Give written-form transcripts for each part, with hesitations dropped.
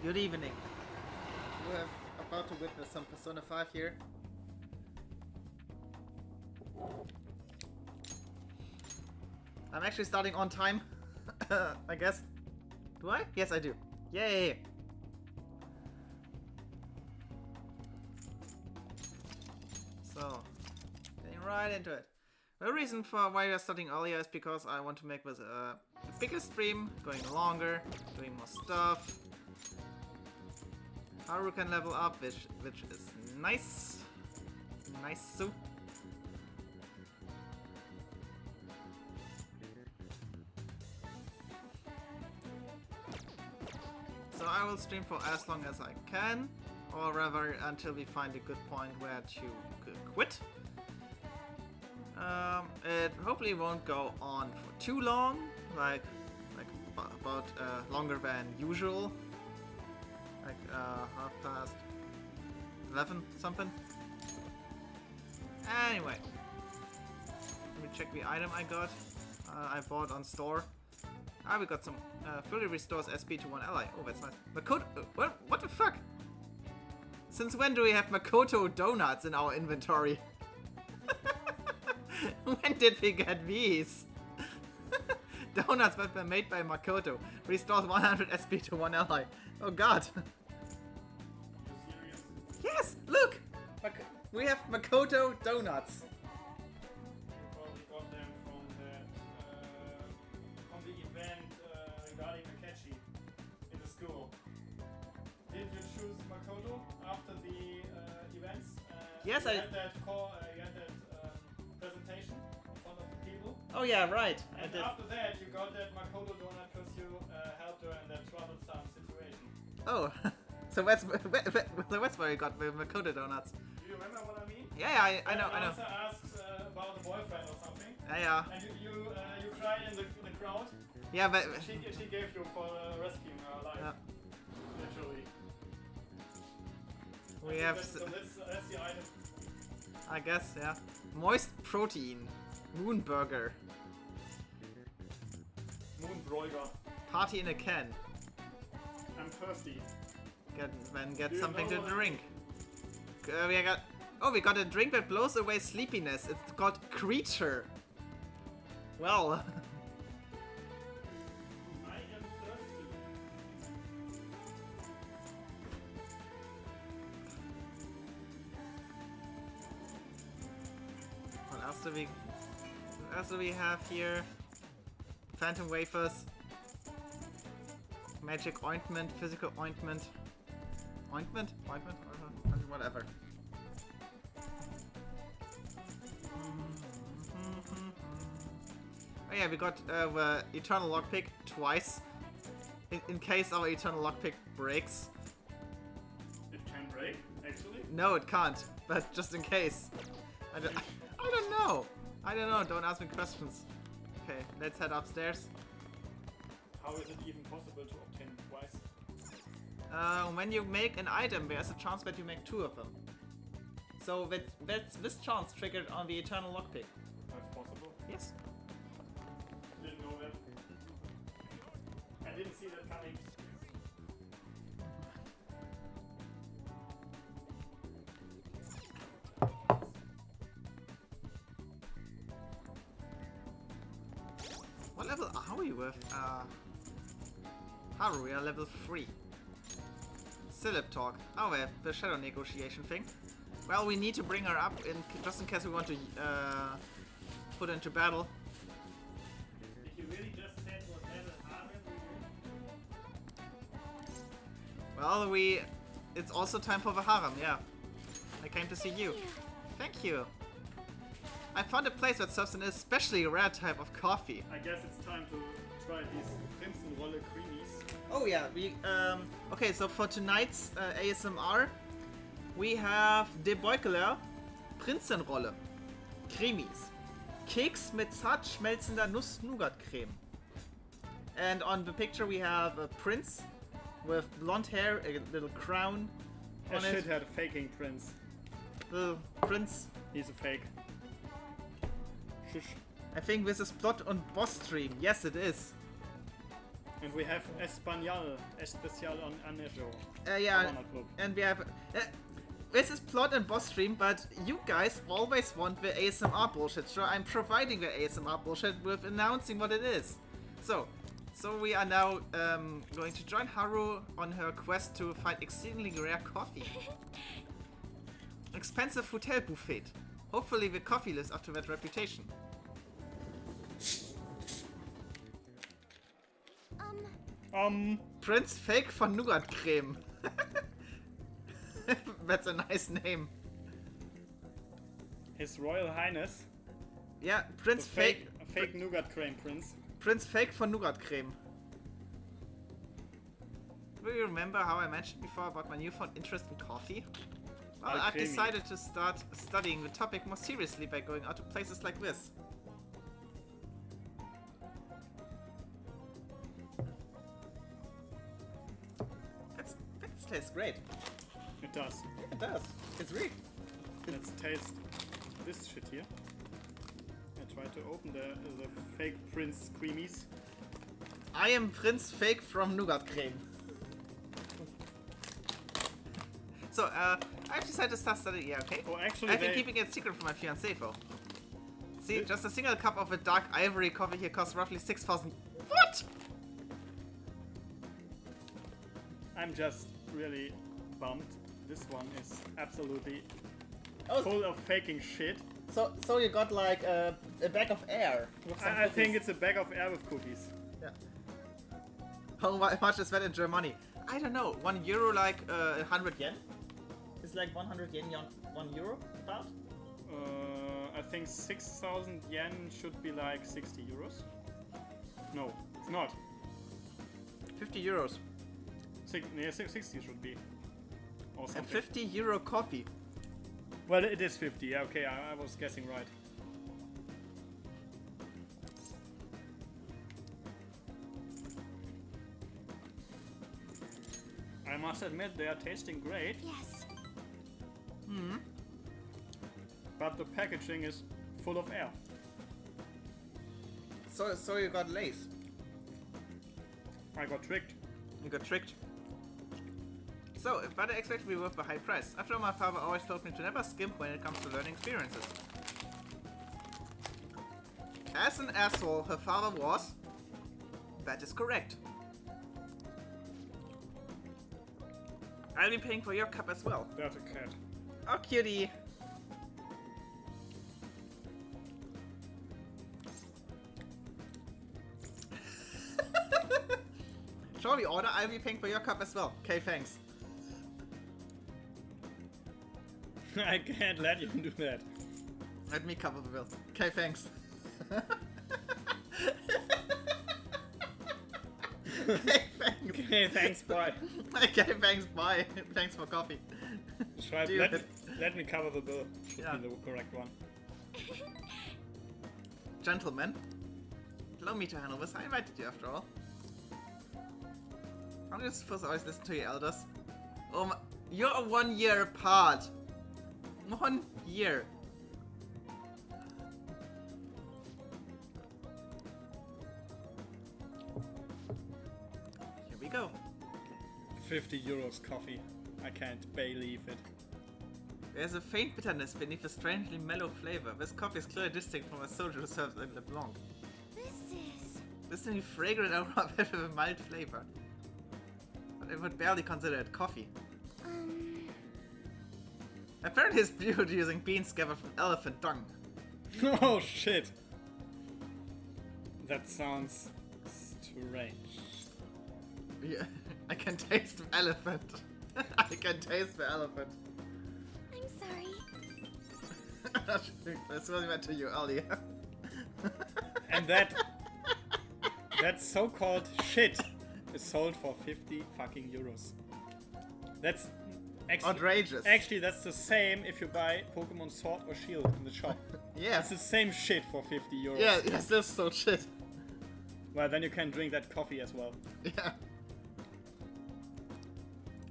Good evening. We're about to witness some Persona 5 here. I'm actually starting on time, I guess. Do I? Yes, I do. Yay! So, getting right into it. The reason for why we are starting earlier is because I want to make this a bigger stream, going longer, doing more stuff. Haru can level up, which is nice. Nice. So I will stream for as long as I can, or rather until we find a good point where to quit. It hopefully won't go on for too long, like about longer than usual. Like 11:30 something. Anyway, let me check the item I got. I bought on store. Ah, we got some fully restores SP to one ally. Oh, that's nice. Makoto, what the fuck? Since when do we have Makoto donuts in our inventory? When did we get these? Donuts that were made by Makoto. Restores 100 SP to one ally. Oh god. Yes, look! We have Makoto donuts. You probably got them from the event regarding Akechi in the school. Did you choose Makoto after the events? Yes, you I. Had that you had that presentation in front of the people. Oh yeah, right. And I did. after that, you got that Makoto donut because you helped her in that troublesome situation. Oh, so that's where you got the Makoto donuts. Do you remember what I mean? Yeah, I know. Also asks about a boyfriend or something. Yeah. And you cried in the crowd. Yeah, but She gave you for rescuing her life. Yeah. Literally. We have. That's the item. I guess, yeah. Moist protein, moon burger, Moonbroiger. party in a can. I'm thirsty. Get Do you something know to what drink. We got a drink that blows away sleepiness. It's called Creature. Well. I am thirsty. What else do we have here? Phantom wafers. Magic ointment, physical ointment. Ointment? Ointment? Whatever. Oh yeah, we got the Eternal Lockpick twice. In case our Eternal Lockpick breaks. It can break, actually. No, it can't. But just in case. I don't know. I don't know. Don't ask me questions. Okay, let's head upstairs. How is it even possible to obtain it twice? When you make an item, there's a chance that you make two of them. So that's this chance triggered on the Eternal Lockpick. That's possible. Yes. Didn't know that. I didn't see that coming. What level are we with? Haru, we are level 3. Silip talk. Oh, the shadow negotiation thing. Well, we need to bring her up just in case we want to put into battle. Did you really just say what level Harem we Well, it's also time for the harem, yeah. I came to see you. Thank you. I found a place that serves an especially rare type of coffee. I guess it's time to try these Prinzenrolle Creamies. Oh yeah, okay, so for tonight's ASMR, we have De Beukeler Prinzenrolle Creamies. Keks mit zart schmelzender Nuss-Nougat-Creme. And on the picture we have a prince with blonde hair, a little crown A on it. shithead faking prince. Little prince. He's a fake. Shush. I think this is plot on boss stream. Yes, it is. And we have Especial on Anejo. Yeah, and we have... this is plot and boss stream, but you guys always want the ASMR bullshit, so I'm providing the ASMR bullshit with announcing what it is. So we are now going to join Haru on her quest to find exceedingly rare coffee. Expensive hotel buffet. Hopefully the coffee lives up to that reputation. Prince Fake von Nougat Creme. That's a nice name. His Royal Highness. Yeah, Prince Fake. Fake Nougat Creme Prince. Prince Fake von Nougat Creme. Do you remember how I mentioned before about my newfound interest in coffee? Well, I've decided to start studying the topic more seriously by going out to places like this. That tastes great. It does. Yeah, it does. It's really... Let's taste this shit here. I try to open the fake Prince Creamies. I am Prince Fake from Nougat Creme. So, I've decided to start studying, yeah, okay? Oh, actually I've been keeping it secret from my fiancé, though. See, just a single cup of a dark ivory coffee here costs roughly 6,000... What?! I'm just really bummed. This one is absolutely Oh. full of faking shit. So you got like a bag of air. With some I think cookies. it's a bag of air with cookies. Yeah. How much is that in Germany? I don't know. €1 like 100 yen? It's like 100 yen, €1 about? I think 6,000 yen should be like 60 euros. No, it's not. €50. Yeah, 60 should be. Or A something. €50 coffee. Well, it is 50. Yeah, okay, I was guessing right. I must admit they are tasting great. Yes. Hmm. But the packaging is full of air. So you got lace. I got tricked. You got tricked. So, but I expect to be worth the high price. After all, my father always told me to never skimp when it comes to learning experiences. As an asshole her father was, that is correct. I'll be paying for your cup as well. That's a cat. Oh, cutie. Shall we order? I'll be paying for your cup as well. Okay, thanks. I can't let you do that. Let me cover the bill. Okay, thanks. Okay, thanks. Okay, thanks, bye. Okay, thanks, bye. Thanks for coffee. Try, Dude. let me cover the bill. Should Yeah. be the correct one. Gentlemen, allow me to handle this. I invited you after all. I'm just supposed to always listen to your elders. Oh my, you're 1 year apart. 1 year. Here we go. 50 euros coffee. I can't believe it. There's a faint bitterness beneath a strangely mellow flavor. This coffee is clearly distinct from a soldier who serves in Le Blanc. This is fragrant aroma with a mild flavor. But I would barely consider it coffee. Apparently it's brewed using beans gathered from elephant dung. Oh shit! That sounds strange. Yeah, I can taste the elephant. I can taste the elephant. I'm sorry. That's what I meant to you earlier. And that so-called shit is sold for 50 fucking euros. That's Outrageous. Actually, that's the same if you buy Pokemon Sword or Shield in the shop. Yeah. It's the same shit for 50 euros. Yeah, yes, that's so shit. Well, then you can drink that coffee as well. Yeah.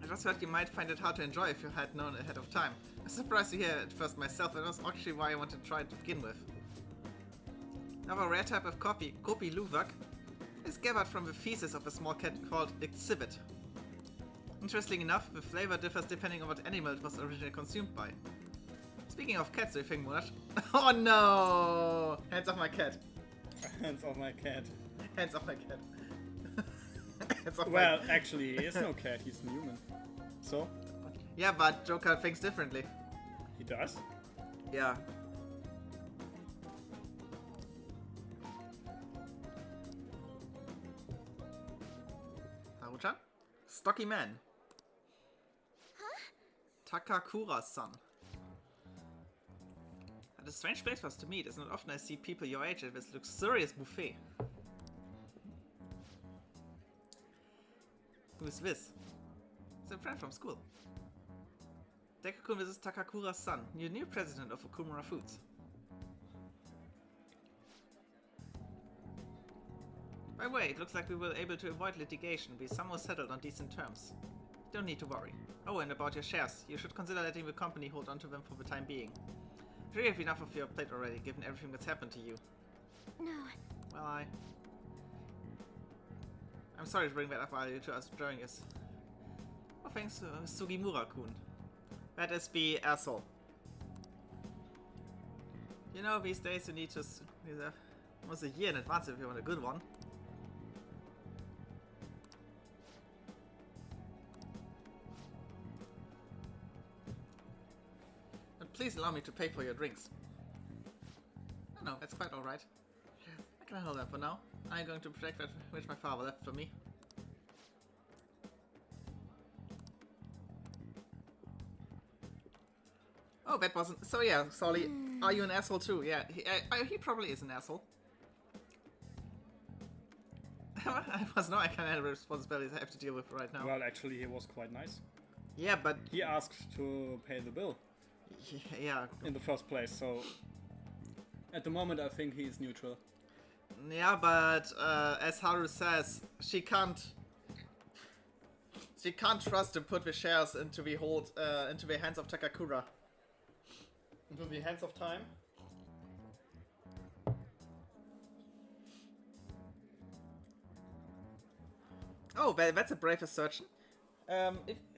I just heard you might find it hard to enjoy if you had known ahead of time. I'm surprised to hear it first myself, and that's actually why I wanted to try it to begin with. Another rare type of coffee, Kopi Luwak, is is gathered from the feces of a small cat called Exhibit. Interesting enough, the flavor differs depending on what animal it was originally consumed by. Speaking of cats, do you think, Murat? Oh no! Hands off my cat. Hands off my cat. Hands off my cat. Hands off Well, actually, he is no cat, he's a human. So? Yeah, but Joker thinks differently. He does? Yeah. Haru-chan? Stocky man. Takakura's son. At a strange place for us to meet. It's not often I see people your age at this luxurious buffet. Who is this? It's a friend from school. Deku-kun, this is Takakura's son, new president of Okumura Foods. By the way, it looks like we were able to avoid litigation. We somehow settled on decent terms. Don't need to worry. Oh, and about your shares. You should consider letting the company hold on to them for the time being. I'm sure you have enough of your plate already, given everything that's happened to you. No. Well, I'm sorry to bring that up while you two are enjoying this. Oh, thanks to Sugimura-kun. That is the asshole. You know, these days you need to almost a year in advance if you want a good one. And please allow me to pay for your drinks. Oh, no, that's quite alright. I can handle that for now. I'm going to protect that which my father left for me. Oh, that wasn't... So yeah, Solly, are you an asshole too? Yeah, he probably is an asshole. I must know I can't handle the responsibilities I have to deal with right now. Well, actually, he was quite nice. Yeah, but... He asked to pay the bill Yeah. in the first place, so... At the moment, I think he's neutral. Yeah, but as Haru says, she can't trust to put the shares into the into the hands of Takakura. Into the hands of time. Oh, well, that's a brave assertion.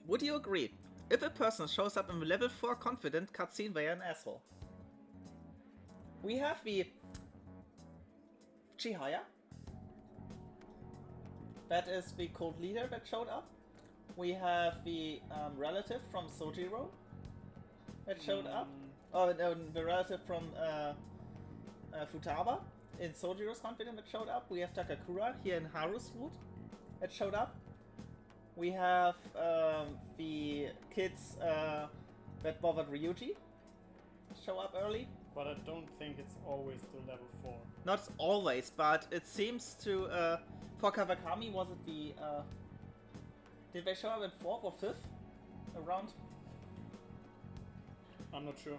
Would you agree? If a person shows up in the level 4 confident cutscene, they are an asshole. We have the Chihaya. That is the cult leader that showed up. We have the relative from Sojiro that showed up. Oh, no, the relative from Futaba in Sojiro's confident that showed up. We have Takakura here in Haru's wood that showed up. We have the kids that bothered Ryuji show up early. But I don't think it's always the level 4. Not always, but it seems to... for Kawakami, was it the... did they show up in 4th or 5th? Around? I'm not sure.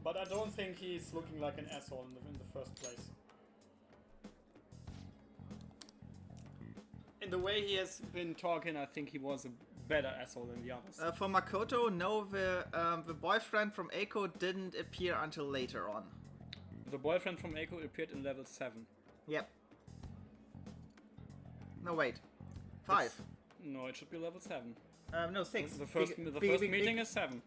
But I don't think he's looking like an asshole in the first place. In the way he has been talking, I think he was a better asshole than the others. For Makoto, no, the boyfriend from Eiko didn't appear until later on. The boyfriend from Eiko appeared in level 7. Yep. No, wait. 5. No, it should be level 7. No, 6. The first meeting is 7.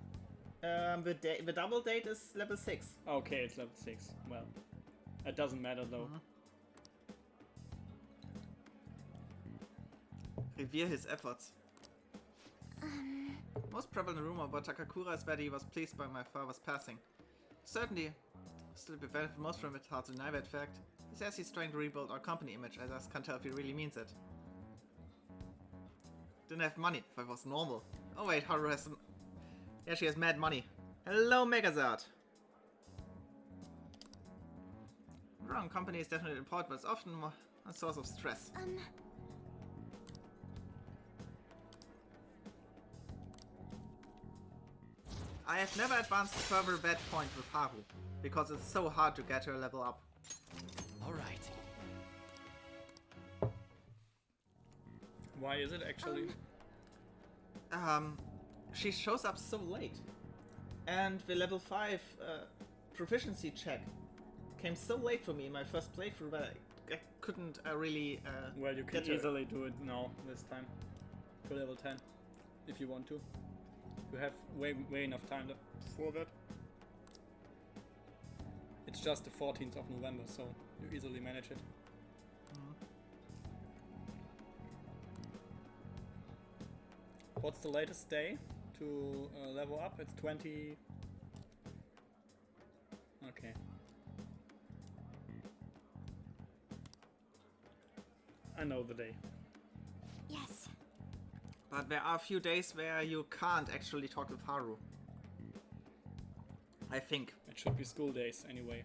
The double date is level 6. Okay, it's level 6. Well, it doesn't matter though. Revere his efforts. Most prevalent rumor about Takakura is that he was pleased by my father's passing. Certainly, still prevented most from it, hard to deny that fact. He says he's trying to rebuild our company image. I just can't tell if he really means it. Didn't have money, if I was normal. Oh wait, Haru has some... Yeah, she has mad money. Hello, Megazord! Wrong company is definitely important, but it's often a source of stress. I have never advanced further that point with Haru, because it's so hard to get her level up. Alright. Why is it actually? She shows up so late. And the level 5 proficiency check came so late for me in my first playthrough that I couldn't really. Well, you can get to it. easily do it now, this time. To level 10. If you want to. You have way enough time for that. It's just the 14th of November, so you easily manage it. What's the latest day to level up? It's 20... Okay. I know the day. Yes. But there are a few days where you can't actually talk with Haru. I think. It should be school days anyway.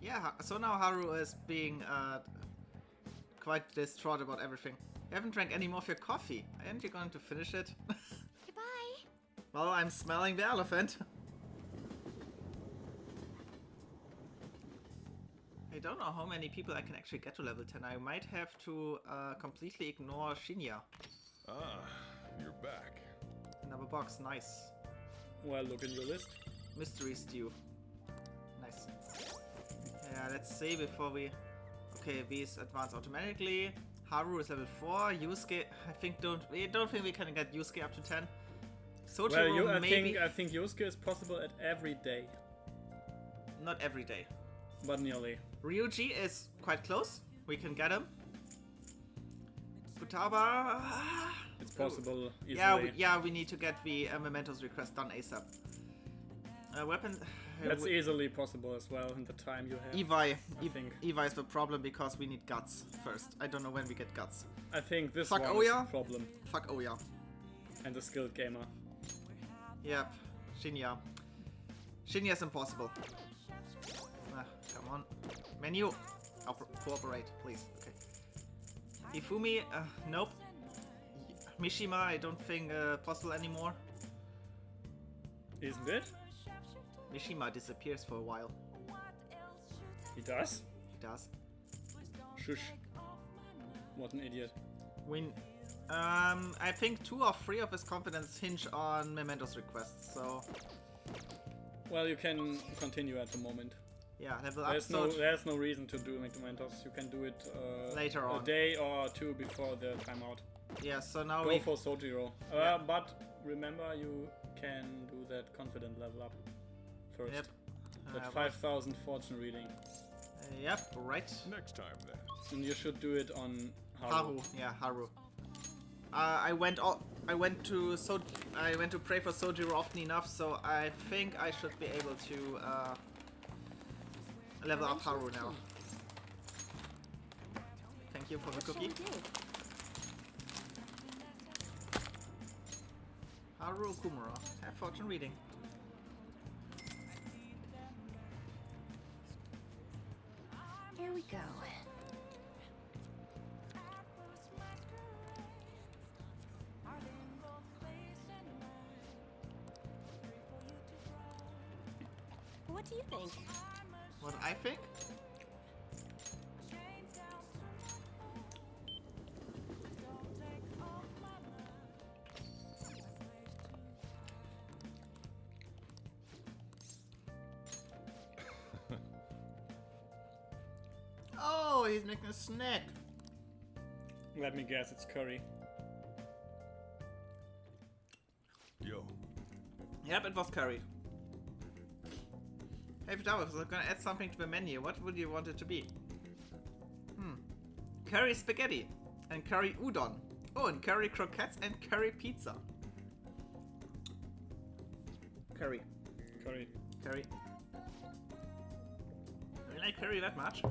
Yeah, so now Haru is being quite distraught about everything. You haven't drank any more of your coffee. Aren't you going to finish it? Goodbye. Well, I'm smelling the elephant. I don't know how many people I can actually get to level 10. I might have to completely ignore Shinya. Ah, you're back. Another box, nice. Well, look in your list. Mystery stew. Nice. Yeah, let's see before we... Okay, these advance automatically. Haru is level 4. Yusuke, I think don't think we can get Yusuke up to 10. Sojiru, Well, maybe. I think Yusuke is possible at every day, Not every day. but nearly. Ryuji is quite close. We can get him. Futaba... It's possible easily. Yeah, we need to get the Mementos request done ASAP. Weapon... That's easily possible as well in the time you have. Evi. I think. Evi is the problem because we need guts first. I don't know when we get guts. I think this Fuck one is Oya. the problem. Fuck Oya. And the skilled gamer. Yep. Shinya. Shinya is impossible. Come on. Menu. Cooperate, please. Okay. Ifumi. Nope. Mishima, I don't think possible anymore. Isn't it? Mishima disappears for a while. He does? He does. Shush. What an idiot. I think 2 or 3 of his confidence hinge on Mementos requests, so Well, you can continue at the moment. yeah, level up. There's no reason to do Mentos. You can do it Later on. a day or 2 before the timeout. Yeah, so now Go we... for Sojiro. Yeah. But remember, you can do that confident level up first. Yep. That 5,000 fortune reading. Yep, right. Next time then. And you should do it on Haru. Haru, yeah, Haru. I went to pray for Sojiro often enough, so I think I should be able to level up Haru now. Thank you for the cookie. Haru Kumura, have fortune reading. Here we go. What do you think? What I think? Oh, he's making a snack. Let me guess, it's curry. Yo. Yep, it was curry. Hey, Futaba, so I'm gonna add something to the menu. What would you want it to be? Curry spaghetti and curry udon. Oh, and curry croquettes and curry pizza. Curry. Curry. Curry. Do you like curry that much?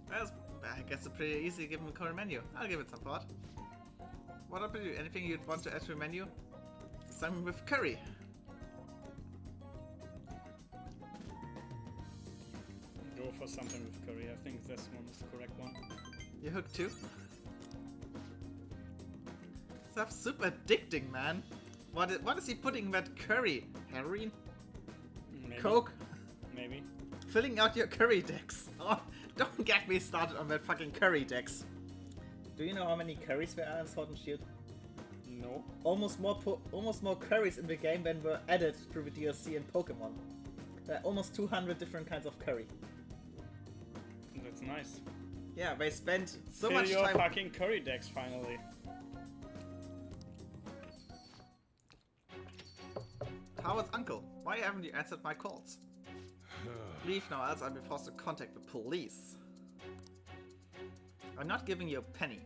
Well, I guess it's pretty easy given the current menu. I'll give it some thought. What about you? Anything you'd want to add to the menu? Something with curry. Go for something with curry. I think this one is the correct one. You hooked too? Stuff's super addicting, man. What is he putting in that curry? Heroin? Maybe. Coke? Maybe. Filling out your curry decks. Oh, don't get me started on that fucking curry decks. Do you know how many curries there are in Sword and Shield? No. Almost more curries in the game than were added through the DLC in Pokemon. almost 200 different kinds of curry. That's nice. Yeah, they spent so Fill much your time. fucking curry decks finally. Howard's uncle, why haven't you answered my calls? Leave now, else I'll be forced to contact the police. I'm not giving you a penny.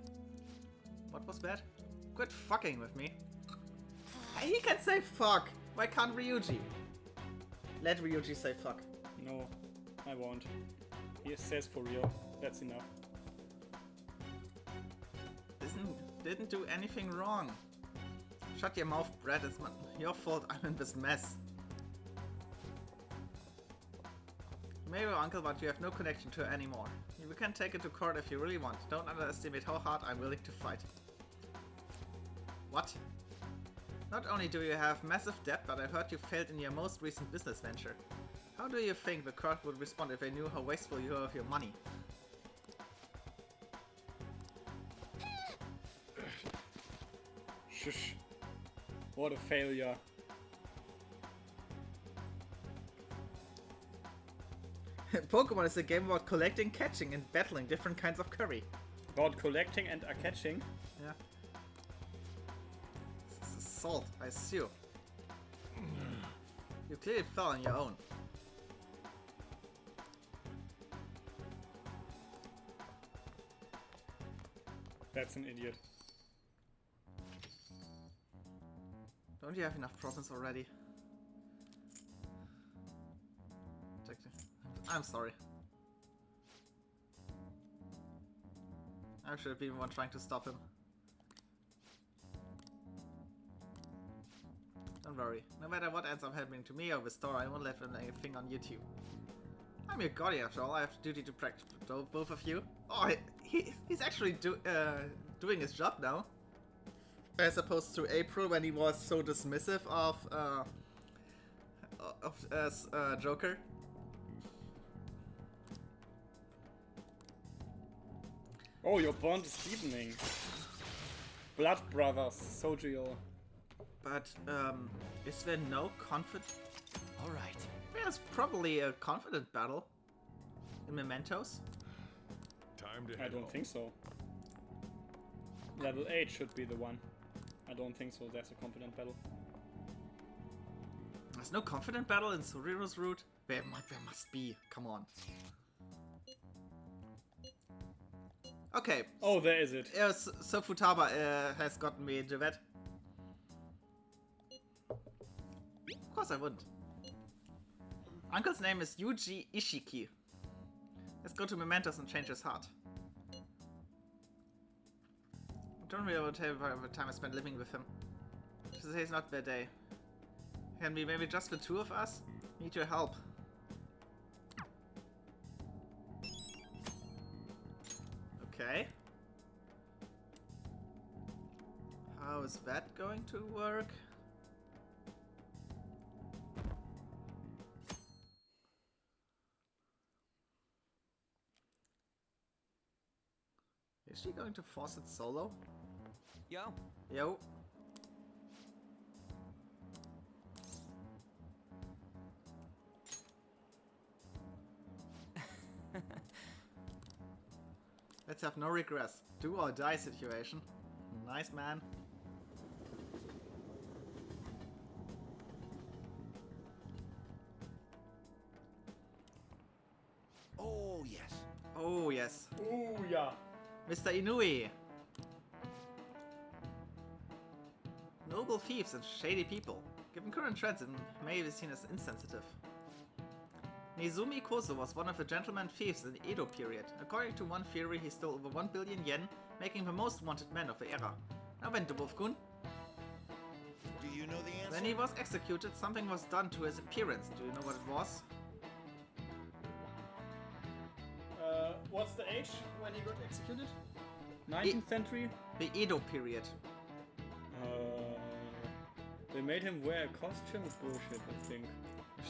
What was that? Quit fucking with me. Hey, he can say fuck. Why can't Ryuji? Let Ryuji say fuck. No, I won't. He says for real. That's enough. Didn't do anything wrong. Shut your mouth, Brad. It's your fault I'm in this mess. Maybe your uncle, but you have no connection to her anymore. You can take it to court if you really want. Don't underestimate how hard I'm willing to fight. What? Not only do you have massive debt, but I heard you failed in your most recent business venture. How do you think the court would respond if they knew how wasteful you are of your money? Shush. What a failure. Pokemon is a game about collecting, catching, and battling different kinds of curry. About collecting and catching. Yeah. This is salt, I assume. You clearly fell on your own. That's an idiot. Don't you have enough problems already? I'm sorry. I should have been the one trying to stop him. Don't worry. No matter what ends up happening to me or the store, I won't let anything on YouTube. I'm your guardian after all. I have the duty to protect both of you. Oh, he's actually doing his job now. As opposed to April when he was so dismissive of Joker. Oh, your bond is deepening. Blood brothers, Sojio. But, is there no confident... Alright. There's probably a confident battle in Mementos. Time to I head don't home. think so. Level 8 should be the one. I don't think so, there's a confident battle. There's no confident battle in Suriro's route? There must be. Come on. Okay. Oh, there is it. So Futaba has gotten me into that. Of course I wouldn't. Uncle's name is Yuji Ishiki. Let's go to Mementos and change his heart. Don't really want to tell you about the time I spent living with him. Today's not their day. Can we maybe just the two of us? Need your help. Okay. How is that going to work? Is she going to force it solo? Yo. Yo. Let's have no regrets. Do or die situation. Nice, man. Oh, yes. Oh, yes. Ooh, yeah. Mr. Inui. Noble thieves and shady people. Given current trends, it may be seen as insensitive. Nizumi Koso was one of the gentleman thieves in the Edo period. According to one theory, he stole over 1 billion yen, making the most wanted man of the era. Now then, Wolf-kun. Do you know the answer? When he was executed, something was done to his appearance. Do you know what it was? What's the age when he got executed? 19th century? The Edo period. They made him wear a costume? Bullshit, I think.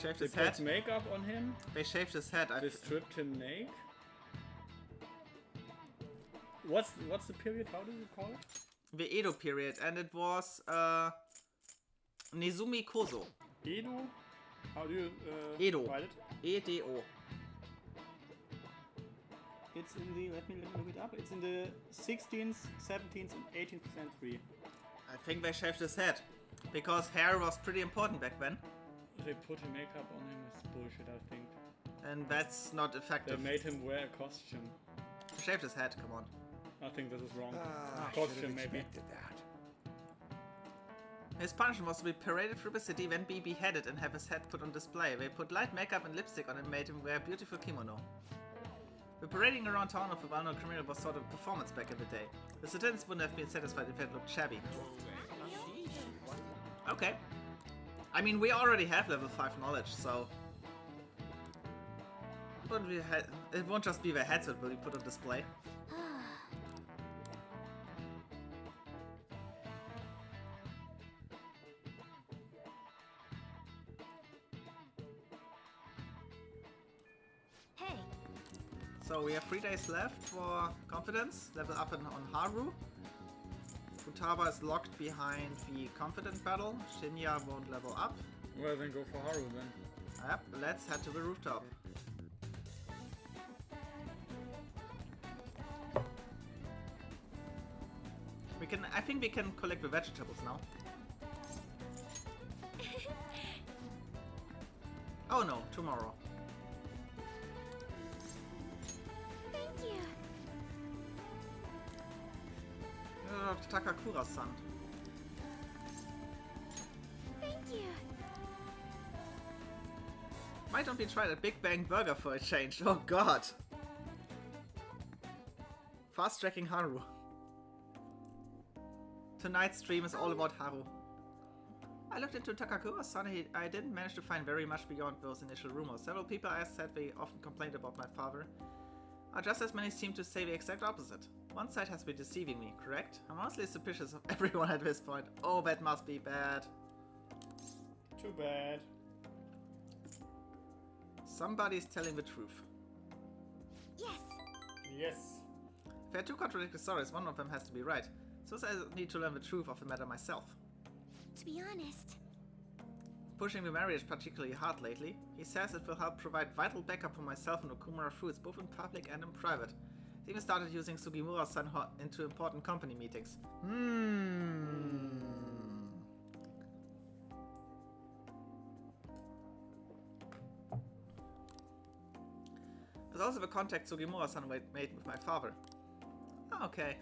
Shaved They his put head. makeup on him? They shaved his head. They stripped him naked? What's the period? How do you call it? The Edo period, and it was Nizumi Koso. Edo? How do you Edo. write it? EDO. It's in the, let me look it up. It's in the 16th, 17th, and 18th century. I think they shaved his head. Because hair was pretty important back then. They put makeup on him is bullshit, I think. And that's not They effective. made him wear a costume. Shaved his head, come on. I think this is wrong. I Costume, should have maybe. expected that. His punishment was to be paraded through the city, then be beheaded and have his head put on display. They put light makeup and lipstick on him and made him wear a beautiful kimono. The parading around town of a well-known criminal was sort of a performance back in the day. The citizens wouldn't have been satisfied if it looked shabby. Okay. I mean, we already have level 5 knowledge, so... It won't just be their heads that will be put on display. Hey, So we have 3 days left for confidence, level up on Haru. Futaba is locked behind the confident battle. Shinya won't level up. Well, then go for Haru then. Yep, let's head to the rooftop. I think we can collect the vegetables now. Oh no, tomorrow. thank you. Takakura-san. Thank you. Why don't we try the Big Bang Burger for a change? Oh god! Fast tracking Haru. Tonight's stream is all about Haru. I looked into Takakura-san. I didn't manage to find very much beyond those initial rumors. Several people I said they often complained about my father. Just as many seem to say the exact opposite. One side has been deceiving me, correct? I'm mostly suspicious of everyone at this point. Oh, that must be bad. Too bad. Somebody's telling the truth. Yes. Yes. If there are 2 contradictory stories, one of them has to be right. So I need to learn the truth of the matter myself. To be honest, Pushing the marriage particularly hard lately. He says it will help provide vital backup for myself and Okumura Fruits, both in public and in private. He even started using Sugimura-san into important company meetings. There's also the contact Sugimura-san made with my father. Oh, okay.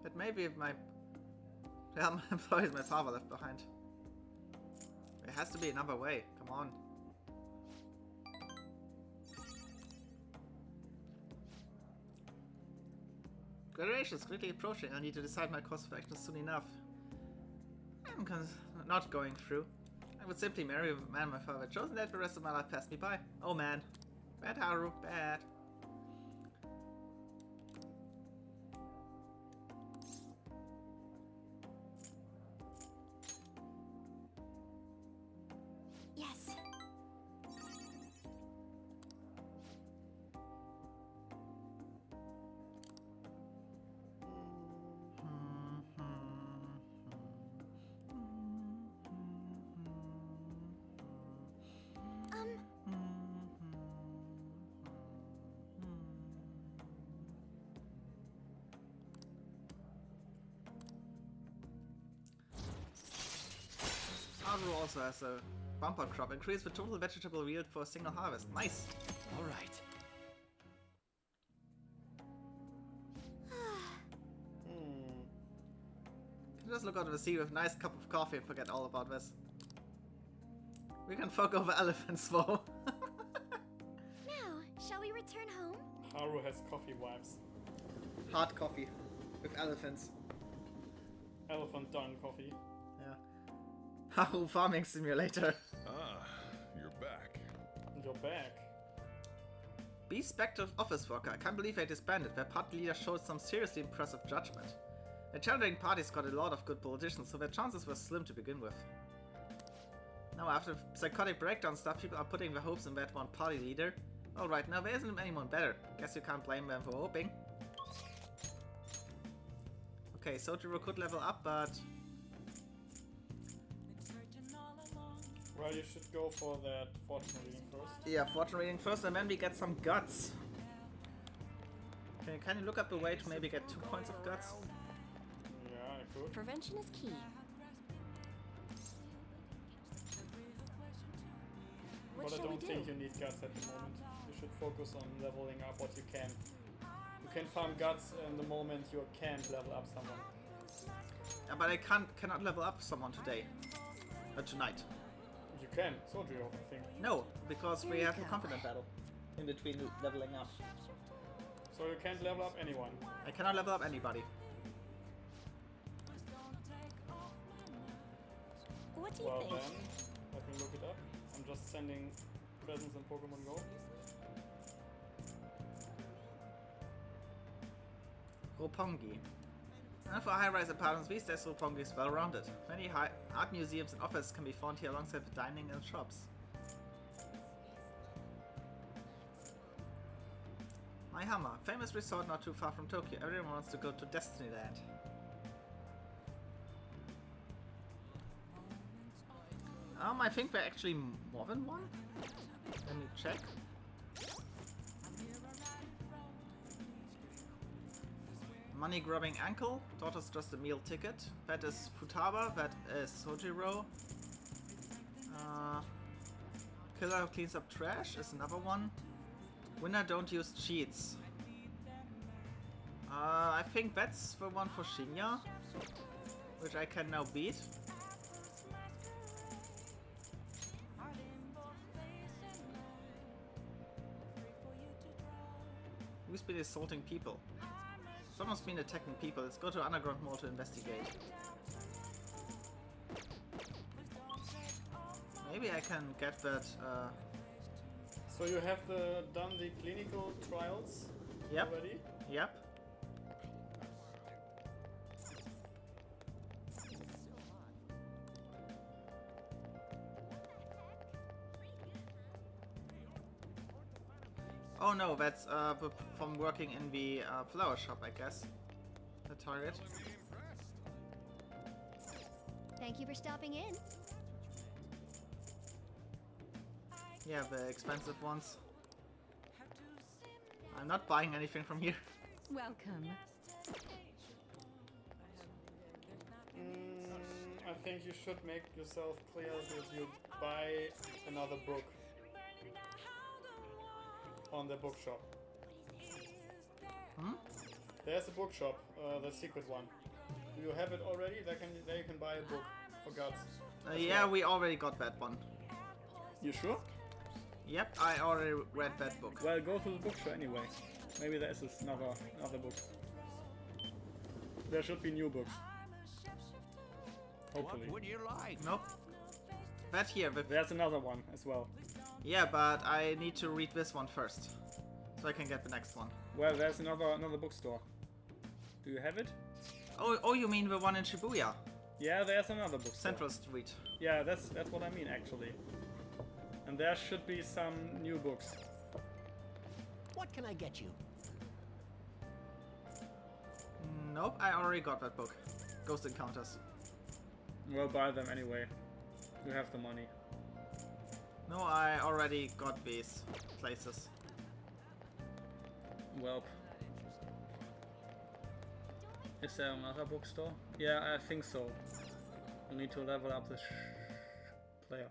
But maybe my employees my father left behind. There has to be another way. Come on. Graduation is quickly approaching. I need to decide my course of action soon enough. I'm not going through. I would simply marry the man my father had chosen, let the rest of my life pass me by. Oh man. Bad Haru, bad. yes. Haru also has a bumper crop. Increase the total vegetable yield for a single harvest. Nice. All right. Can just look out of the sea with a nice cup of coffee and forget all about this. We can fuck over elephants though. Now, shall we return home? Haru has coffee vibes. Hard coffee with elephants. Elephant dung coffee. Yeah. Haru farming simulator. Ah, you're back. You're back. Be Spectre's office worker. I can't believe they disbanded. Their party leader showed some seriously impressive judgment. The challenging party's got a lot of good politicians, so their chances were slim to begin with. Now, after psychotic breakdown stuff, people are putting their hopes in that one party leader. Alright, now there isn't anyone better. Guess you can't blame them for hoping. Okay, Sojiro could level up, but Well, you should go for that fortune reading first. yeah, fortune reading first, and then we get some guts. Can you look up a way to maybe get 2 points of guts? Yeah, I could. Prevention is key. What But I shall we don't do? think you need guts at the moment. You should focus on leveling up what you can. You can farm guts in the moment you can't level up someone. Yeah, but I cannot level up someone today. Tonight. You can, Sojiro, I think. No, because we Here have we a go. confident battle in between leveling up. So you can't level up anyone. I cannot level up anybody. What do you Well think? then, let me look it up. I'm just sending presents in Pokemon Go. Roppongi. And for high-rise apartments these days, Roppongi is well-rounded. Many art museums and offices can be found here alongside the dining and shops. My Hammer, famous resort not too far from Tokyo. Everyone wants to go to Destinyland. I think there are actually more than one. Let me check. Money Grubbing Ankle, Daughter's Just a Meal Ticket. That is Futaba, that is Sojiro. Killer Who Cleans Up Trash is another one. Winner Don't Use Cheats. I think that's the one for Shinya, which I can now beat. Who's been assaulting people? Someone's been attacking people. Let's go to Underground Mall to investigate. Maybe I can get that. So you have done the clinical trials Yep. already? Yep. Oh no, that's from working in the flower shop, I guess. The target. Thank you for stopping in. Yeah, the expensive ones. I'm not buying anything from here. Welcome. I think you should make yourself clear that you buy another book on the bookshop. Hmm? There's a bookshop, the secret one. Do you have it already? There you can buy a book for guts. Yeah, we already got that one. You sure? Yep, I already read that book. Well, go to the bookstore anyway. Maybe there is another book. There should be new books. Hopefully. What would you like? Nope. That here. There's another one as well. Yeah, but I need to read this one first, so I can get the next one. Well, there's another bookstore. Do you have it? Oh, you mean the one in Shibuya, Yeah, there's another bookstore. Central Street? Yeah, that's what I mean actually. And there should be some new books. What can I get you? Nope, I already got that book. Ghost Encounters. We'll buy them anyway. You have the money. No, I already got these places. Well. Is there another bookstore? Yeah, I think so. We need to level up this player.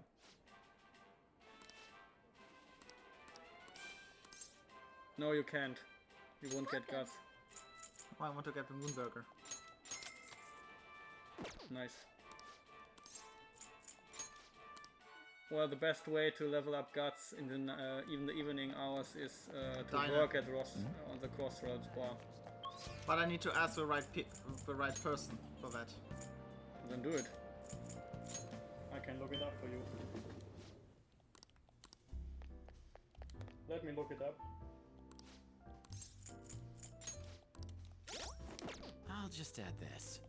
No, you can't. You won't get guts. Oh, I want to get the Moonburger. Nice. Well, the best way to level up guts in the even the evening hours is to Diner. work at on the Crossroads bar. But I need to ask the right person for that. Then do it. I can look it up for you. Let me look it up. I'll just add this.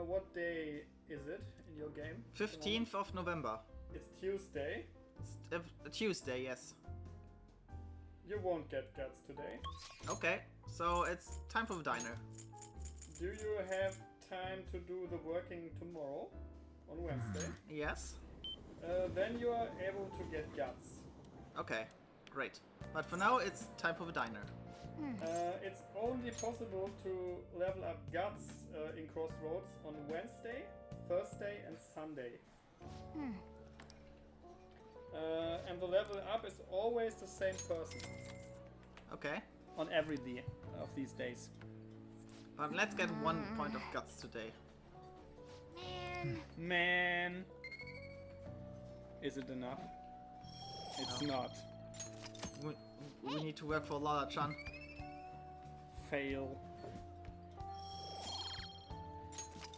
What game? 15th of November. It's Tuesday. It's Tuesday, yes. You won't get guts today. Okay, so it's time for the diner. Do you have time to do the working tomorrow? On Wednesday? Yes. Then you are able to get guts. Okay, great. But for now, it's time for the diner. It's only possible to level up guts in Crossroads on Wednesday, Thursday and Sunday. And the level up is always the same person Okay, On every day of these days. but let's get 1 point of guts today. Man. Man. Is it enough? It's not. We need to work for Lala-chan. Fail.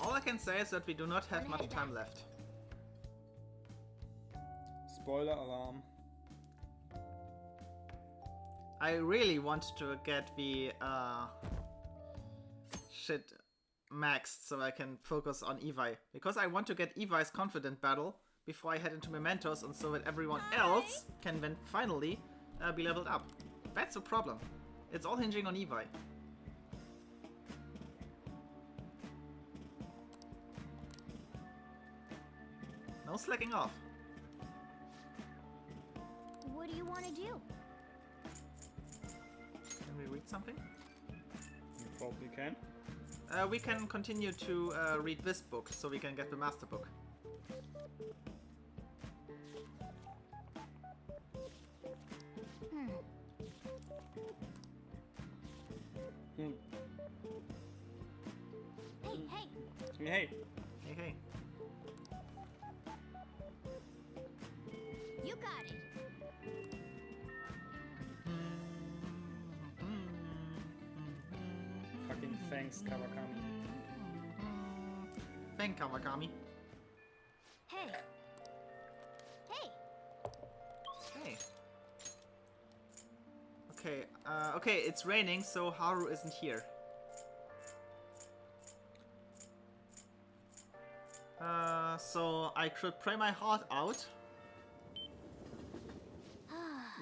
All I can say is that we do not have much time left. Spoiler alarm. I really want to get the shit maxed so I can focus on Evi. Because I want to get Evi's confident battle before I head into Mementos, and so that everyone else can then finally be leveled up. That's the problem. It's all hinging on Evi. No slacking off. What do you want to do? Can we read something? You probably can. We can continue to read this book, so we can get the master book. Hey, hey. Hey. Hey, hey. You got it. Fucking thanks, Kawakami. Thank Kawakami. Hey. Hey. Hey. Okay, okay, it's raining, so Haru isn't here. So I could pray my heart out.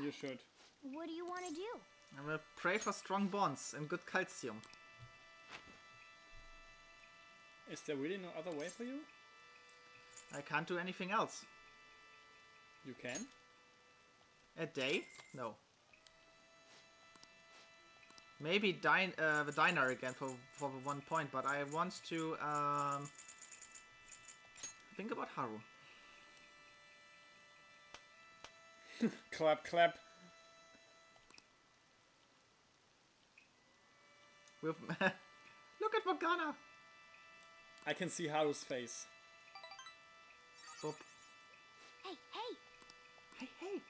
You should. What do you want to do? I will pray for strong bonds and good calcium. Is there really no other way for you? I can't do anything else. You can? A day? No. Maybe the diner again for the 1 point, but I want to think about Haru. Clap, clap. With look at Morgana. I can see Haru's face. Boop. Hey, hey. Hey, hey.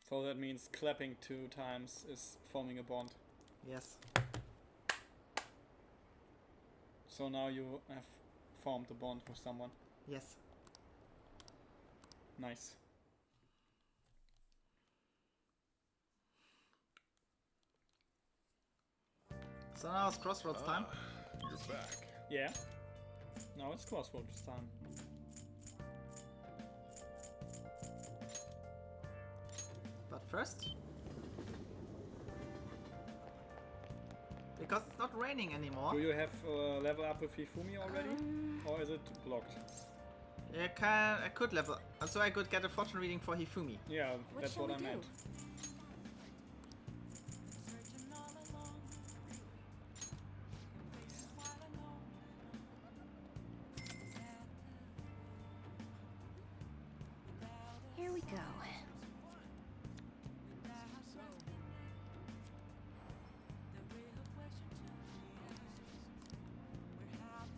So that means clapping 2 times is forming a bond. Yes. So now you have formed a bond with someone. Yes. Nice. So now it's Crossroads time. You're back. Yeah. Now it's Crossroads time. But first, because it's not raining anymore, Do you have level up with Hifumi already? Or is it blocked? I could level, so I could get a fortune reading for Hifumi. Yeah, that's shall what I we do? meant. Here we go.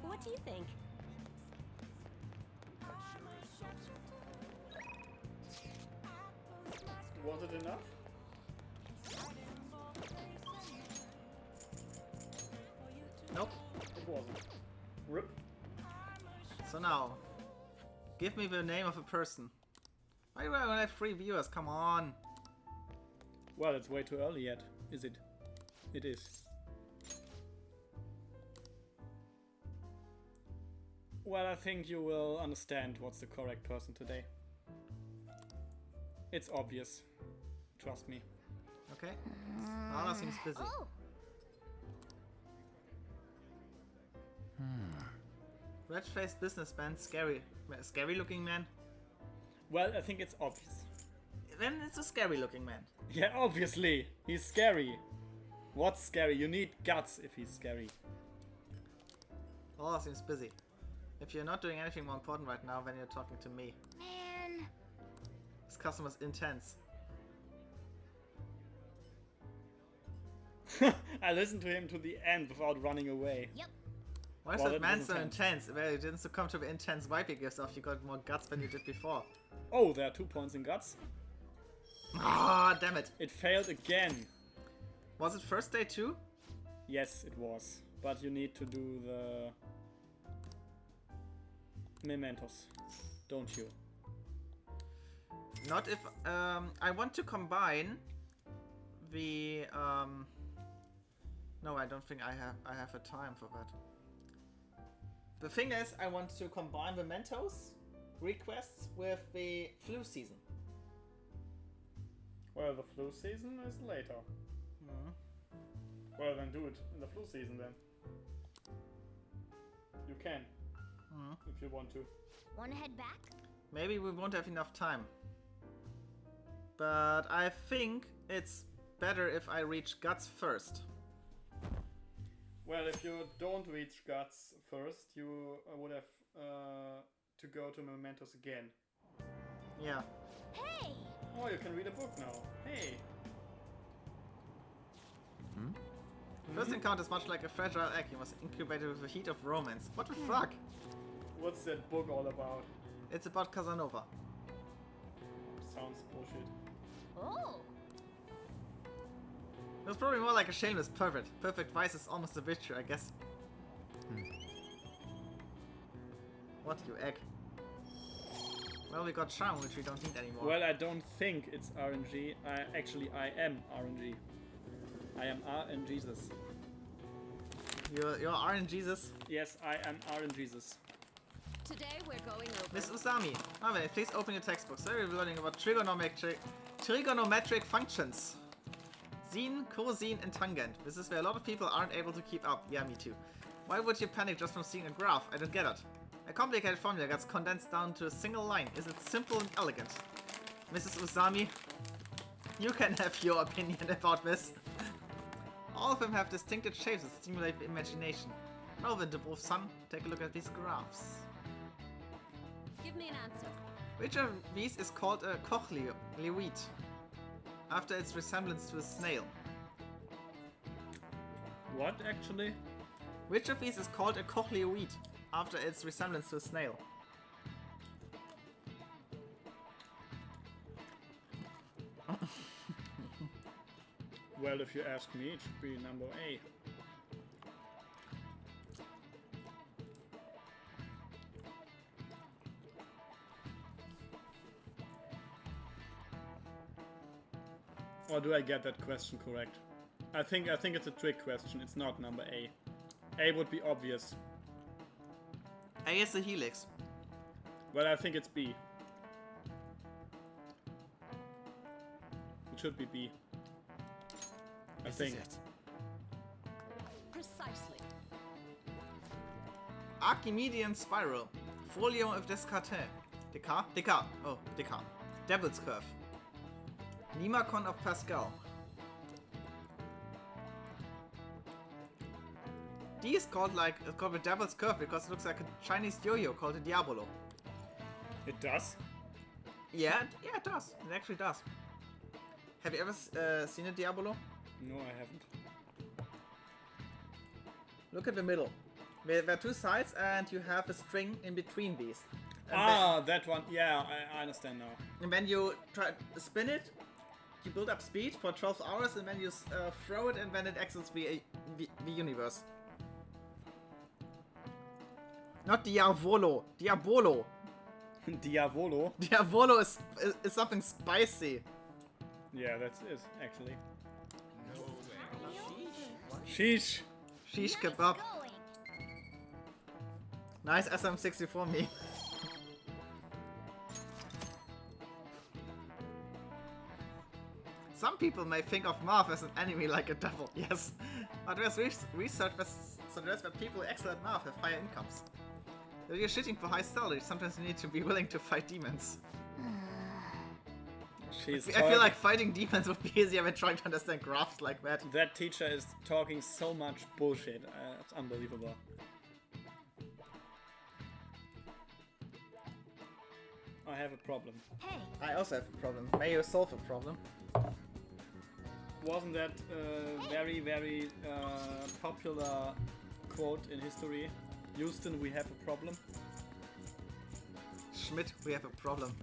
What do you think? Was it enough? Nope. It wasn't. Rip. So now, give me the name of a person. Why do I only have 3 viewers? Come on. Well, it's way too early yet, is it? It is. Well, I think you will understand what's the correct person today. It's obvious. Trust me. Okay. Anna seems busy. Oh, Red-faced businessman, scary looking man. Well, I think it's obvious. Then it's a scary looking man. Yeah, obviously. He's scary. What's scary? You need guts if he's scary. Anna seems busy. If you're not doing anything more important right now, then you're talking to me. man. This customer's intense. I listened to him to the end without running away. Yep. Why is Well, that that man was so intense. intense? Well, you didn't succumb to the intense vibe he gives off. You got more guts than you did before. Oh, there are 2 points in guts. Ah, damn it. It failed again. Was it first day too? Yes, it was. But you need to do the mementos, don't you? Not if I want to combine the no, I don't think I have a time for that. The thing is, I want to combine the Mentos requests with the flu season. Well, the flu season is later. Well, then do it in the flu season then. You can. If you want to. Wanna head back? Maybe we won't have enough time. But I think it's better if I reach Guts first. Well, if you don't reach Guts first, you would have to go to Mementos again. Yeah. Hey! Oh, you can read a book now. Hey! First encounter is much like a fragile egg. You must incubate it with the heat of romance. What the fuck? What's that book all about? It's about Casanova. Sounds bullshit. Oh! It was probably more like a shameless pervert. Perfect vice is almost a virtue, I guess. What, you egg? Well, we got charm, which we don't need anymore. Well, I don't think it's RNG. I am RNG. I am RNGesus. You're RNGesus. Yes, I am RNGesus. Today we're going over. Miss Usami, please open your textbooks. Today we're learning about trigonometric functions. Sine, cosine, and tangent. This is where a lot of people aren't able to keep up. Yeah, me too. Why would you panic just from seeing a graph? I don't get it. A complicated formula gets condensed down to a single line. Is it simple and elegant? Mrs. Usami, you can have your opinion about this. All of them have distinctive shapes that stimulate the imagination. Now then, Dubrov's son, take a look at these graphs. Give me an answer. Which of these is called a cochleoid, after its resemblance to a snail? What, actually? Which of these is called a cochleoid, after its resemblance to a snail? Well, if you ask me, it should be number A. Or do I get that question correct? I think it's a trick question. It's not number A. A would be obvious. A is the helix. Well, I think it's B. It should be B. I This think. is it. Precisely. Archimedean spiral. Folio of Descartes. Descartes. Oh, Descartes. Devil's curve. Limacon of Pascal. D is called the Devil's curve because it looks like a Chinese yo-yo called a Diabolo. It does? Yeah, it does. It actually does. Have you ever seen a Diabolo? No, I haven't. Look at the middle. There are two sides and you have a string in between these. And Ah, that one. Yeah, I understand now. and when you try to spin it, you build up speed for 12 hours and then you throw it and then it exits the universe. Not Diavolo. Diabolo. Diavolo? Diavolo is something spicy. Yeah, that's it, actually. Sheesh. Shish kebab. Going. Nice SM64 meme. Some people may think of Marv as an enemy like a devil, yes. But there's research that suggests that people who excel at Marv have higher incomes. If you're shooting for high salaries, sometimes you need to be willing to fight demons. I feel like fighting demons would be easier than trying to understand graphs like that. That teacher is talking so much bullshit. It's unbelievable. I have a problem. Hey, I also have a problem. May you solve a problem? Wasn't that a very, very popular quote in history? Houston, we have a problem. Schmidt, we have a problem.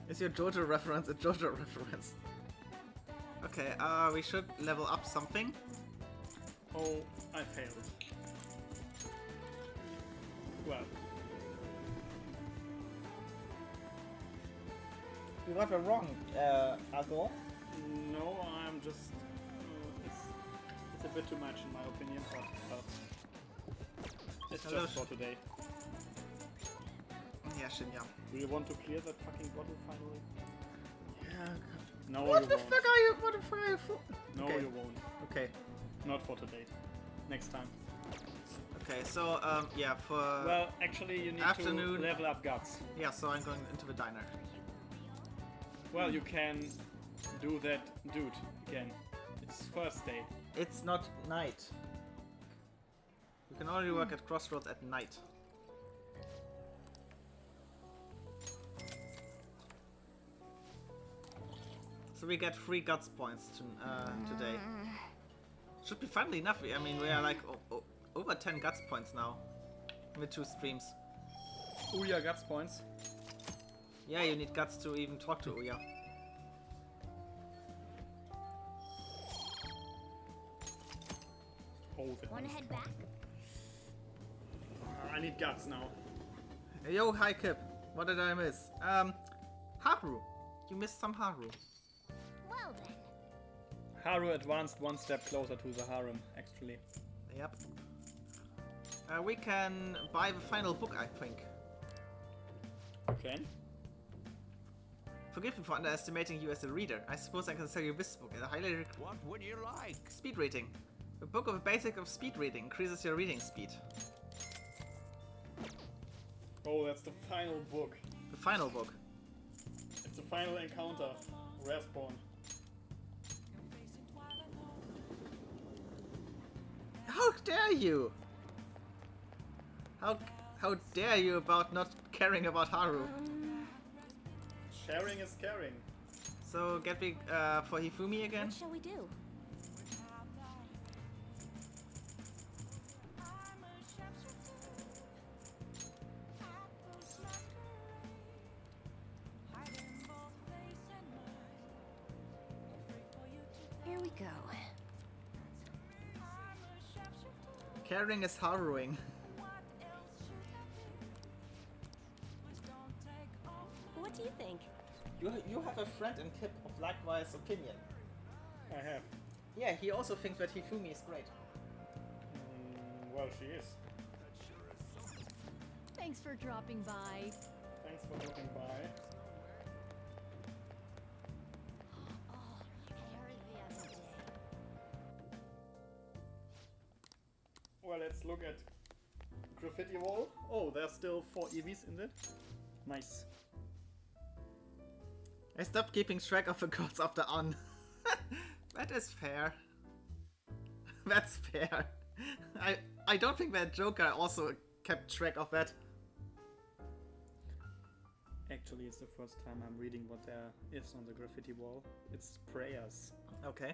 Is your JoJo reference a JoJo reference? Okay, we should level up something. Oh, I failed. Well, You got it wrong, Algor. no, I'm just. It's a bit too much in my opinion, but it's Hello, just for today. Yeah, Shinya. Do you want to clear that fucking bottle finally? Yeah. No, What you the won't. fuck are you? What the fuck are you for? No, Okay. you won't. Okay. Not for today. Next time. Okay, so, yeah, for... Well, actually, you need afternoon. to level up guts. yeah, so I'm going into the diner. Well, you can do that, dude, again. It's first day. It's not night. You can only work at Crossroads at night. So we get 3 guts points today. Should be finally enough. I mean, we are like over 10 guts points now with 2 streams. Ouya guts points. Yeah, you need guts to even talk to Ouya. Oh, that wanna was- head back? I need guts now. Yo, hi Kip. What did I miss? Haru. You missed some Haru. Well then. Haru advanced one step closer to the harem, actually. Yep. We can buy the final book, I think. Okay. Forgive me for underestimating you as a reader. I suppose I can sell you this book at a highly What would you like? speed rating. The book of the basic of speed reading increases your reading speed. Oh, that's the final book. The final book. It's the final encounter. Respawn. How dare you? How dare you about not caring about Haru? Sharing is caring. So get me for Hifumi again. What shall we do? Here we go. Caring is harrowing. What do you think? You have a friend in Kip of likewise opinion. I have. Yeah, he also thinks that Hifumi is great. Well, she is. Thanks for dropping by. Thanks for dropping by. Oh, I heard the other day. Well, let's look at graffiti wall. Oh, there's still 4 EVs in it. Nice. I stopped keeping track of the gods after on. That is fair. That's fair. I don't think that Joker also kept track of that. Actually, it's the first time I'm reading what there is on the graffiti wall. It's prayers. Okay.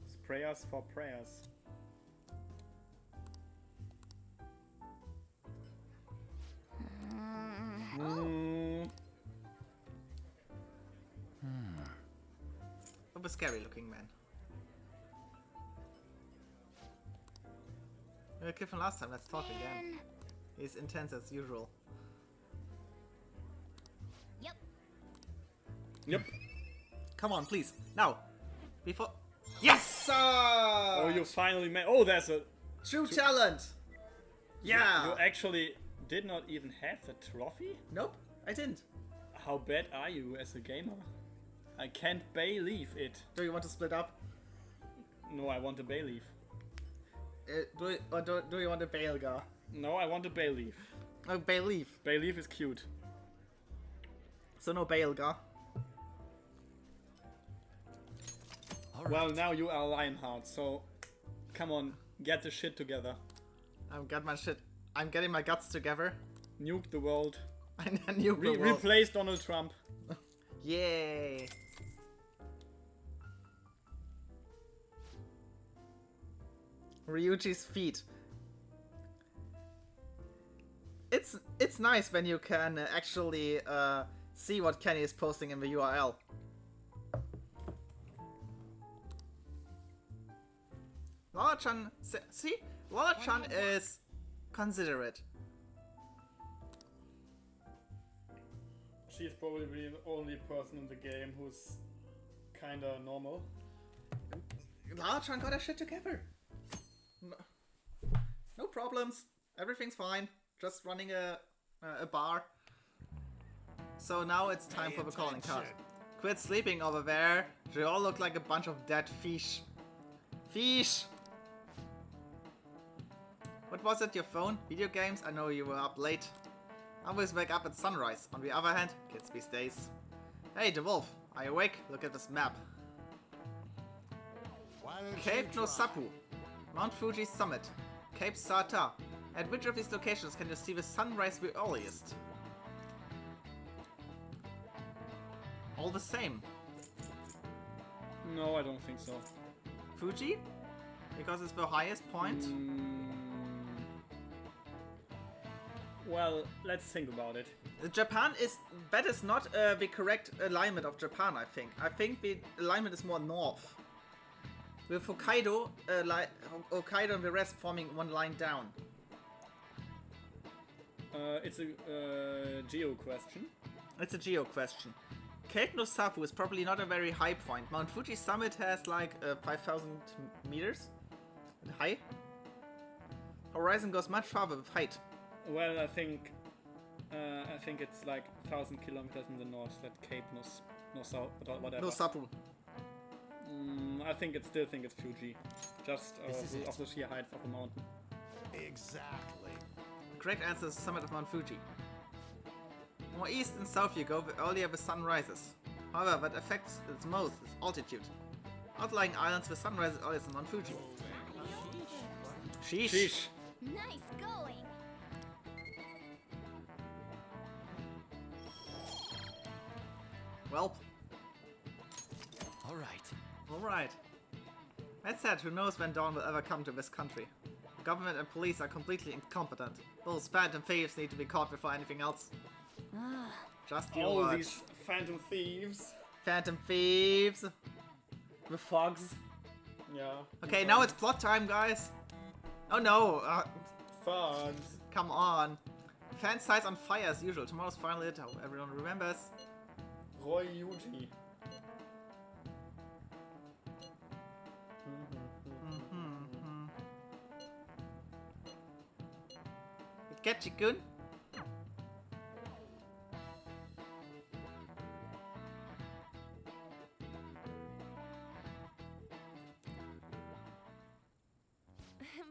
It's prayers for prayers. Of a scary looking man. We were kid from last time, let's talk again. He's intense as usual. Yep. Yep. Come on, please. Now! Before... Yes! Oh, you finally made. Oh, there's a. True talent! Yeah! You actually did not even have the trophy? Nope, I didn't. How bad are you as a gamer? I can't believe it. Do you want to split up? No, I want a bay leaf. Do you want a bail, Gar? No, I want a bay leaf. Oh, bail leaf. Bay leaf is cute. So no bail, Gar. Well, now you are Lionheart, so come on, get the shit together. I'm getting my guts together. Nuke the world. I nuke the world. Replace Donald Trump. Yay! Ryuji's feet. It's nice when you can actually see what Kenny is posting in the URL. Lala-chan, see? Lala-chan is considerate. She's probably the only person in the game who's kinda normal. Lala-chan got her shit together. No problems. Everything's fine. Just running a bar. So now it's time for the calling card. Quit sleeping over there. They all look like a bunch of dead fish. Fish! What was it, your phone? Video games? I know you were up late. I always wake up at sunrise. On the other hand, kids these days. Hey, the wolf. Are you awake? Look at this map. Cape no Sapu. Mount Fuji summit. Cape Sata. At which of these locations can you see the sunrise the earliest? All the same. No, I don't think so. Fuji? Because it's the highest point? Well, let's think about it. Japan is... That is not the correct alignment of Japan, I think. I think the alignment is more north. With Hokkaido, Hokkaido and the rest forming one line down. It's a geo question. It's a geo question. Cape no Sapu is probably not a very high point. Mount Fuji summit has like 5,000 meters high. Horizon goes much farther with height. Well, I think it's like 1,000 kilometers in the north. That Cape no South, whatever. No Sapu. I still think it's Fuji, just of the sheer height of the mountain. Exactly. Correct answer is summit of Mount Fuji. The more east and south you go, the earlier the sun rises. However, what affects it most is altitude. Outlying islands, the sun rises earliest on Mount Fuji. Sheesh. Sheesh. Nice going. Welp. All right. Alright. That said, who knows when dawn will ever come to this country. Government and police are completely incompetent. Those phantom thieves need to be caught before anything else. Just you All watch. these phantom thieves. Phantom thieves. With fogs. Yeah. Okay, now it's plot time, guys. Oh no. Fogs. Come on. Fan sites on fire as usual. Tomorrow's final hit, how everyone remembers. Roy Yuji. Ketchikun.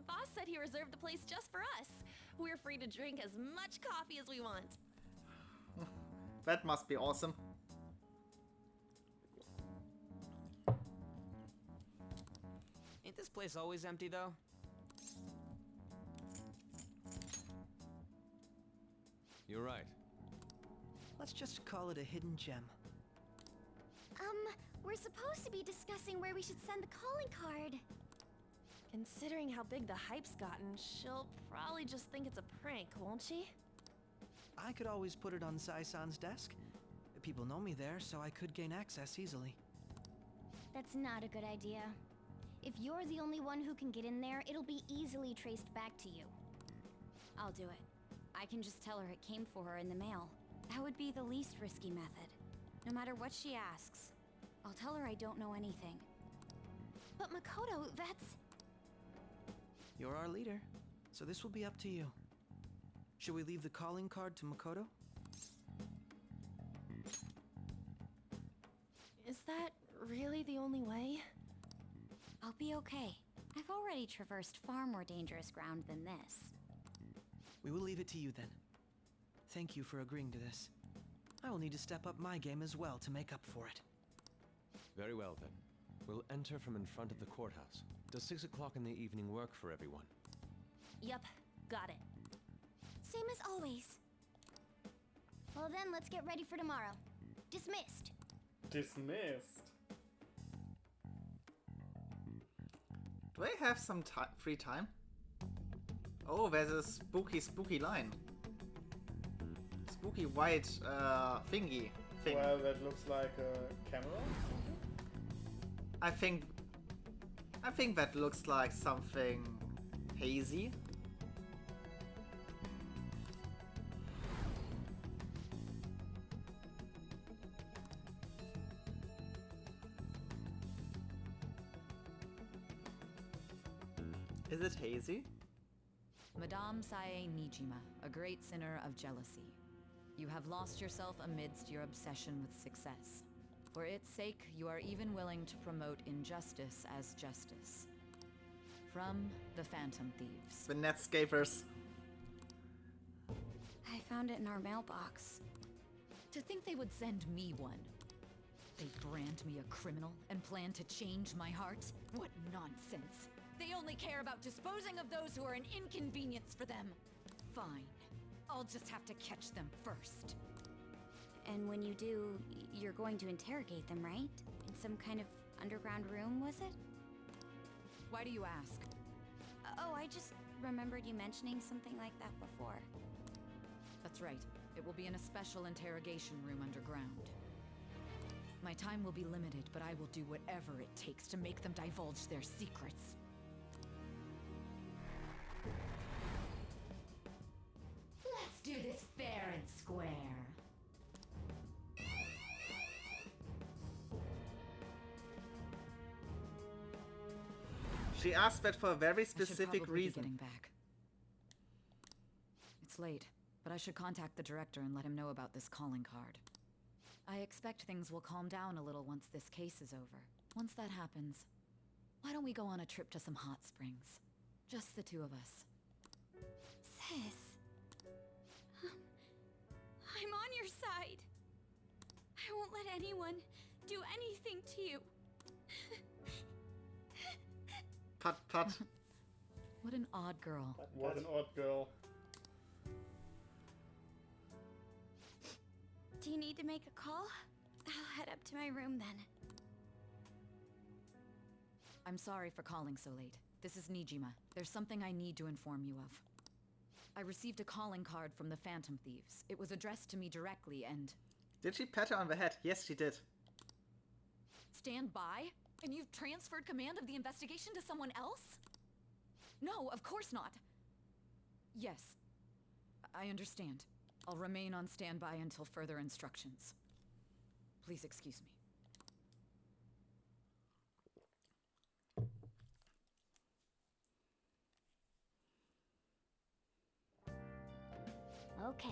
Boss said he reserved the place just for us. We're free to drink as much coffee as we want. That must be awesome. Ain't this place always empty, though? You're right. Let's just call it a hidden gem. We're supposed to be discussing where we should send the calling card. Considering how big the hype's gotten, she'll probably just think it's a prank, won't she? I could always put it on Sai-san's desk. People know me there, so I could gain access easily. That's not a good idea. If you're the only one who can get in there, it'll be easily traced back to you. I'll do it. I can just tell her it came for her in the mail. That would be the least risky method. No matter what she asks, I'll tell her I don't know anything. But Makoto, that's... You're our leader, so this will be up to you. Should we leave the calling card to Makoto? Is that really the only way? I'll be okay. I've already traversed far more dangerous ground than this. We will leave it to you then. Thank you for agreeing to this. I will need to step up my game as well to make up for it. Very well then. We'll enter from in front of the courthouse. Does 6 o'clock in the evening work for everyone? Yup, got it. Same as always. Well then, let's get ready for tomorrow. Dismissed. Dismissed. Do I have some free time? Oh, there's a spooky line. Spooky white thingy thing. Well, that looks like a camera or something. I think that looks like something hazy. Is it hazy? Madame Sae Nijima, a great sinner of jealousy. You have lost yourself amidst your obsession with success. For its sake, you are even willing to promote injustice as justice. From the Phantom Thieves. The Netscapers. I found it in our mailbox. To think they would send me one. They brand me a criminal and plan to change my heart? What nonsense! They only care about disposing of those who are an inconvenience for them. Fine. I'll just have to catch them first. And when you do, you're going to interrogate them, right? In some kind of underground room, was it? Why do you ask? Oh, I just remembered you mentioning something like that before. That's right. It will be in a special interrogation room underground. My time will be limited, but I will do whatever it takes to make them divulge their secrets. Let's do this fair and square. She asked that for a very I should specific probably be reason. getting back. It's late, but I should contact the director and let him know about this calling card. I expect things will calm down a little once this case is over. Once that happens, why don't we go on a trip to some hot springs? Just the two of us. Sis. I'm on your side. I won't let anyone do anything to you. Put, put. What an odd girl. What an odd girl. Do you need to make a call? I'll head up to my room then. I'm sorry for calling so late. This is Nijima. There's something I need to inform you of. I received a calling card from the Phantom Thieves. It was addressed to me directly and... Did she pat her on the head? Yes, she did. Stand by? And you've transferred command of the investigation to someone else? No, of course not. Yes, I understand. I'll remain on standby until further instructions. Please excuse me. Okay.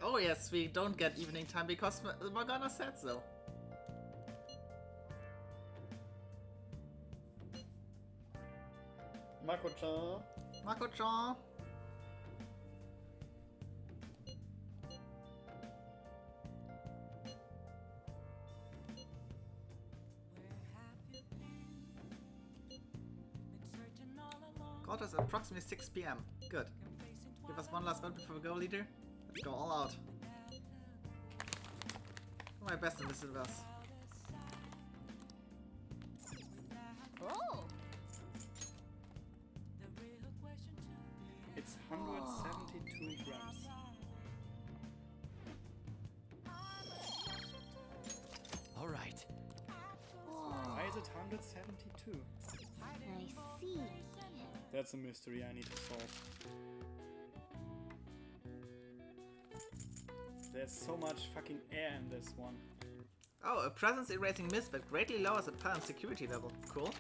Oh yes, we don't get evening time because Morgana said so. Mako-chan. Mako-chan. God, it's approximately 6 p.m. Good. Give us one last vote before we go, leader. Let's go all out. Do my best in this universe. Oh! It's 172 grams. All right. Why is it 172? I see. That's a mystery I need to solve. There's so much fucking air in this one. Oh, a presence erasing mist that greatly lowers opponent's security level. Cool.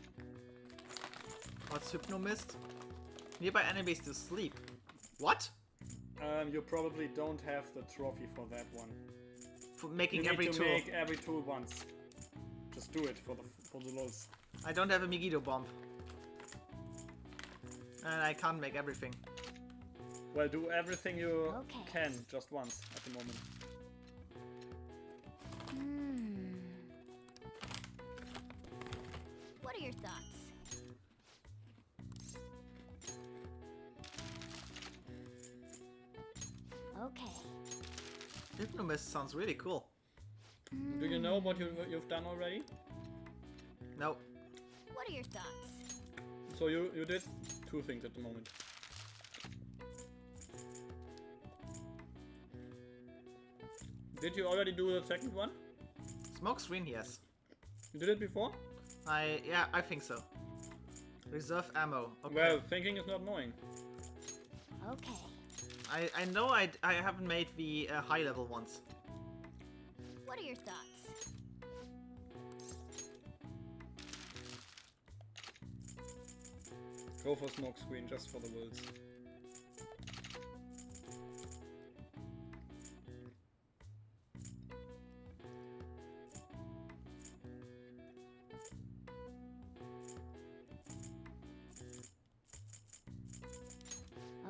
What's Hypno Mist? Nearby enemies to sleep. What? You probably don't have the trophy for that one. For making You every need to tool. make every tool once. Just do it for the lols. I don't have a Megiddo bomb. And I can't make everything. Well, do everything you Okay. can just once at the moment. What are your thoughts? Okay. Hypno Mist sounds really cool. Do you know what you've done already? No. What are your thoughts? So you did 2 things at the moment. Did you already do the second one? Smoke screen, yes. You did it before? Yeah, I think so. Reserve ammo. Okay. Well, thinking is not knowing. Okay. I know I haven't made the high level ones. What are your thoughts? Go for smoke screen just for the wills.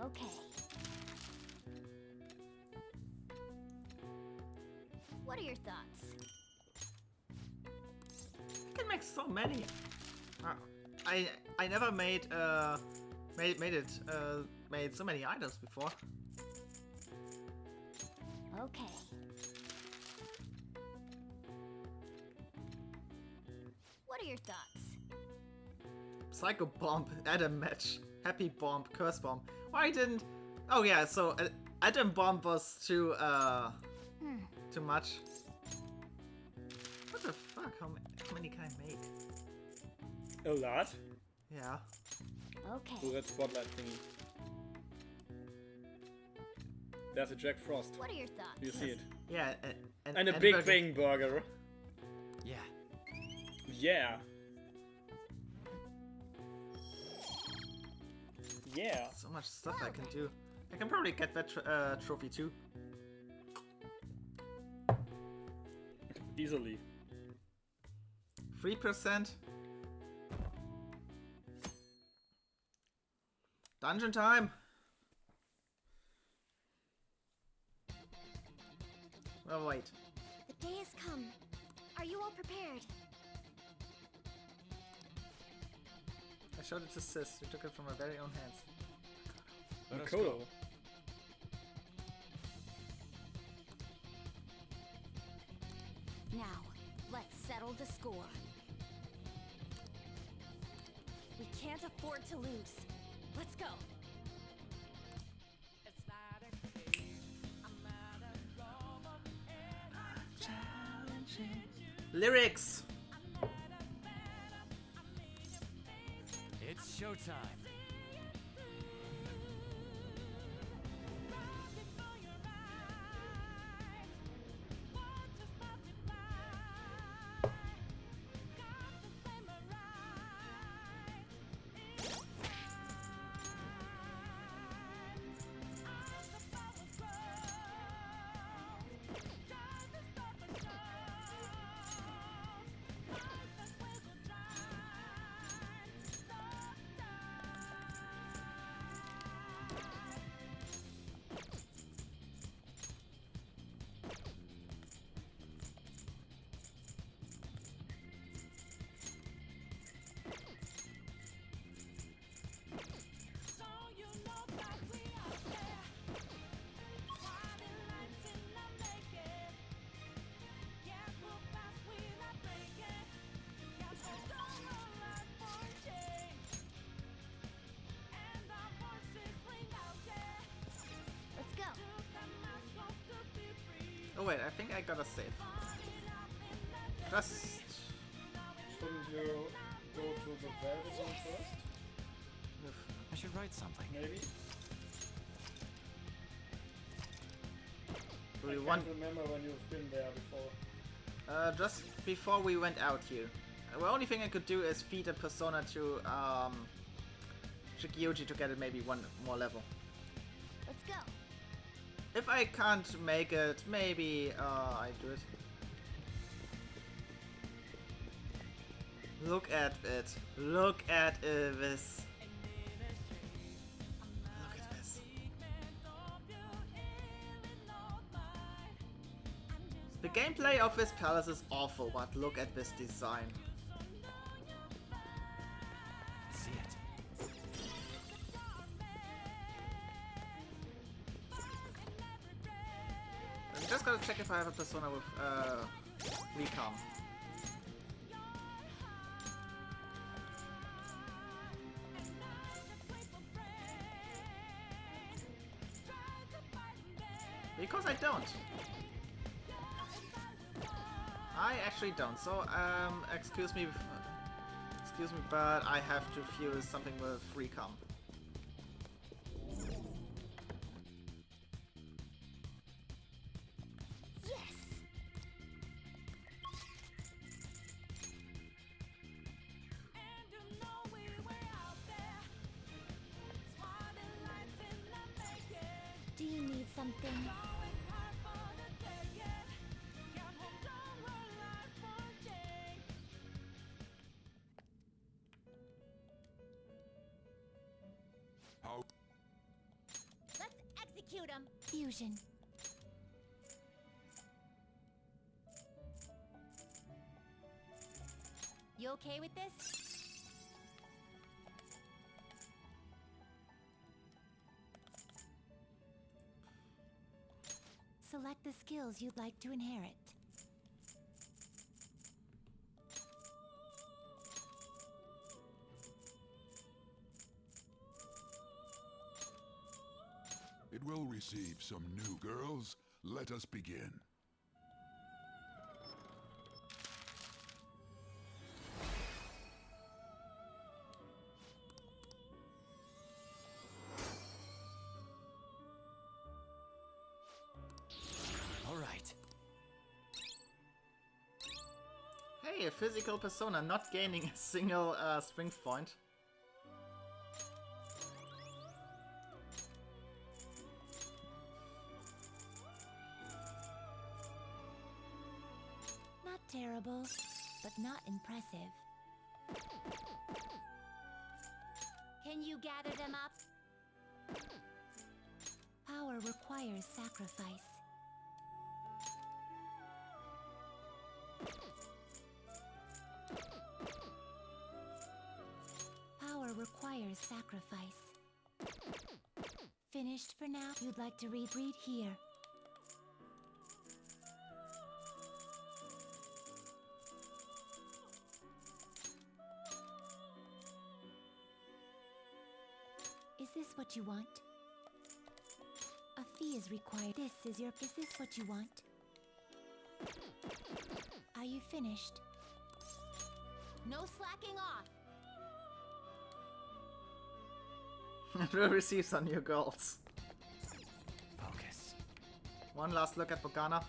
Okay. What are your thoughts? I can make so many. I never made made so many items before. Okay. What are your thoughts? Psycho Bomb, Atom Match, Happy Bomb, Curse Bomb. Why didn't? Oh yeah, so Atom Bomb was too much. What the fuck? How many can I make? A lot? Yeah. Okay. Do that spotlight thingy. There's a Jack Frost. What are your thoughts? You see it. Yeah, And a Big Bang Burger. Yeah. Yeah. Yeah. So much stuff I can do. I can probably get that trophy too. Easily. 3%. Dungeon time. Oh wait. The day has come. Are you all prepared? I showed it to Sis, who took it from her very own hands. Let us Cool. go. Now, let's settle the score. We can't afford to lose. Let's go. Lyrics! It's showtime. Let's go. Oh wait, I think I got a save. Just... Shouldn't you go to the velvet one first? I should write something. Maybe? Do I you can't want... remember when you've been there before. Just before we went out here. The only thing I could do is feed a persona to Shikioji to get it maybe one more level. Let's go. If I can't make it, maybe I do it. Look at it. Look at this. Look at this. The gameplay of this palace is awful, but look at this design. See it. I'm just gonna check if I have a persona with recom. Because I don't. I actually don't. So excuse me, but I have to fuse something with recom. Do you need something? How? Let's execute him. Fusion. You okay with this? Select the skills you'd like to inherit. It will receive some new girls. Let us begin. All right. Hey, a physical persona not gaining a single strength point. Not terrible, but not impressive. Can you gather them up? Power requires sacrifice. Power requires sacrifice. Finished for now? You'd like to read here. Is this what you want? A fee is required. Is this what you want? Are you finished? No slacking off. It will receive some new goals. Focus. One last look at Bogana.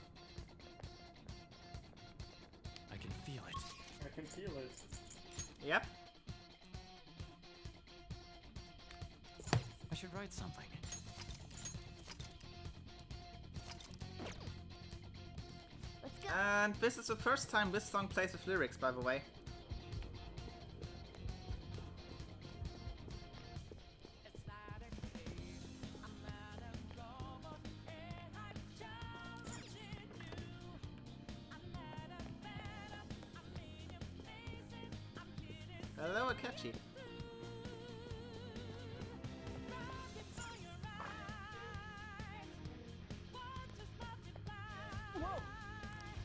I can feel it. I can feel it. Yep. I should write something. Let's go. And this is the first time this song plays with lyrics, by the way. Hello, Akechi.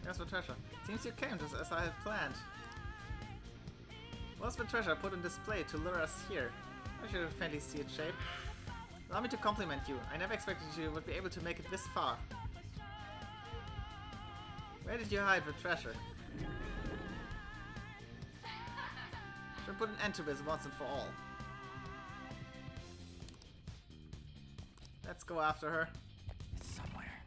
There's the treasure. Seems you came just as I had planned. What's the treasure put on display to lure us here? I should faintly see its shape. Allow me to compliment you. I never expected you would be able to make it this far. Where did you hide the treasure? Should put an end to this once and for all. Let's go after her. It's somewhere.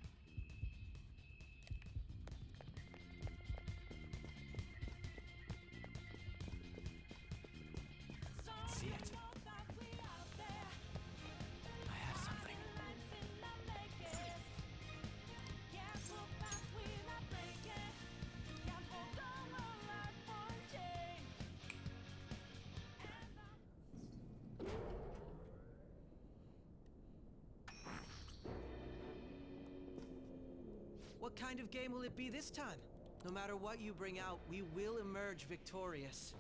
What kind of game will it be this time? No matter what you bring out, we will emerge victorious.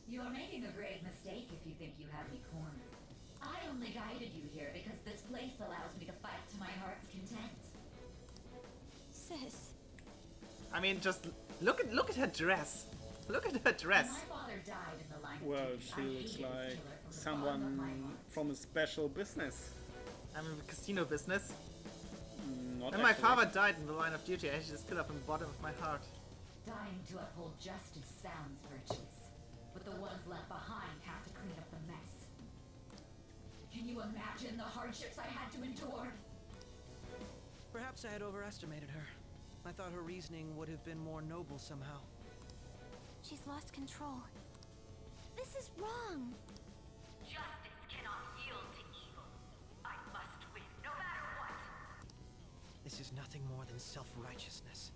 You're making a grave mistake if you think you have me cornered. I only guided you here because this place allows me to fight to my heart's content. Sis. I mean, just look at her dress. Look at her dress. My father died in the line of Well, duty. she I looks hated this like killer from the bottom of someone my heart. from a special business. I'm in the casino business. Not When my actually. father died in the line of duty, I just killed up in the bottom of my heart. Dying to uphold justice sounds virtuous, but the ones left behind have to clean up the mess. Can you imagine the hardships I had to endure? Perhaps I had overestimated her. I thought her reasoning would have been more noble somehow. She's lost control. This is wrong. Justice cannot yield to evil. I must win, no matter what. This is nothing more than self-righteousness.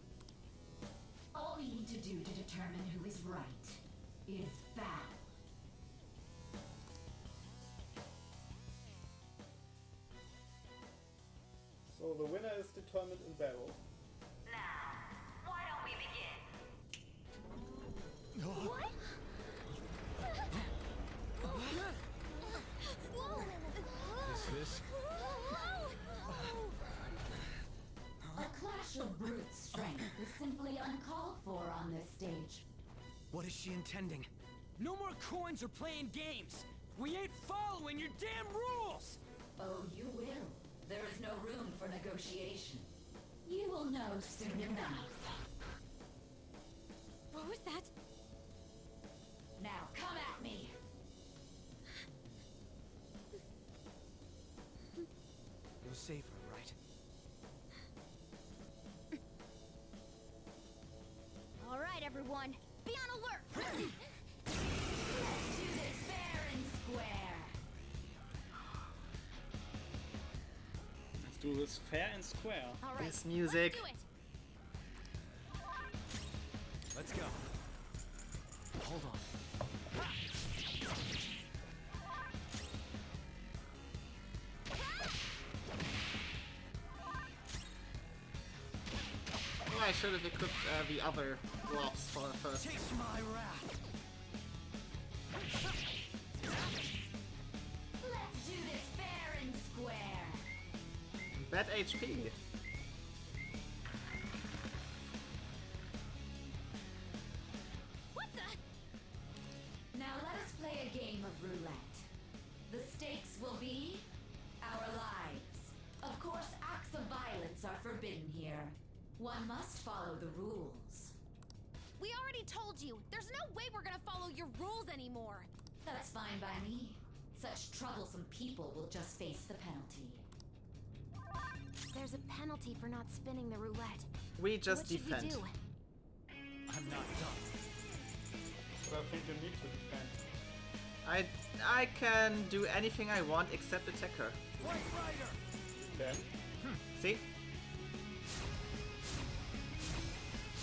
All we need to do to determine who is right is battle. So the winner is determined in battle. Now, why don't we begin? What? This? A clash of brute strength is simply uncalled for on this stage. What is she intending? No more coins or playing games! We ain't following your damn rules! Oh, you will. There is no room for negotiation. You will know soon enough. What was that? Now come at me. You'll save her, right? All right, everyone. Be on alert. Let's do this fair and square. Let's do this fair and square. All right. This music. Let's do it. Let's go. Hold on. Oh, I should have equipped the other gloves for first. Taste my wrath. Let's do this fair and square. Bad HP. What the? Now let us play a game of roulette. The stakes will be our lives. Of course, acts of violence are forbidden here. One must follow the rules. We already told you. There's no way we're gonna follow your rules anymore. That's fine by me. Such troublesome people will just face the penalty. There's a penalty for not spinning the roulette. We just What should defend. we do? I'm not done. But I think you need to defend. I can do anything I want except attack her. White Rider! Then, See?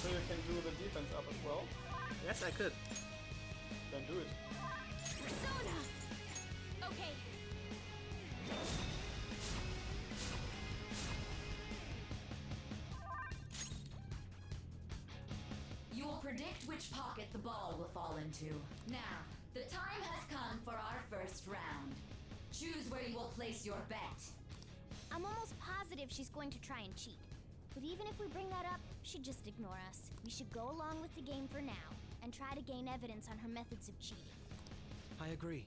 so you can do the defense up as well. Yes, I could. Then do it. Persona! Okay. You will predict which pocket the ball will fall into. Now, the time has come for our first round. Choose where you will place your bet. I'm almost positive she's going to try and cheat. But even if we bring that up, she'd just ignore us. We should go along with the game for now, and try to gain evidence on her methods of cheating. I agree.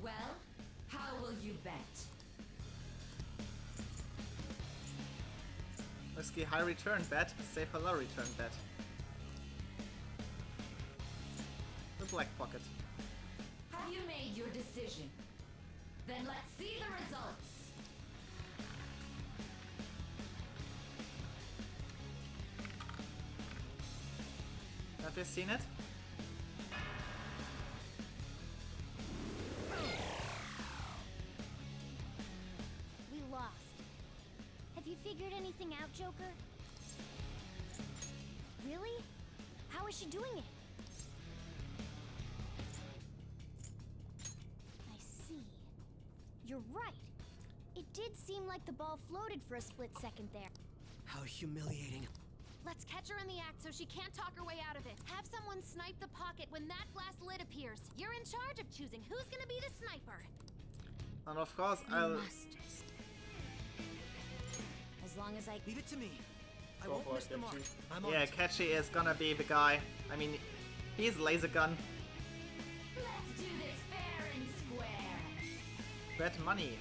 Well, how will you bet? Risky high return bet, safe a low return bet. The black pocket. Have you made your decision? Then let's see the results. Have you seen it? We lost. Have you figured anything out, Joker? Really? How is she doing it? You're right. It did seem like the ball floated for a split second there. How humiliating. Let's catch her in the act so she can't talk her way out of it. Have someone snipe the pocket when that glass lid appears. You're in charge of choosing who's gonna be the sniper. And of course, You I'll... must. As long as I... Leave it to me. I Go won't for miss it, the mark. Kenji. I'm on Yeah, it. Catchy is gonna be the guy. I mean, he's laser gun. Let's do this fair and square. Bet money.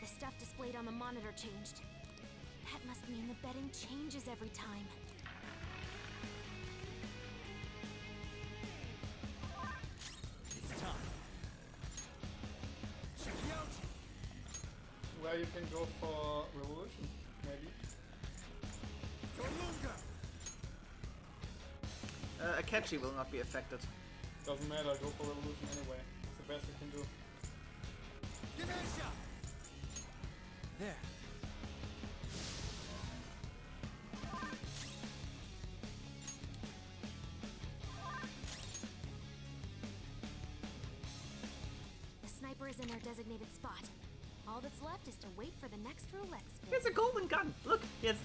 The stuff displayed on the monitor changed. That must mean the betting changes every time. It's time. Check you out. Well, you can go for Revolution, maybe. Go longer. Catchy will not be affected. Doesn't matter, go for Revolution anyway. It's the best you can do. Give it a shot. There. The sniper is in their designated spot. All that's left is to wait for the next roulette He spin. has a golden gun. Look, he has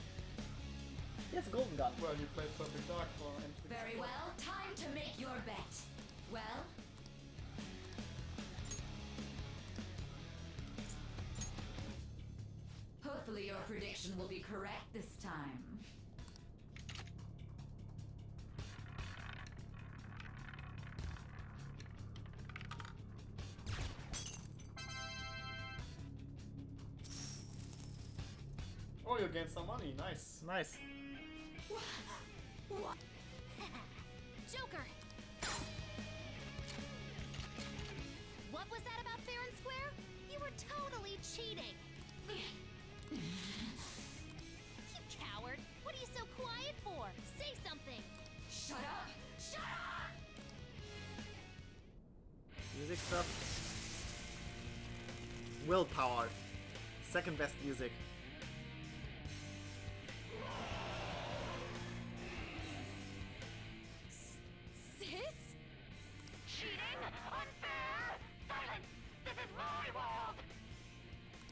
a golden gun. Well, you played Perfect Dark for entry. Very well, time to make your bet. Well, hopefully your prediction will be correct this time. Oh, you gained some money, nice. Nice. Joker! What was that about fair and square? You were totally cheating! You coward! What are you so quiet for? Say something! Shut up! Shut up! Music stuff. Willpower. Second best music. Sis? Cheating? Unfair? Silence! This is my world!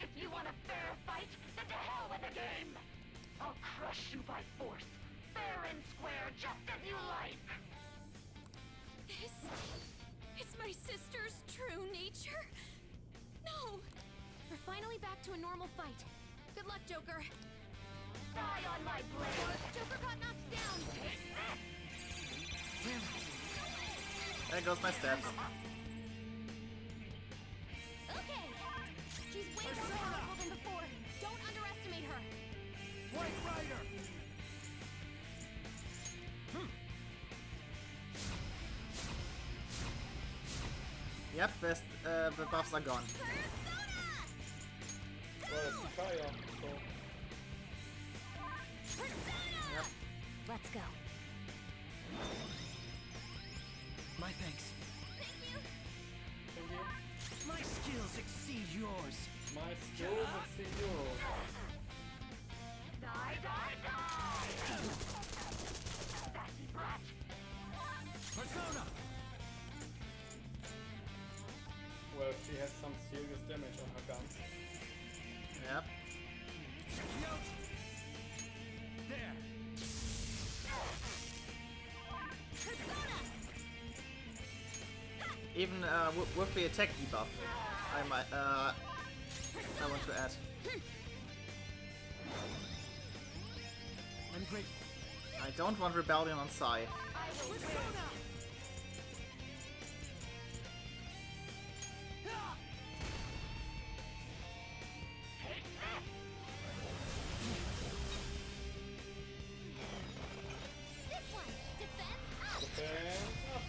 If you want a fair fight, then to hell with the game! I'll crush you by force, fair and square, just as you like! Is my sister's true nature? No! We're finally back to a normal fight. Good luck, Joker. Die on my blade! Joker got knocked down! There goes my stats. Okay! She's way more powerful than before. Don't underestimate her. White Rider. Yep, the buffs are gone. Well, it's Kaya, so... Yep. Let's go. My thanks. Thank you. My skills exceed yours. My skills exceed yours. Die, die, die! Sassy brat! Persona. Well, she has some serious damage on her guns. Yep. Check you out. There. Even with the attack debuff, I might I want to add. I'm grateful. I don't want Rebellion on Sai. This one! Defense up! Defense up.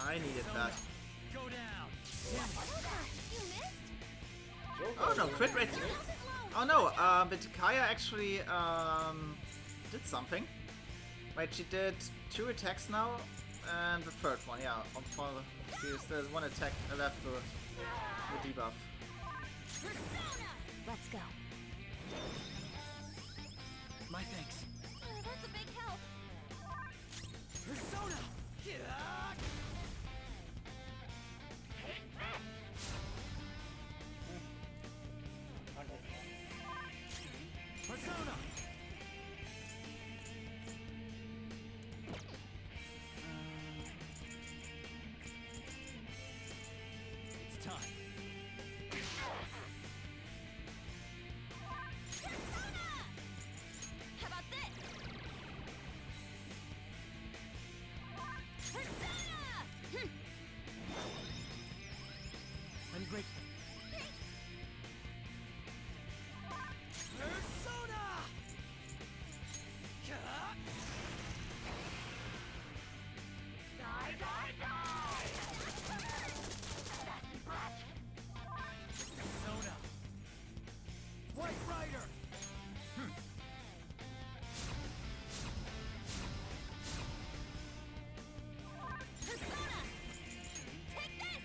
I needed that. Go down. Joker, you missed? Joker, Oh no, you crit rate. missed. Oh no, but Kaya actually did something. Wait, she did 2 attacks now, and the third one, yeah. There's 1 attack left for the debuff. Let's go. My thanks. That's a big help. Persona! Persona! It's time. How about this? Persona! I'm grateful. Persona! Die, die, die! Persona! White Rider! Persona! Take this!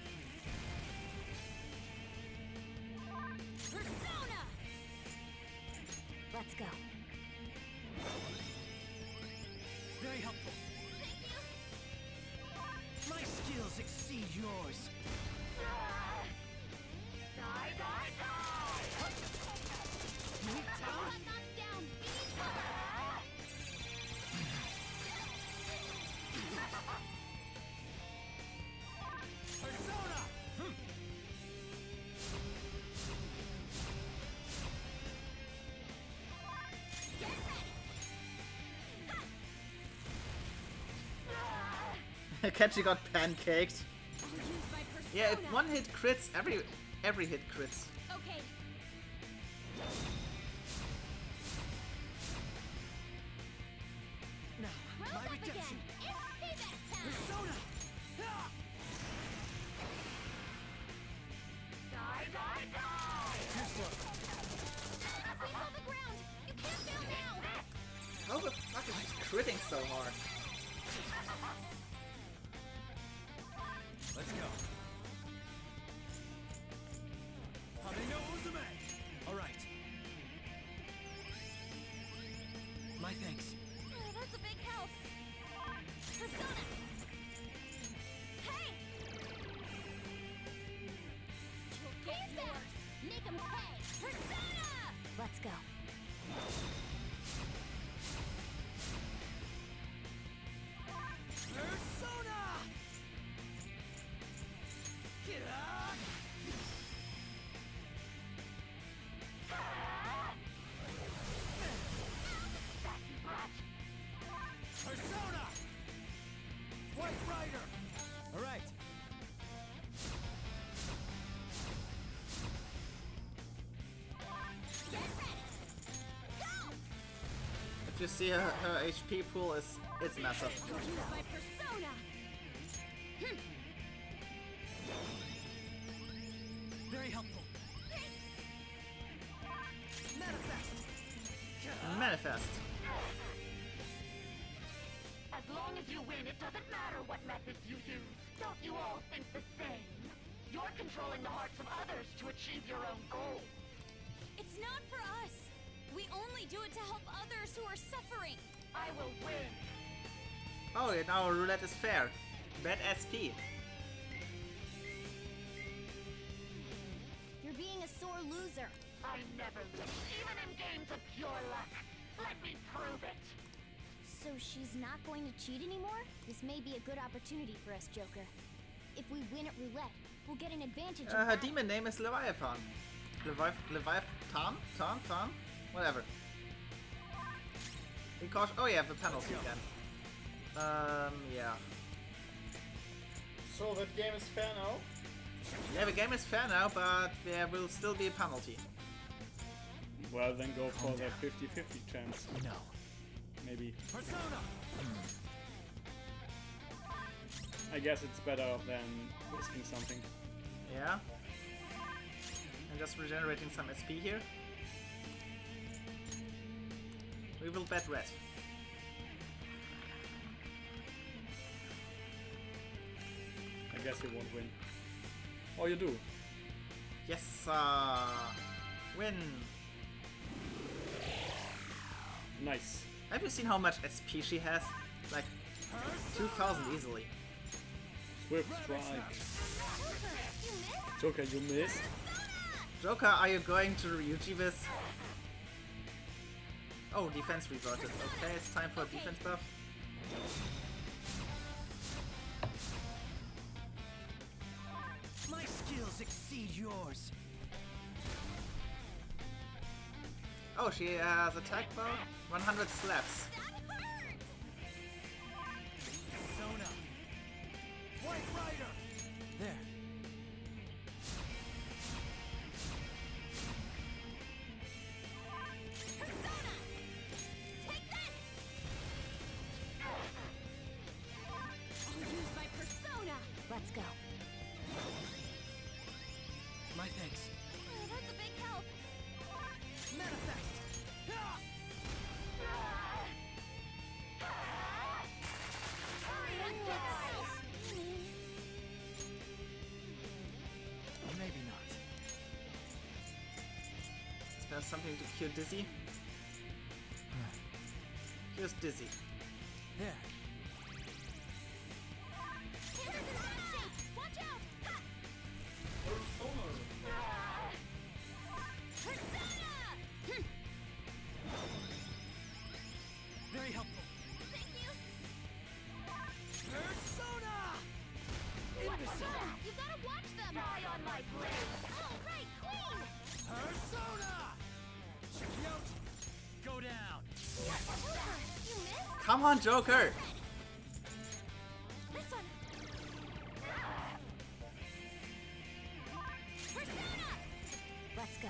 Persona! Let's go. Very helpful. Thank you! My skills exceed yours. Die, die, die! Move town? Not knocked down! We need cover! Persona! Get ready! Kenji got pancaked. I'll use my persona! Yeah, if one hit crits, every hit crits. Okay. Now, Rose my up again! redemption. It's payback time! Persona! Ah! Die, die, die! Too slow. Please hold the ground! You can't fail now! How the fuck is he critting so hard? Let's go. Hamino Uzume! Alright. My thanks. That's a big help! Persona! Hey! You'll get yours! Make 'em pay! Persona! Let's go. Persona! Persona! White Rider! Alright. Get ready! Go! If you see her HP pool it's massive. I'll use my persona! Very helpful. Manifest! Manifest. As long as you win, it doesn't matter what methods you use. Don't you all think the same? You're controlling the hearts of others to achieve your own goals. It's not for us! We only do it to help others who are suffering! I will win. Oh, yeah, now roulette is fair. Bet SP. You're being a sore loser. I never lose, even in games of pure luck. Let me prove it. So she's not going to cheat anymore? This may be a good opportunity for us, Joker. If we win at roulette, we'll get an advantage. Her demon name is Leviathan. Leviathan? Tan? Whatever. Because, oh yeah, the penalty again. Yeah. So that game is fair now? Yeah, the game is fair now, but there will still be a penalty. Well, then go for the 50-50 chance. No. Maybe. Persona! I guess it's better than risking something. Yeah. I'm just regenerating some SP here. We will bet red. I guess you won't win. Oh, you do. Yes, win. Nice. Have you seen how much SP she has? Like 2,000 easily. Swift strike. Joker, you missed. Joker, are you going to Ryuji this? Oh, defense reverted. Okay, it's time for a defense buff. My skills exceed yours. Oh, she has attack bow. 100 slaps. Persona. White Rider. There. Let's go. My thanks. Oh, that's a big help. Manifest. Maybe not. Is there something to cure Dizzy? Here's Dizzy. There. Watch out! Ha! Very helpful. Thank you. Persona! Imbecile! You gotta watch them. Die on my blade. Oh, right, Queen. Persona! Check you out. Go down. You missed. Come on, Joker! This one. Persona. Let's go.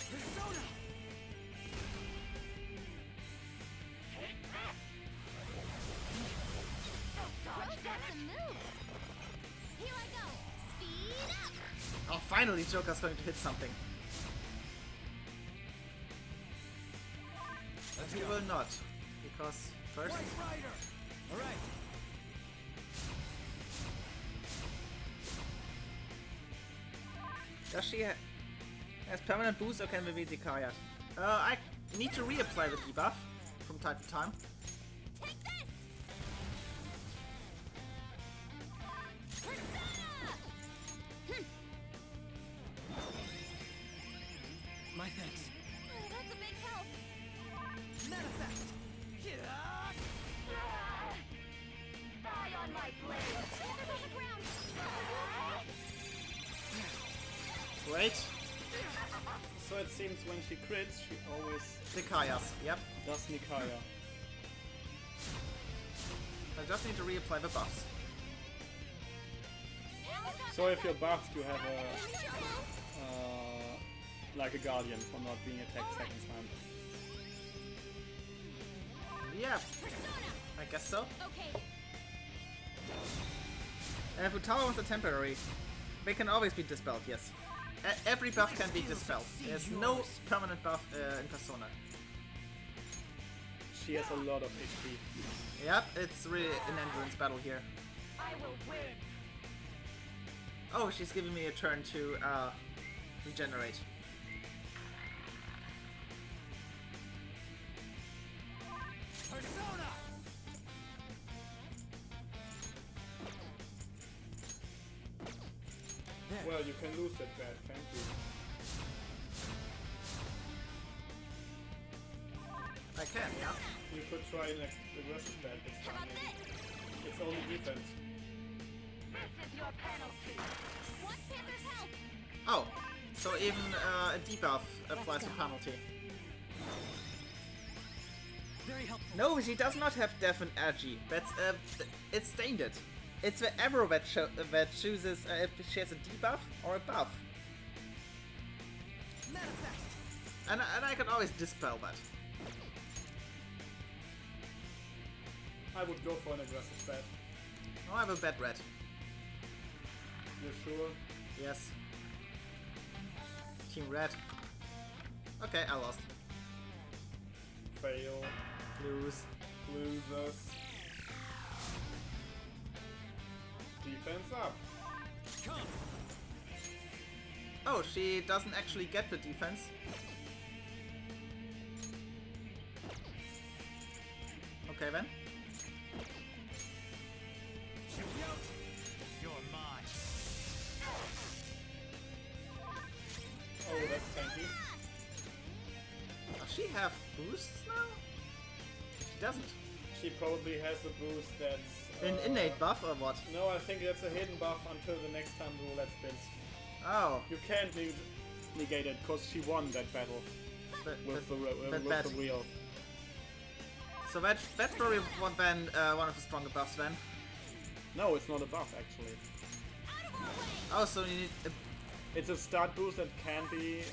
Persona! Bro's got some moves. Here I go. Speed up. Oh, finally Joker's going to hit something. But he will not. Because first... White Rider! Alright. Does she has permanent boost or can we be decayed? I need to reapply the debuff from time to time. Take this. Persona. My thanks. Oh, that's a big help. Manifest! Die on my blade. Shoulders on the ground. Great. So it seems when she crits, she always Decayas, yep. does Nikaya. I just need to reapply the buffs. So if you're buffed, you have a like a guardian for not being attacked second time. Yeah, I guess so. Okay. And if Futaba wants a temporary, they can always be dispelled, yes. Every buff can be dispelled. There's no permanent buff in Persona. She has a lot of HP. Yep, it's really an endurance battle here. I will win. Oh, she's giving me a turn to regenerate. Persona! There. Well, you can lose that bad, thank you. I can, yeah. You could try like aggressive bad this How time. about this? It's only defense. This is your penalty. One Panther's help. Oh, so even a debuff applies a penalty. Very helpful. No, she does not have Death and Energy. That's it's tainted. It's the arrow that chooses if she has a debuff or a buff. Manifest! And I can always dispel that. I would go for an aggressive bet. Oh, I have a bad red. You're sure? Yes. Team red. Okay, I lost. Fail. Lose. Losers. Defense up. Come! Oh, she doesn't actually get the defense. Okay then. You're mine. Oh, that's tanky. Does she have boosts now? She doesn't. She probably has a boost that's... An innate buff or what? No, I think that's a hidden buff until the next time roulette spins. Oh. You can't negate it, because she won that battle with the wheel. So that's probably one of the stronger buffs then. No, it's not a buff, actually. Oh, so you need... It's a start boost that can be...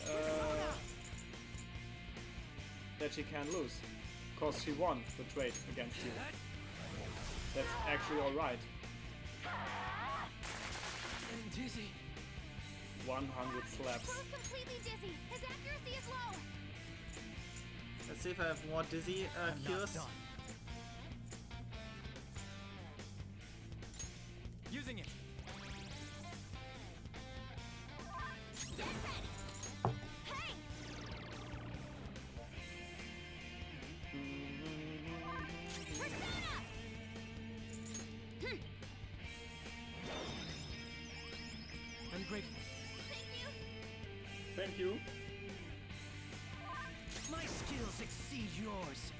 that she can lose. Because she won the trade against you. That's actually alright. I'm dizzy. 100 slaps. Bro's completely dizzy. His accuracy is low. Let's see if I have more dizzy cures. Using it. Get ready. Hey! Persona! I'm grateful. Thank you. Thank you. My skills exceed yours.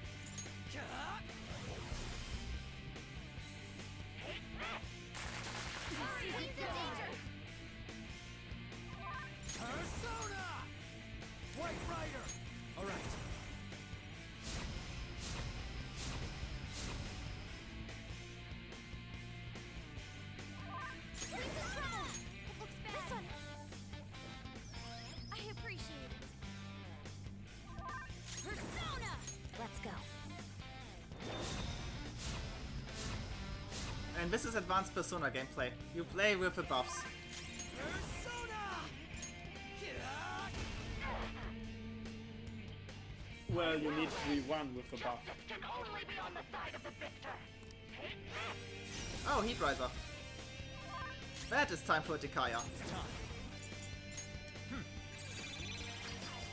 He's in danger. Persona! White Rider! Alright. Lisa's trouble. It looks bad. This one. I appreciate it. Persona! Let's go. And this is advanced Persona gameplay. You play with the buffs. Well, you need to rerun with the buff. Oh, Heat Riser. That is time for Dekaya.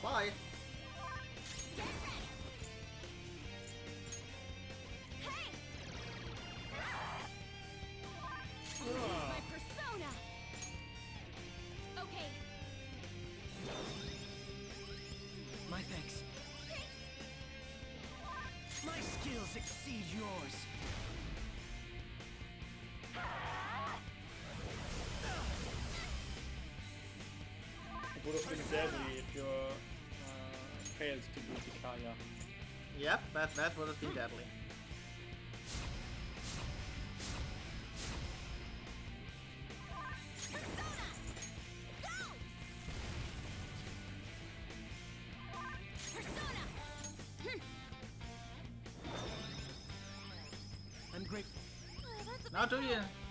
Bye. Hey! My persona! Okay. My thanks. My skills exceed yours. It would have been deadly if you failed to do Tikaya. Yep, that would have been deadly. I'm grateful. Now do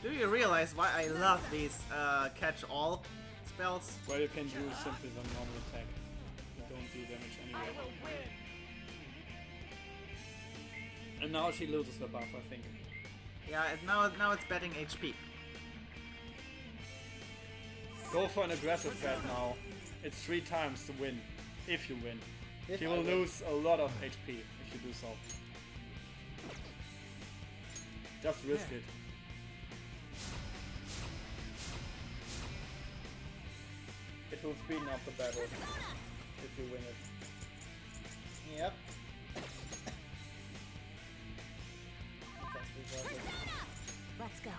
you realize why I love these catch-all spells? Well, you can use simply the normal attack. You don't do damage anyway. And now she loses her buff, I think. Yeah, now it's betting HP. Go for an aggressive bet now. It's 3 times to win, if you win. If She I will win. lose a lot of HP if you do so. Just risk it. It will speeden up the battle if you win it. Yep. Let's go.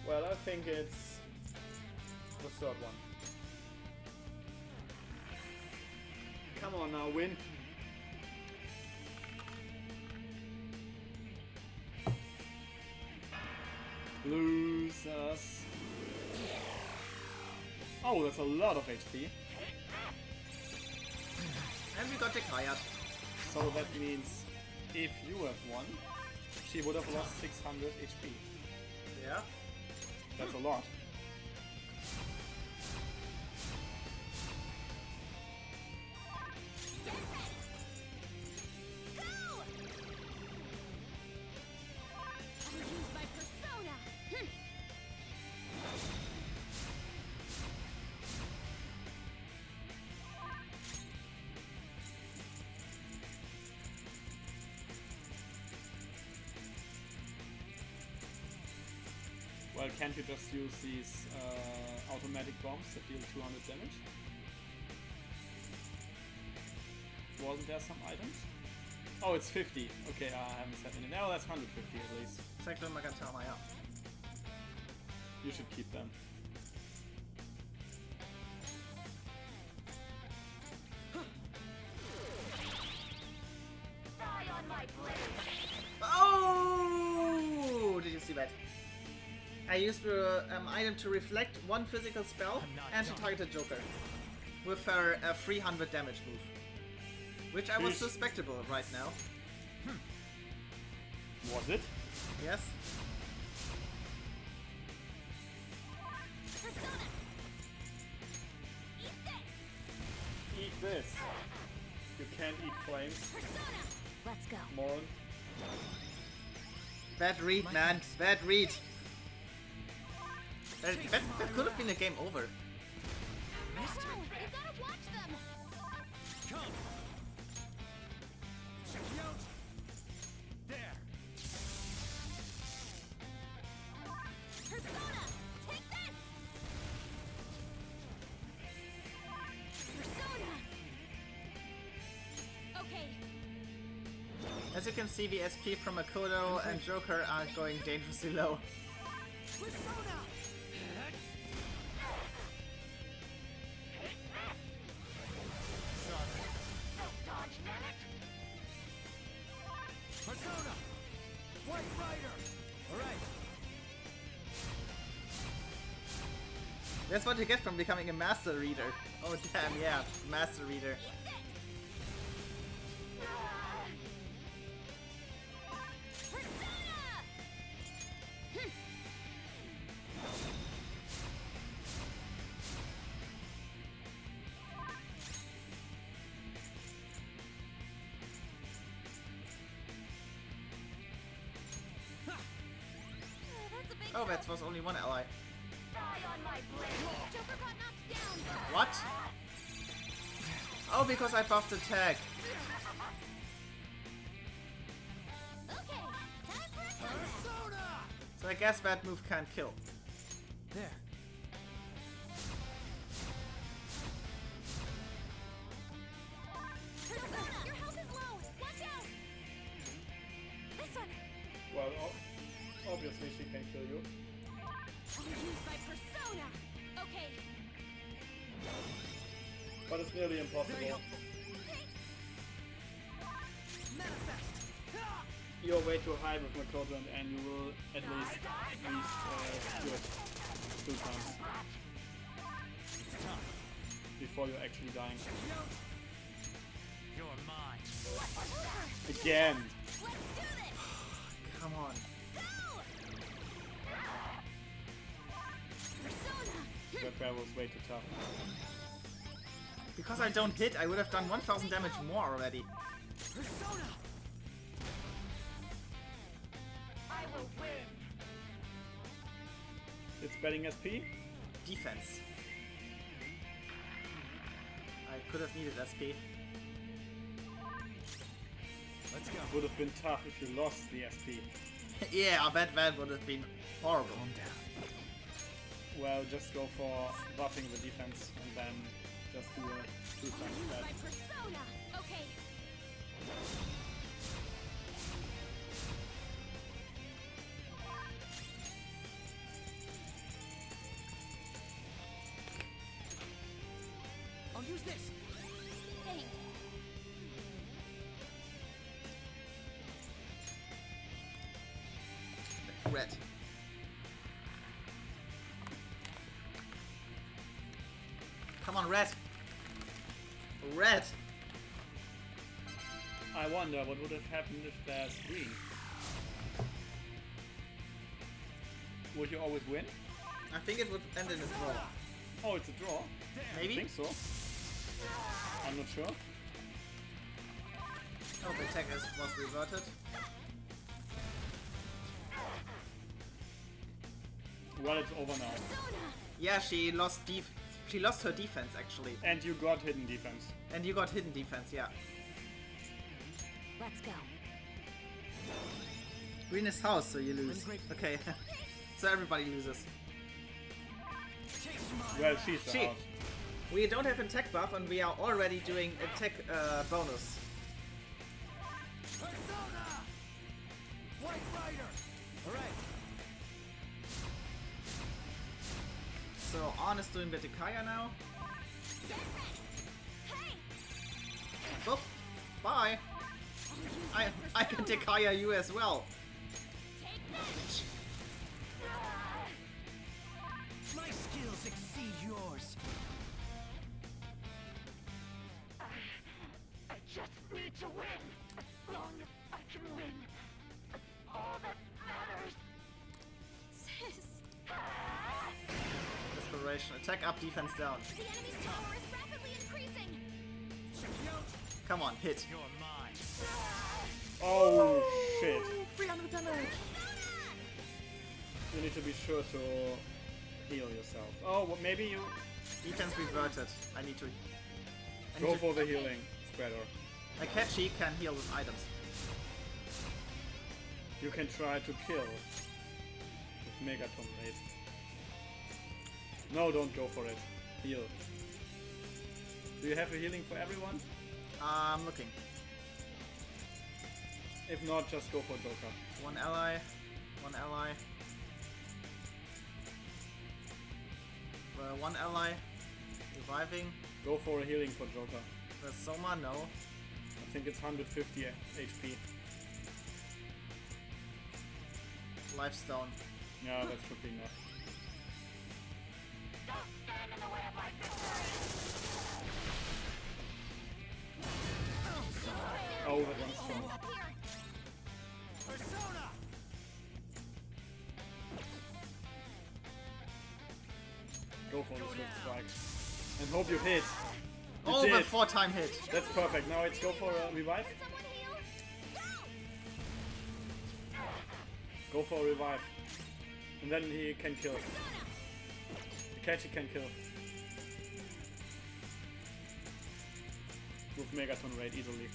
Well, I think it's the third one. Come on now, win. Losers. Oh, that's a lot of HP. And we got Dekaya. So that means if you have won, she would have lost 600 HP. Yeah. That's a lot. Well, can't you just use these automatic bombs that deal 200 damage? Wasn't there some items? Oh, it's 50. Okay, I haven't set any. No, that's 150 at least. Cyclone Magantama, ja. You should keep them. Oh! Did you see that? I used the item to reflect one physical spell and to target a Joker with her 300 damage move. Which I was suspectable right now. Was it? Yes. Eat this. You can't eat flames. Let's go. Moron. Bad read, man. Bad read. That could have been a game over. No, you gotta watch them. Come. Check you out. There. Persona, take this. Persona. Okay. As you can see, the SP from Makoto and Joker are going dangerously low. Persona. Persona! White Rider! Alright. That's what you get from becoming a Master Reader. Oh damn, yeah, Master Reader. Oh, that was only one ally. Joker got knocked down. What? Oh, because I buffed the tag. Okay, time for a comeback. Persona! So I guess that move can't kill. There. Persona, your health is low. Watch out. This one. Well, obviously she can kill you. I'll use my persona. Okay. But it's nearly impossible. Manifest! You're way too high with Makoto and you will at least do it 2 times. Before you're actually dying. You're mine. Again! Let's do this. Come on. Persona. That bear was way too tough. Because I don't hit, I would have done 1000 damage more already. Persona! I will win. It's betting SP? Defense. I could have needed SP. Let's go. Would have been tough if you lost the SP. Yeah, I bet that would have been horrible. Calm down. Well, just go for buffing the defense and then just do a 2 times Use that. my persona. Okay. I'll use this. Thanks. Red. Come on, red. Red. I wonder what would have happened if there's green. Would you always win? I think it would end in a draw. Oh, it's a draw? I Maybe? think so. I'm not sure. Oh, the attack was reverted. Well, it's over now. Yeah, she lost her defense actually. And you got hidden defense. And you got hidden defense, yeah. Let's go. Green is house, so you lose. Okay. So everybody loses. Well, she's the She. house. We don't have attack buff and we are already doing attack bonus. Persona! White Rider! Alright. So On is doing the Dekaya now. Oh, bye. I can Dekaya you as well. My skills exceed yours. I just need to win. Long as I can win. All that matters. Sis, Desperation. Attack up, defense down. the enemy's tower is rapidly increasing. Come on, hit. You're mine. Oh shit. 300 damage. You need to be sure to heal yourself. Oh, well, maybe you Defense reverted. I need to go for the healing spreader. Akechi can heal with items. You can try to kill with Megaton Raid. No, don't go for it. Heal. Do you have a healing for everyone? I'm looking. If not, just go for Joker. One ally. One ally. One ally. Reviving. Go for a healing for Joker. There's Soma, no. I think it's 150 HP. Lifestone. Yeah, that should be enough. Don't stand in the way of my victory. Oh, that one's strong. Persona! Go for the swift strike. And hope you hit. You Oh, the did. 4-time hit. That's perfect. Now let's go for a revive. Go for a revive. And then he can kill. Akechi can kill. With Megaton Raid easily.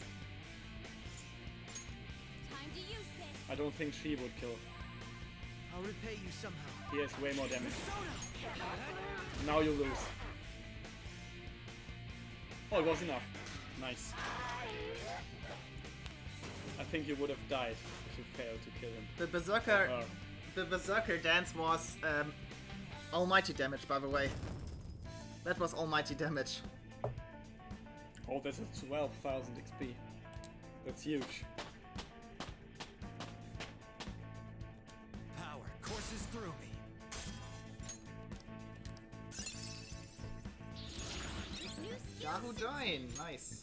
Time to use this. I don't think she would kill. I'll repay you somehow. He has way more damage. Now you lose. Oh, it was enough. Nice. I think you would have died if you failed to kill him. The Berserker, Or her. the Berserker dance was almighty damage, by the way. That was almighty damage. Oh, that's a 12,000 XP. That's huge. Power courses through me. Yahoo join, nice.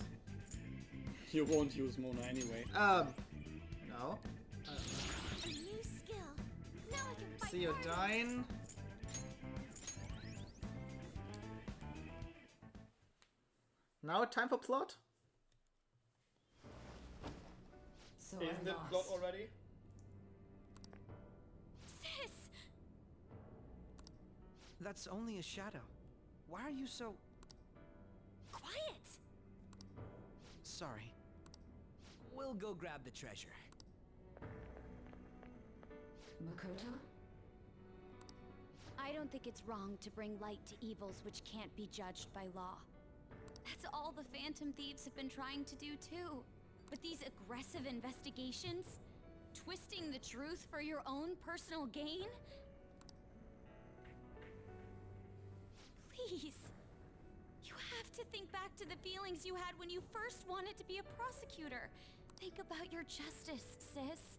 You won't use Mona anyway. No. A new skill. Now I can fight See you harder. dying. Now time for plot? So Isn't I it plot lost. already? Sis! That's only a shadow. Why are you so... Quiet! Sorry. We'll go grab the treasure. Makoto? I don't think it's wrong to bring light to evils which can't be judged by law. That's all the Phantom Thieves have been trying to do too. But these aggressive investigations? Twisting the truth for your own personal gain? Please. You have to think back to the feelings you had when you first wanted to be a prosecutor. Think about your justice, sis.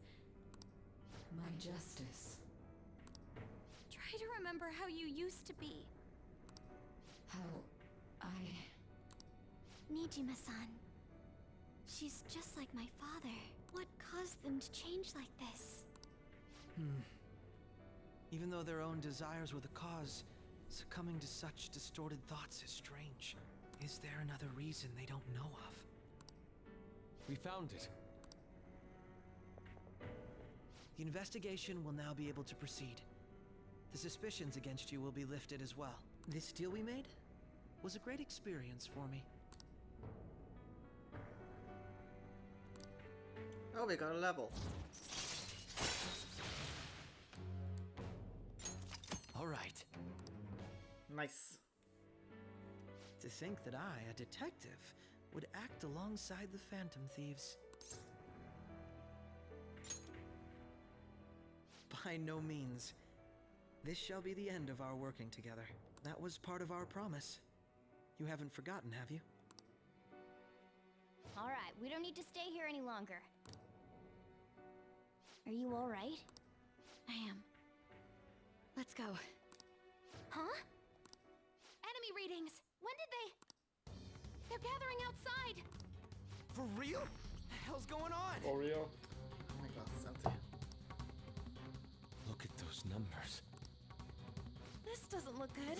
My justice. Try to remember how you used to be. How I... Nijima-san. She's just like my father. What caused them to change like this? Even though their own desires were the cause, succumbing to such distorted thoughts is strange. Is there another reason they don't know of? We found it. The investigation will now be able to proceed. The suspicions against you will be lifted as well. This deal we made was a great experience for me. Oh, we got a level. all right. Nice. To think that I, a detective, would act alongside the Phantom Thieves. By no means. This shall be the end of our working together. That was part of our promise. You haven't forgotten, have you? All right, we don't need to stay here any longer. Are you all right? I am. Let's go. Huh? Enemy readings! When did they... They're gathering outside! For real? What the hell's going on? For real. Oh my god, it's empty. Look at those numbers. This doesn't look good.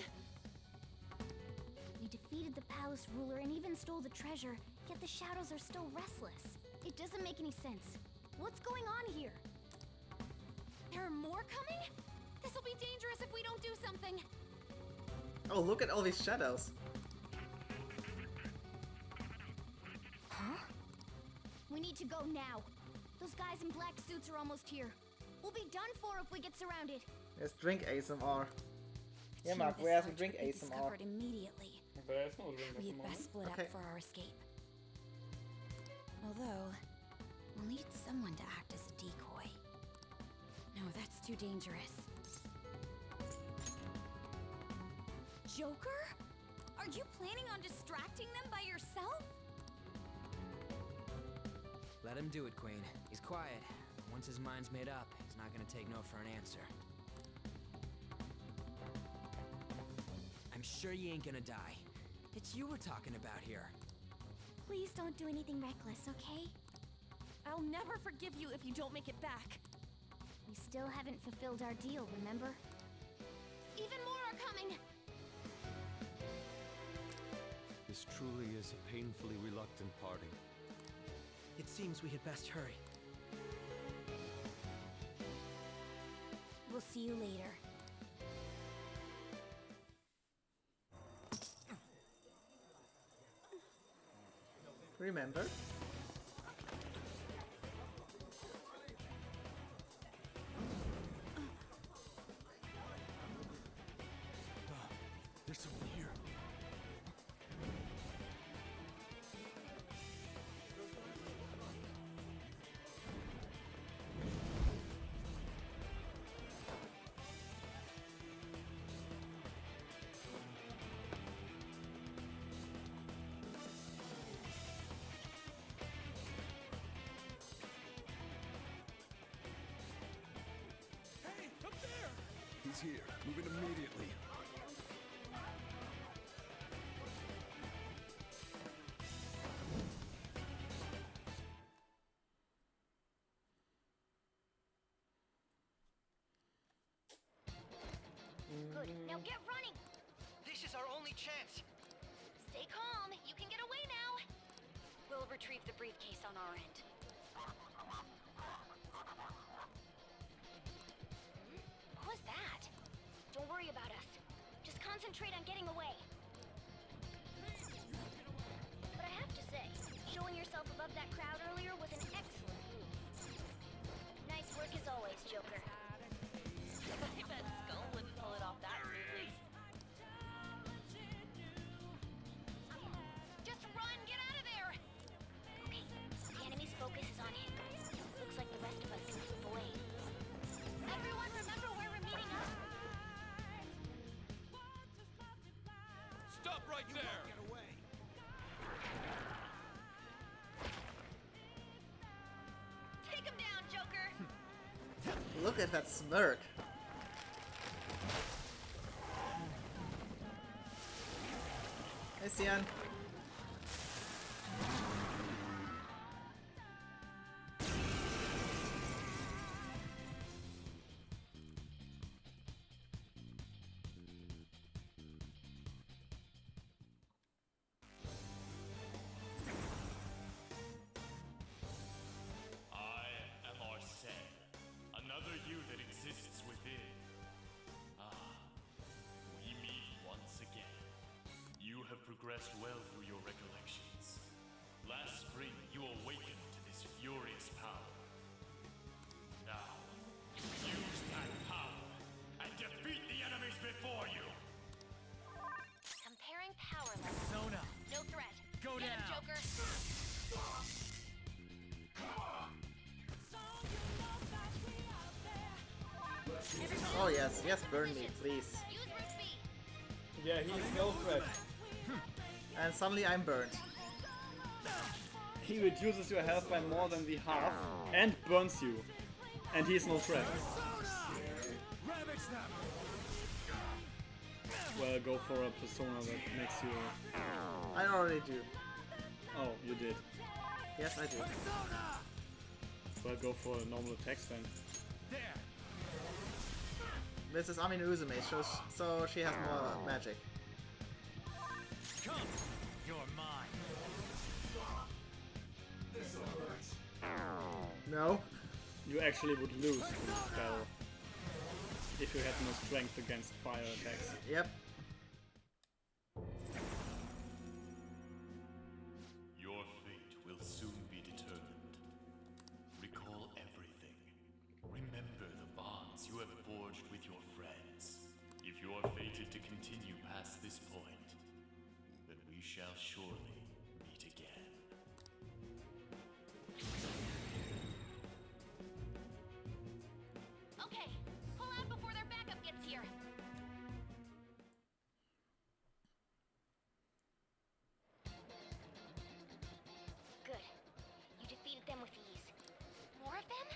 We defeated the palace ruler and even stole the treasure, yet the shadows are still restless. It doesn't make any sense. What's going on here? There are more coming? This'll be dangerous if we don't do something. Oh, look at all these shadows. Huh? We need to go now. Those guys in black suits are almost here. We'll be done for if we get surrounded. There's drink ASMR. Yeah, Team Mark, this where's the out drink should be ASMR? discovered immediately. There's no drink at We the had moment. best split Okay. up for our escape. Although, we'll need someone to act as a decoy. No, that's too dangerous. Joker? Are you planning on distracting them by yourself? Let him do it, Queen. He's quiet. Once his mind's made up, he's not gonna take no for an answer. I'm sure you ain't gonna die. It's you we're talking about here. Please don't do anything reckless, okay? I'll never forgive you if you don't make it back. We still haven't fulfilled our deal, remember? Even more are coming! This truly is a painfully reluctant parting. It seems we had best hurry. We'll see you later. Remember? There's someone here. Hey, up there! He's here. Moving immediately. Good. Now get running! This is our only chance. Stay calm. You can get away now. We'll retrieve the briefcase on our end. What was that? Don't worry about us. Just concentrate on getting away. But I have to say, showing yourself above that crowd earlier was an excellent move. Nice work as always, Joker. I bet Skull wouldn't pull it off that smoothly. Just run! Get out of there! Okay, the enemy's focus is on him. Looks like the rest of us can slip away. Everyone remember where we're meeting up? Stop right there! Get away. Take him down, Joker! Look at that smirk. Hey, Sian. I am Arsene, another you that exists within. Ah, we meet once again. You have progressed well through your recollections. Last spring, you awakened to this furious power. Now, use that power and defeat the enemies Get him, Joker! Oh yes, yes, burn me, please. Use root speed. Yeah, he's no threat. And suddenly I'm burned. He reduces your health by more than the half and burns you. And he's no threat. Well, go for a persona that makes you... I already do. Oh, you did. Yes, I do. Well, go for a normal attacks then. This is Amino Uzume, so she has more magic. Come, you're mine. No. You actually would lose to the spell if you had no strength against fire attacks. Yep. Your fate will soon be determined. Recall everything. Remember the bonds you have forged with your friends. If you are fated to continue past this point, then we shall surely meet again. Okay, pull out before their backup gets here. Good. You defeated them with ease. More of them?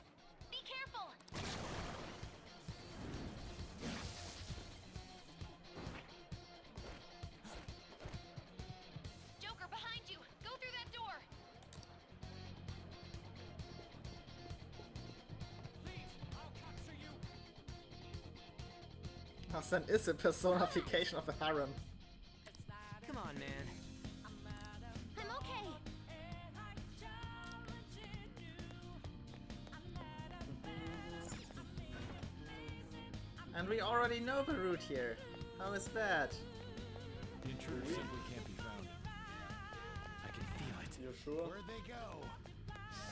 Be careful! Joker, behind you! Go through that door! Hassan is a personification of a harem. Come on, man. I'm okay. And we already know the route here. How is that? The intruder simply can't be found. I can feel it. You sure? Where'd they go?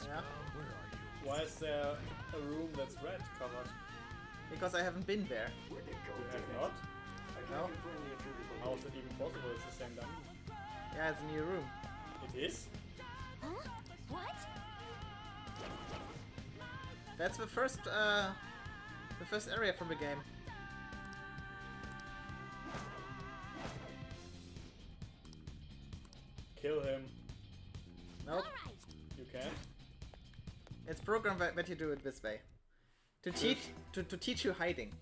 Yeah. Where are you? Why is there a room that's red covered? Because I haven't been there. You have not? No? How is it even possible? It's the same dungeon. Yeah, it's a new room. It is? Huh? What? That's the first area from the game. Kill him. Nope. You can't? It's programmed that you do it this way. To teach you hiding.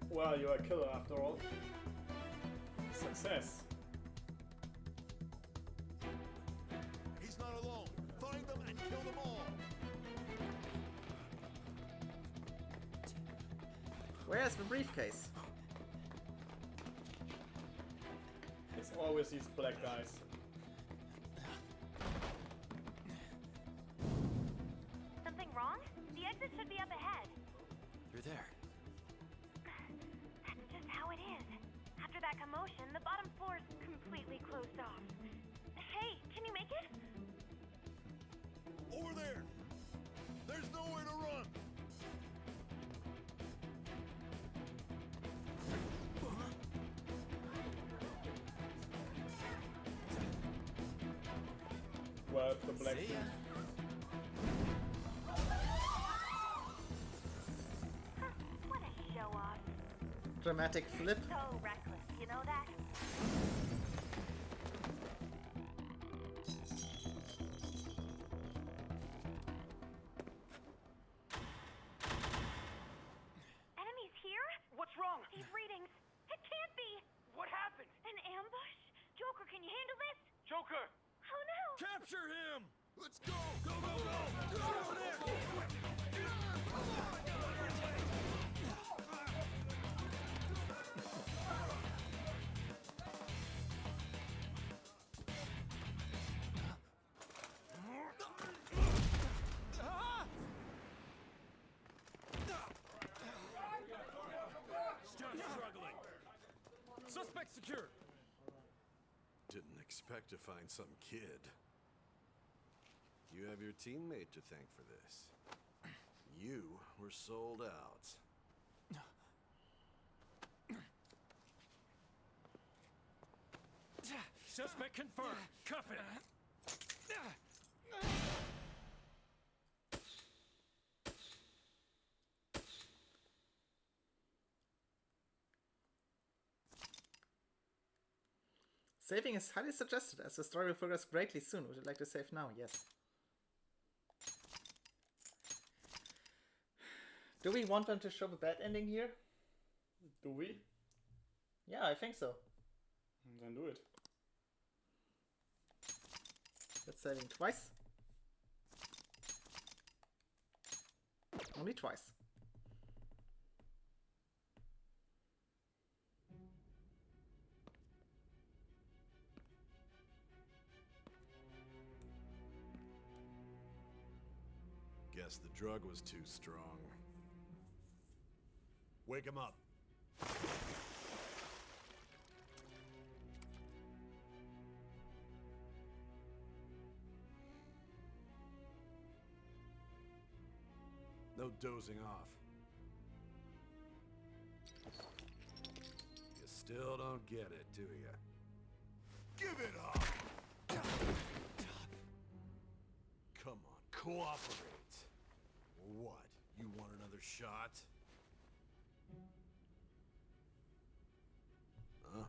Well, you're a killer after all. Success. He's not alone. Find them and kill them all. Where's the briefcase? It's always these black guys. Something wrong? The exit should be up ahead. You're there. That's just how it is. After that commotion, the bottom floor's completely closed off. Hey, can you make it? Over there. There's nowhere to run. Well, the black See ya. What a show off. Dramatic flip. So reckless, you know that? Enemies here? What's wrong? These readings. It can't be. What happened? An ambush? Joker, can you handle this? Joker! Oh no! Capture him! Let's go! Go, go, go! Get over there! Stop struggling. Suspect secure. Didn't expect to find some kid. You have your teammate to thank for this. You were sold out. Suspect confirmed. Cuff it. Saving is highly suggested as the story will progress greatly soon. Would you like to save now? Yes. Do we want them to show the bad ending here? Do we? Yeah, I think so. Then do it. That's saving twice. Only twice. Guess the drug was too strong. Wake him up. No dozing off. You still don't get it, do you? Give it up! Come on, cooperate. What? You want another shot? Huh?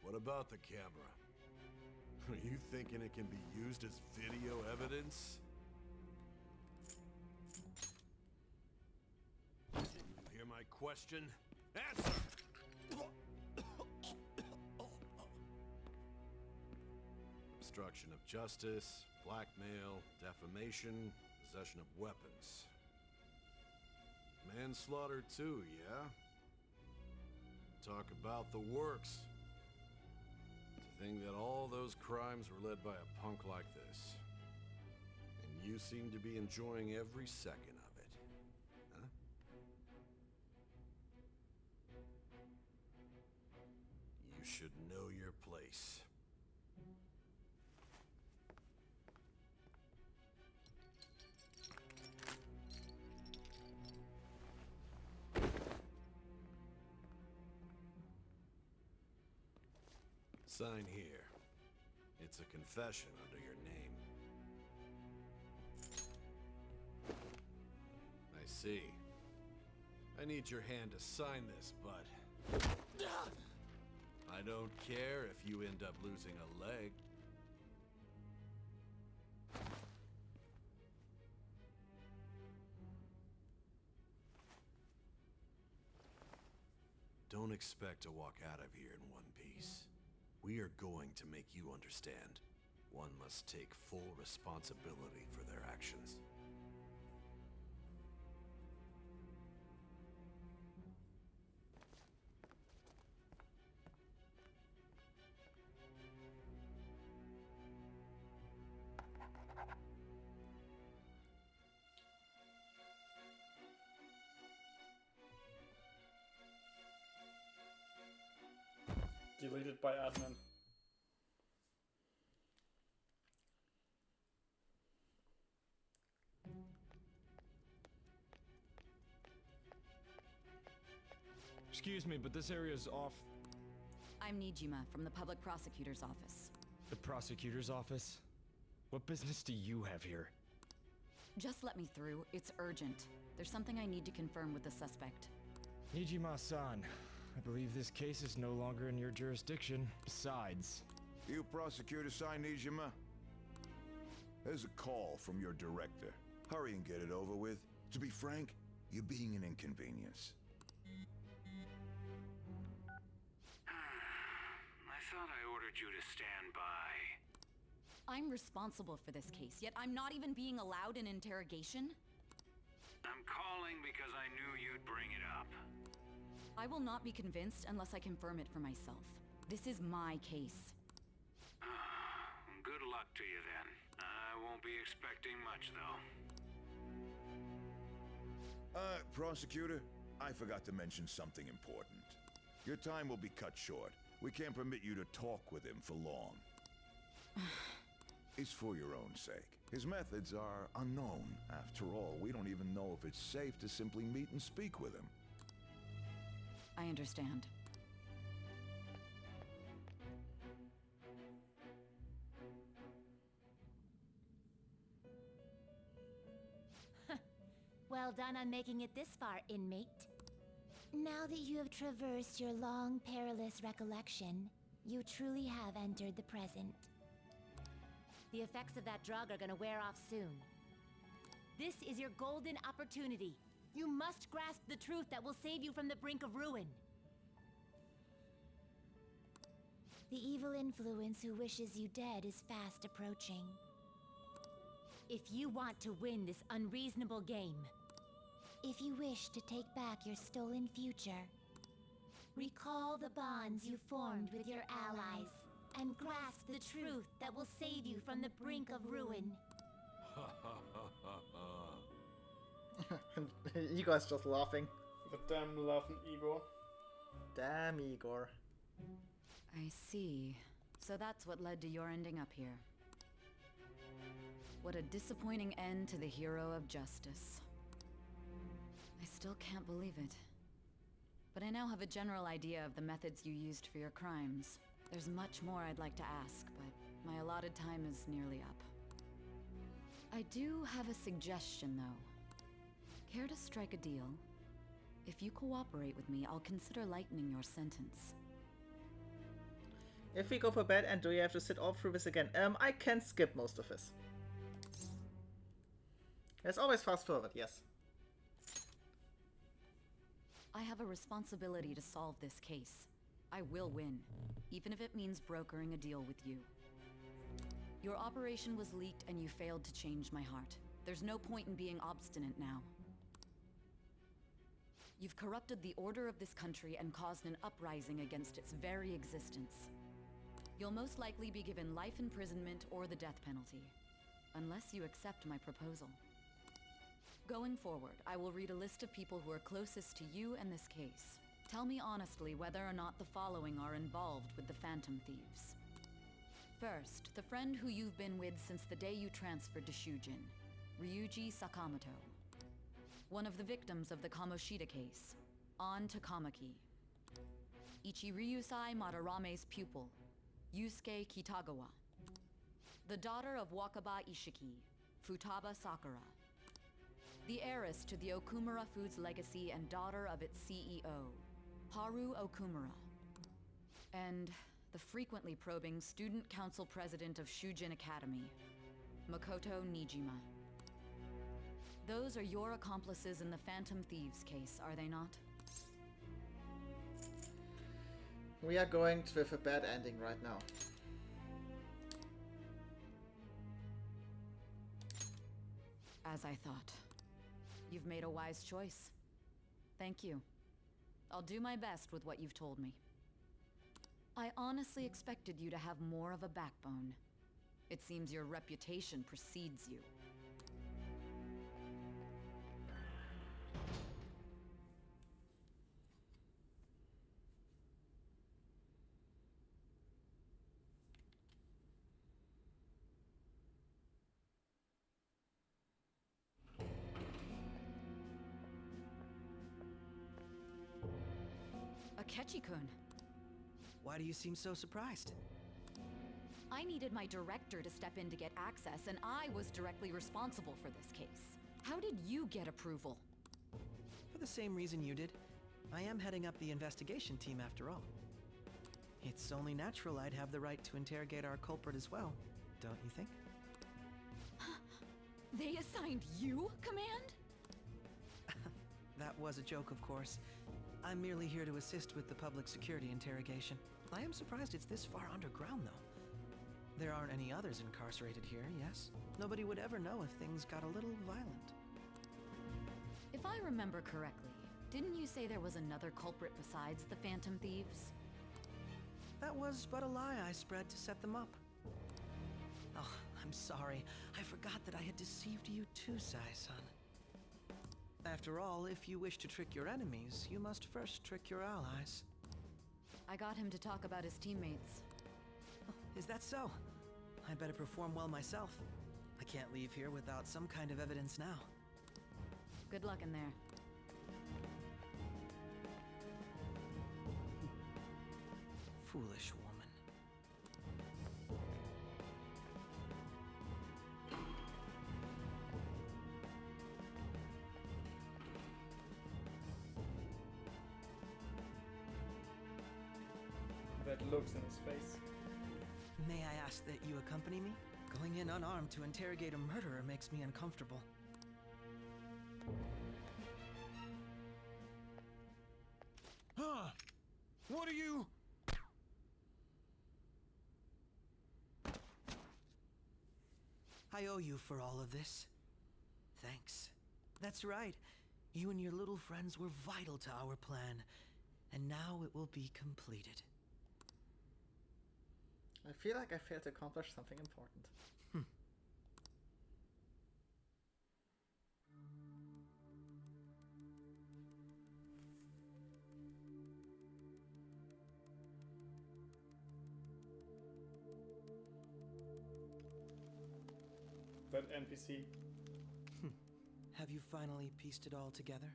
What about the camera? Are you thinking it can be used as video evidence? Did you hear my question? Answer! Obstruction of justice, blackmail, defamation, possession of weapons. Manslaughter too, yeah? Talk about the works. To think that all those crimes were led by a punk like this. And you seem to be enjoying every second of it. Huh? You should know your place. Sign here. It's a confession under your name. I see. I need your hand to sign this, but I don't care if you end up losing a leg. Don't expect to walk out of here in one piece. We are going to make you understand. One must take full responsibility for their actions. Deleted by admin. Excuse me, but this area's off. I'm Nijima from the public prosecutor's office. The prosecutor's office? What business do you have here? Just let me through. It's urgent. There's something I need to confirm with the suspect. Nijima-san, I believe this case is no longer in your jurisdiction. Besides... You prosecutor sign Nijima? There's a call from your director. Hurry and get it over with. To be frank, you're being an inconvenience. I thought I ordered you to stand by. I'm responsible for this case, yet I'm not even being allowed an interrogation? I'm calling because I knew you'd bring it up. I will not be convinced unless I confirm it for myself. This is my case. Good luck to you then. I won't be expecting much, though. Prosecutor, I forgot to mention something important. Your time will be cut short. We can't permit you to talk with him for long. It's for your own sake. His methods are unknown. After all, we don't even know if it's safe to simply meet and speak with him. I understand. Well done on making it this far, inmate. Now that you have traversed your long, perilous recollection, you truly have entered the present. The effects of that drug are gonna wear off soon. This is your golden opportunity. You must grasp the truth that will save you from the brink of ruin. The evil influence who wishes you dead is fast approaching. If you want to win this unreasonable game, if you wish to take back your stolen future, recall the bonds you formed with your allies, and grasp the truth that will save you from the brink of ruin. Igor's just laughing. The damn laughing Igor. Damn Igor. I see. So that's what led to your ending up here. What a disappointing end to the hero of justice. I still can't believe it. But I now have a general idea of the methods you used for your crimes. There's much more I'd like to ask, but my allotted time is nearly up. I do have a suggestion, though. Care to strike a deal? If you cooperate with me, I'll consider lightening your sentence. If we go for bed, and do you have to sit all through this again? I can skip most of this. There's always fast forward, yes. I have a responsibility to solve this case. I will win, even if it means brokering a deal with you. Your operation was leaked and you failed to change my heart. There's no point in being obstinate now. You've corrupted the order of this country and caused an uprising against its very existence. You'll most likely be given life imprisonment or the death penalty, unless you accept my proposal. Going forward, I will read a list of people who are closest to you and this case. Tell me honestly whether or not the following are involved with the Phantom Thieves. First, the friend who you've been with since the day you transferred to Shujin, Ryuji Sakamoto. One of the victims of the Kamoshida case, An Takamaki. Ichiryusai Madarame's pupil, Yusuke Kitagawa. The daughter of Wakaba Ishiki, Futaba Sakura. The heiress to the Okumura Foods legacy and daughter of its CEO, Haru Okumura. And the frequently probing student council president of Shujin Academy, Makoto Nijima. Those are your accomplices in the Phantom Thieves case, are they not? We are going with a bad ending right now. As I thought. You've made a wise choice. Thank you. I'll do my best with what you've told me. I honestly expected you to have more of a backbone. It seems your reputation precedes you. Akechi-kun. Why do you seem so surprised? I needed my director to step in to get access, and I was directly responsible for this case. How did you get approval? For the same reason you did. I am heading up the investigation team after all. It's only natural I'd have the right to interrogate our culprit as well, don't you think? They assigned you command? That was a joke, of course. I'm merely here to assist with the public security interrogation. I am surprised it's this far underground, though. There aren't any others incarcerated here, yes? Nobody would ever know if things got a little violent. If I remember correctly, didn't you say there was another culprit besides the Phantom Thieves? That was but a lie I spread to set them up. Oh, I'm sorry. I forgot that I had deceived you too, Sai-san. After all, if you wish to trick your enemies, you must first trick your allies. I got him to talk about his teammates. Oh, is that so? I'd better perform well myself. I can't leave here without some kind of evidence now. Good luck in there. Foolish woman. looks in his face. May I ask that you accompany me? Going in unarmed to interrogate a murderer makes me uncomfortable. Huh? What are you? I owe you for all of this. Thanks. That's right. You and your little friends were vital to our plan, and now it will be completed. I feel like I failed to accomplish something important. That NPC. Have you finally pieced it all together?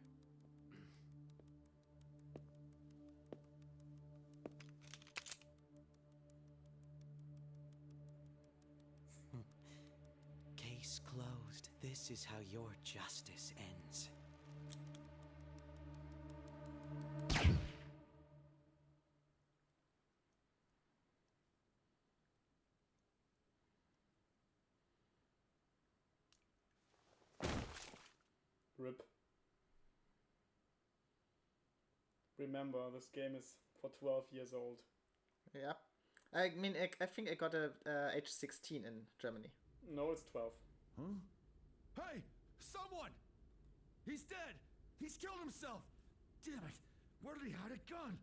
Case closed. This is how your justice ends. RIP. Remember, this game is for 12 years old. Yeah. I mean, I think I got a age 16 in Germany. No, it's 12. Huh? Hey! Someone! He's dead! He's killed himself! Damn it! Where did he hide a gun?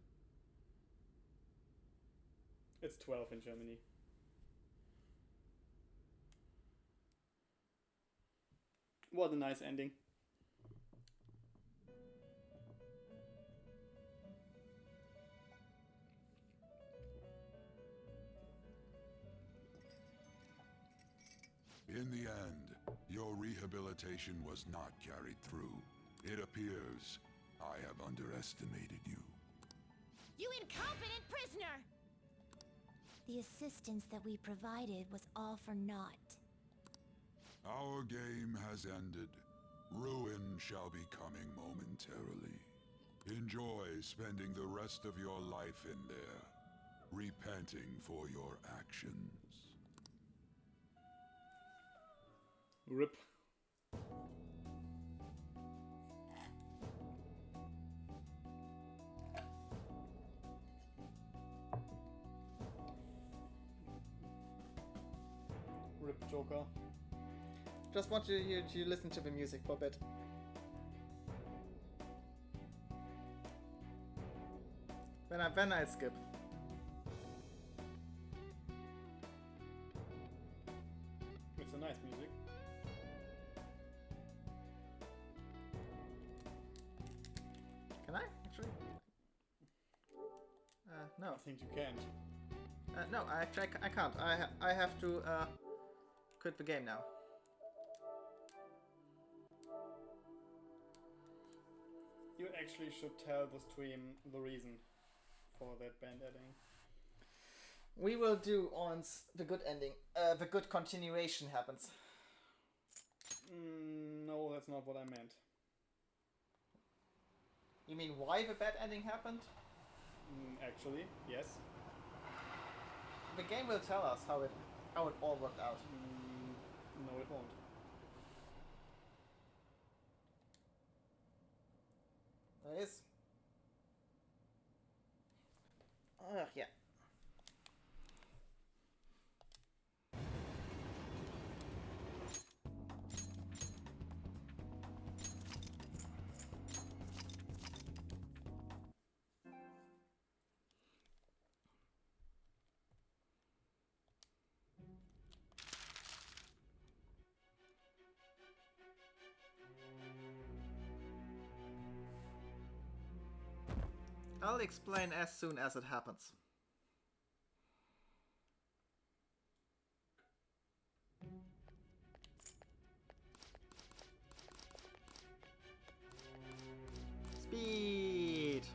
It's 12 in Germany. What a nice ending. In the end, your rehabilitation was not carried through. It appears I have underestimated you. You incompetent prisoner! The assistance that we provided was all for naught. Our game has ended. Ruin shall be coming momentarily. Enjoy spending the rest of your life in there, repenting for your actions. RIP. RIP Joker. Just want you to listen to the music for a bit. Then I skip. It's a nice music. Can I actually? No. I think you can't. No, I can't. I have to quit the game now. You actually should tell the stream the reason for that band ending. We will do once the good ending, the good continuation happens. No, that's not what I meant. You mean why the bad ending happened? Actually, yes. The game will tell us how it all worked out. No, it won't. There is. Yeah. I'll explain as soon as it happens. Speed!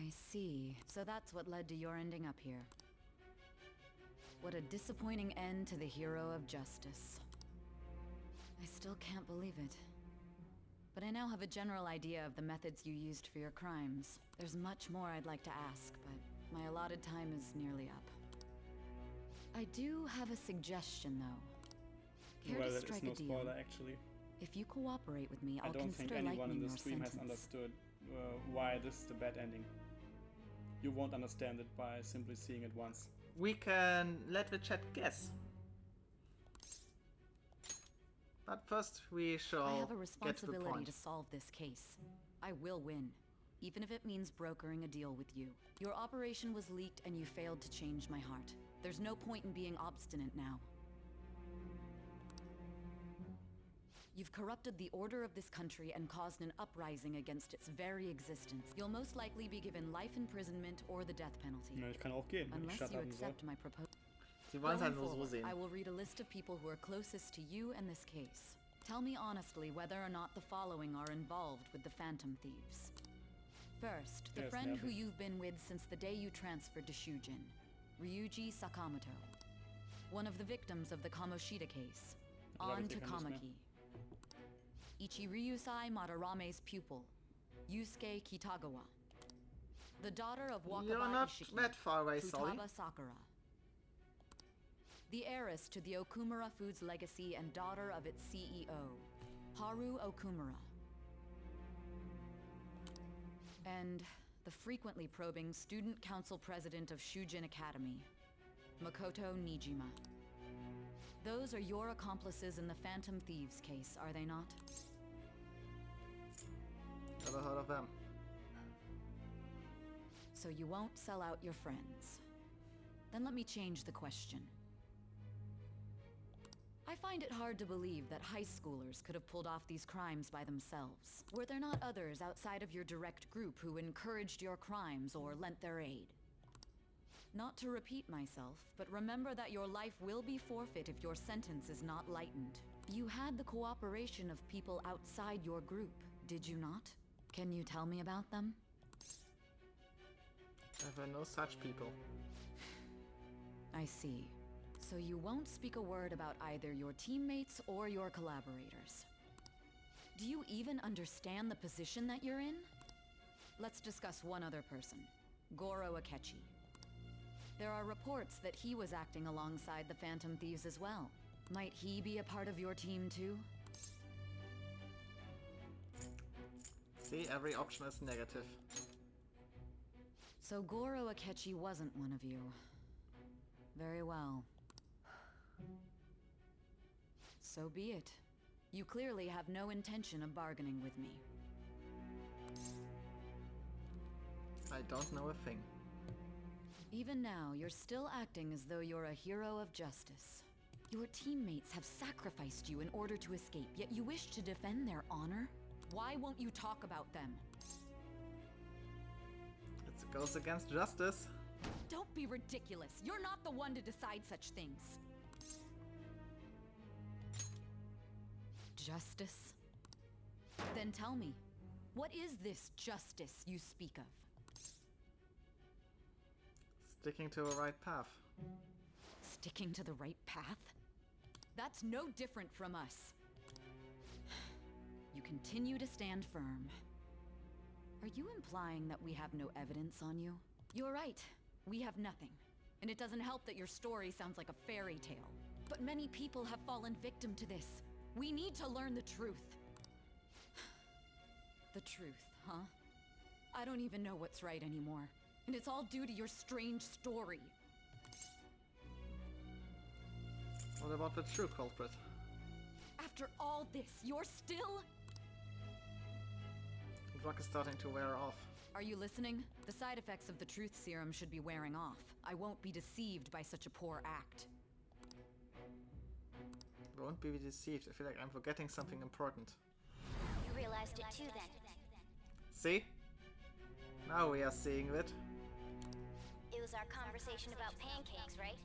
I see. So that's what led to your ending up here. What a disappointing end to the hero of justice. I still can't believe it. But I now have a general idea of the methods you used for your crimes. There's much more I'd like to ask, but my allotted time is nearly up. I do have a suggestion, though. Care Well, to that is strike no a deal? spoiler, actually. If you cooperate with me, I I'll don't think consider anyone lightening in the your stream has sentence. understood why this is the bad ending. You won't understand it by simply seeing it once. We can let the chat guess. But first, we shall I have a get to the responsibility point. to solve this case. I will win, even if it means brokering a deal with you. Your operation was leaked and you failed to change my heart. There's no point in being obstinate now. You've corrupted the order of this country and caused an uprising against its very existence. You'll most likely be given life imprisonment or the death penalty. Ja, ich kann auch gehen, wenn ich Unless Stadt you haben soll. accept my proposal. Sie wollen es halt Going nur so forward, sehen. I will read a list of people who are closest to you and this case. Tell me honestly whether or not the following are involved with the Phantom Thieves. First, the Yes, friend who nervig. you've been with since the day you transferred to Shujin, Ryuji Sakamoto. One of the victims of the Kamoshida case, Glaube, On ich to kann das mehr. Kamaki. Ichiryusai Madarame's pupil, Yusuke Kitagawa. The daughter of Wakaba You're not Ishiki, that far away, sorry. Futaba Sakura. The heiress to the Okumura Foods legacy and daughter of its CEO, Haru Okumura. And the frequently probing student council president of Shujin Academy, Makoto Nijima. Those are your accomplices in the Phantom Thieves case, are they not? Never heard of them. So you won't sell out your friends. Then let me change the question. I find it hard to believe that high schoolers could have pulled off these crimes by themselves. Were there not others outside of your direct group who encouraged your crimes or lent their aid? Not to repeat myself, but remember that your life will be forfeit if your sentence is not lightened. You had the cooperation of people outside your group, did you not? Can you tell me about them? There were no such people. I see. So you won't speak a word about either your teammates or your collaborators. Do you even understand the position that you're in? Let's discuss one other person, Goro Akechi. There are reports that he was acting alongside the Phantom Thieves as well. Might he be a part of your team too? See, every option is negative. So Goro Akechi wasn't one of you. Very well. So be it. You clearly have no intention of bargaining with me. I don't know a thing. Even now, you're still acting as though you're a hero of justice. Your teammates have sacrificed you in order to escape, yet you wish to defend their honor? Why won't you talk about them? It goes against justice. Don't be ridiculous. You're not the one to decide such things. Justice? Then tell me, what is this justice you speak of? Sticking to a right path. Sticking to the right path? That's no different from us. You continue to stand firm. Are you implying that we have no evidence on you? You're right. We have nothing. And it doesn't help that your story sounds like a fairy tale. But many people have fallen victim to this. We need to learn the truth. The truth, huh? I don't even know what's right anymore. And it's all due to your strange story. What about the true culprit? After all this, you're still... The drug is starting to wear off. Are you listening? The side effects of the truth serum should be wearing off. I won't be deceived by such a poor act. Won't be deceived. I feel like I'm forgetting something important. You realized it too then. See? Now we are seeing it. It was our conversation about pancakes, right?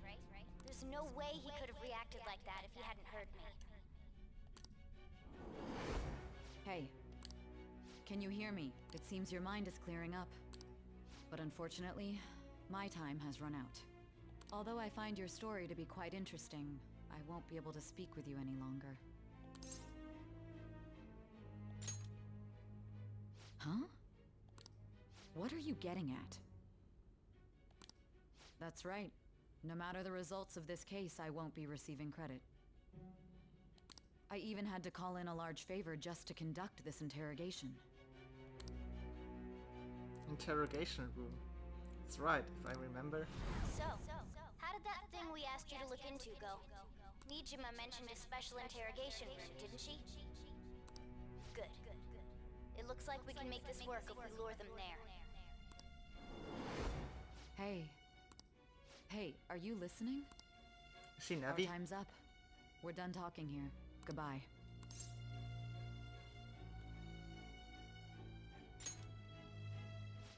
There's no way he could have reacted like that if he hadn't heard me. Hey. Can you hear me? It seems your mind is clearing up. But unfortunately, my time has run out. Although I find your story to be quite interesting, I won't be able to speak with you any longer. Huh? What are you getting at? That's right. No matter the results of this case, I won't be receiving credit. I even had to call in a large favor just to conduct this interrogation. Interrogation room. That's right, if I remember. So, how did that thing we asked you to look into go? Nijima mentioned a special interrogation room, didn't she? Good. It looks like we can make this work if we lure them there. Hey. Hey, are you listening? Is she Our Navi? time's up. We're done talking here. Goodbye.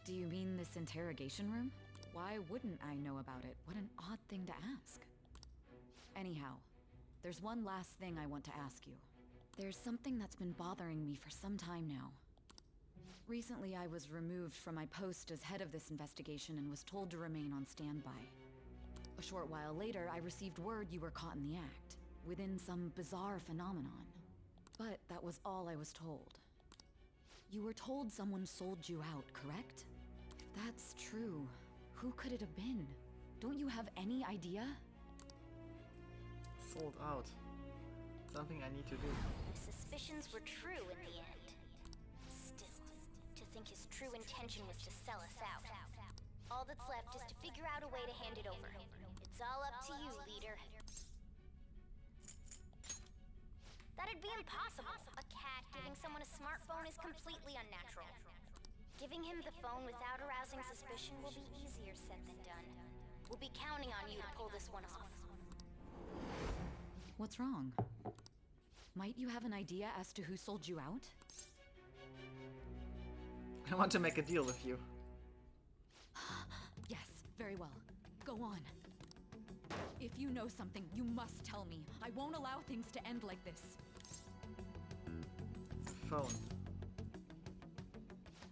Do you mean this interrogation room? Why wouldn't I know about it? What an odd thing to ask. Anyhow, there's one last thing I want to ask you. There's something that's been bothering me for some time now. Recently, I was removed from my post as head of this investigation and was told to remain on standby. A short while later, I received word you were caught in the act, within some bizarre phenomenon. But that was all I was told. You were told someone sold you out, correct? If that's true, who could it have been? Don't you have any idea? Sold out. Something I need to do. My suspicions were true in the end. Still, to think his true intention was to sell us out. All that's left is to figure out a way to hand it over. It's all up to you, leader. That'd be impossible. A cat giving someone a smartphone is completely unnatural. Giving him the phone without arousing suspicion will be easier said than done. We'll be counting on you to pull this one off. What's wrong? Might you have an idea as to who sold you out? I want to make a deal with you. Yes, very well. Go on. If you know something, you must tell me. I won't allow things to end like this. Phone.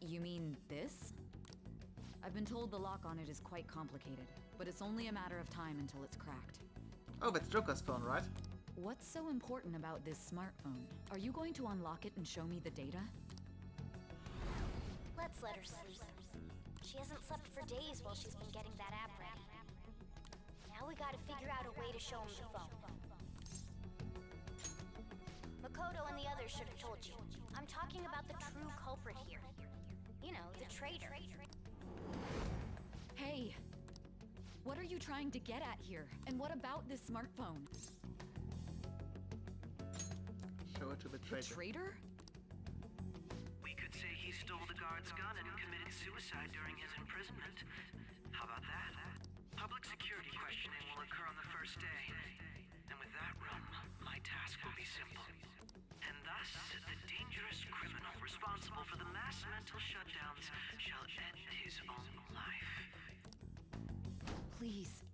You mean this? I've been told the lock on it is quite complicated, but it's only a matter of time until it's cracked. Oh, that's Joker's phone, right? What's so important about this smartphone? Are you going to unlock it and show me the data? Let's let her sleep. She hasn't slept for days while she's been getting that app ready. Now we gotta figure out a way to show him the phone. Makoto and the others should have told you. I'm talking about the true culprit here. You know, the traitor. Hey! What are you trying to get at here? And what about this smartphone? Show it to the traitor. The traitor? We could say he stole the guard's gun and committed suicide during his imprisonment. How about that? Public security questioning will occur on the first day. And with that room, my task will be simple. And thus, the dangerous criminal responsible for the mass mental shutdowns shall end his own life. Please.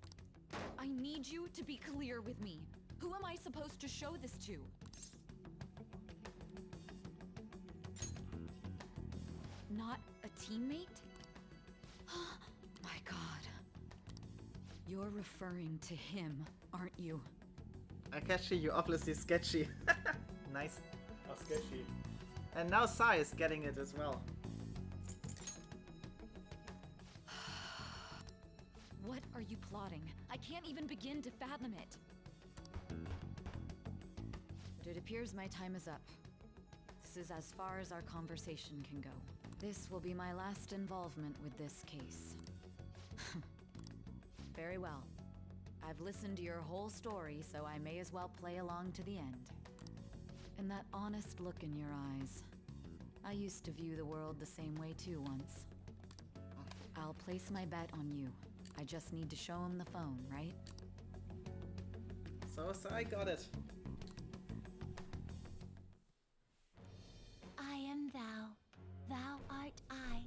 I need you to be clear with me. Who am I supposed to show this to? Not a teammate? My God. You're referring to him, aren't you? Akashi, you're obviously sketchy. Nice. How sketchy. And now Sai is getting it as well. What are you plotting? I can't even begin to fathom it. But it appears my time is up. This is as far as our conversation can go. This will be my last involvement with this case. Very well. I've listened to your whole story, so I may as well play along to the end. And that honest look in your eyes. I used to view the world the same way too once. I'll place my bet on you. I just need to show him the phone, right? So Sai got it. I am thou, thou art I.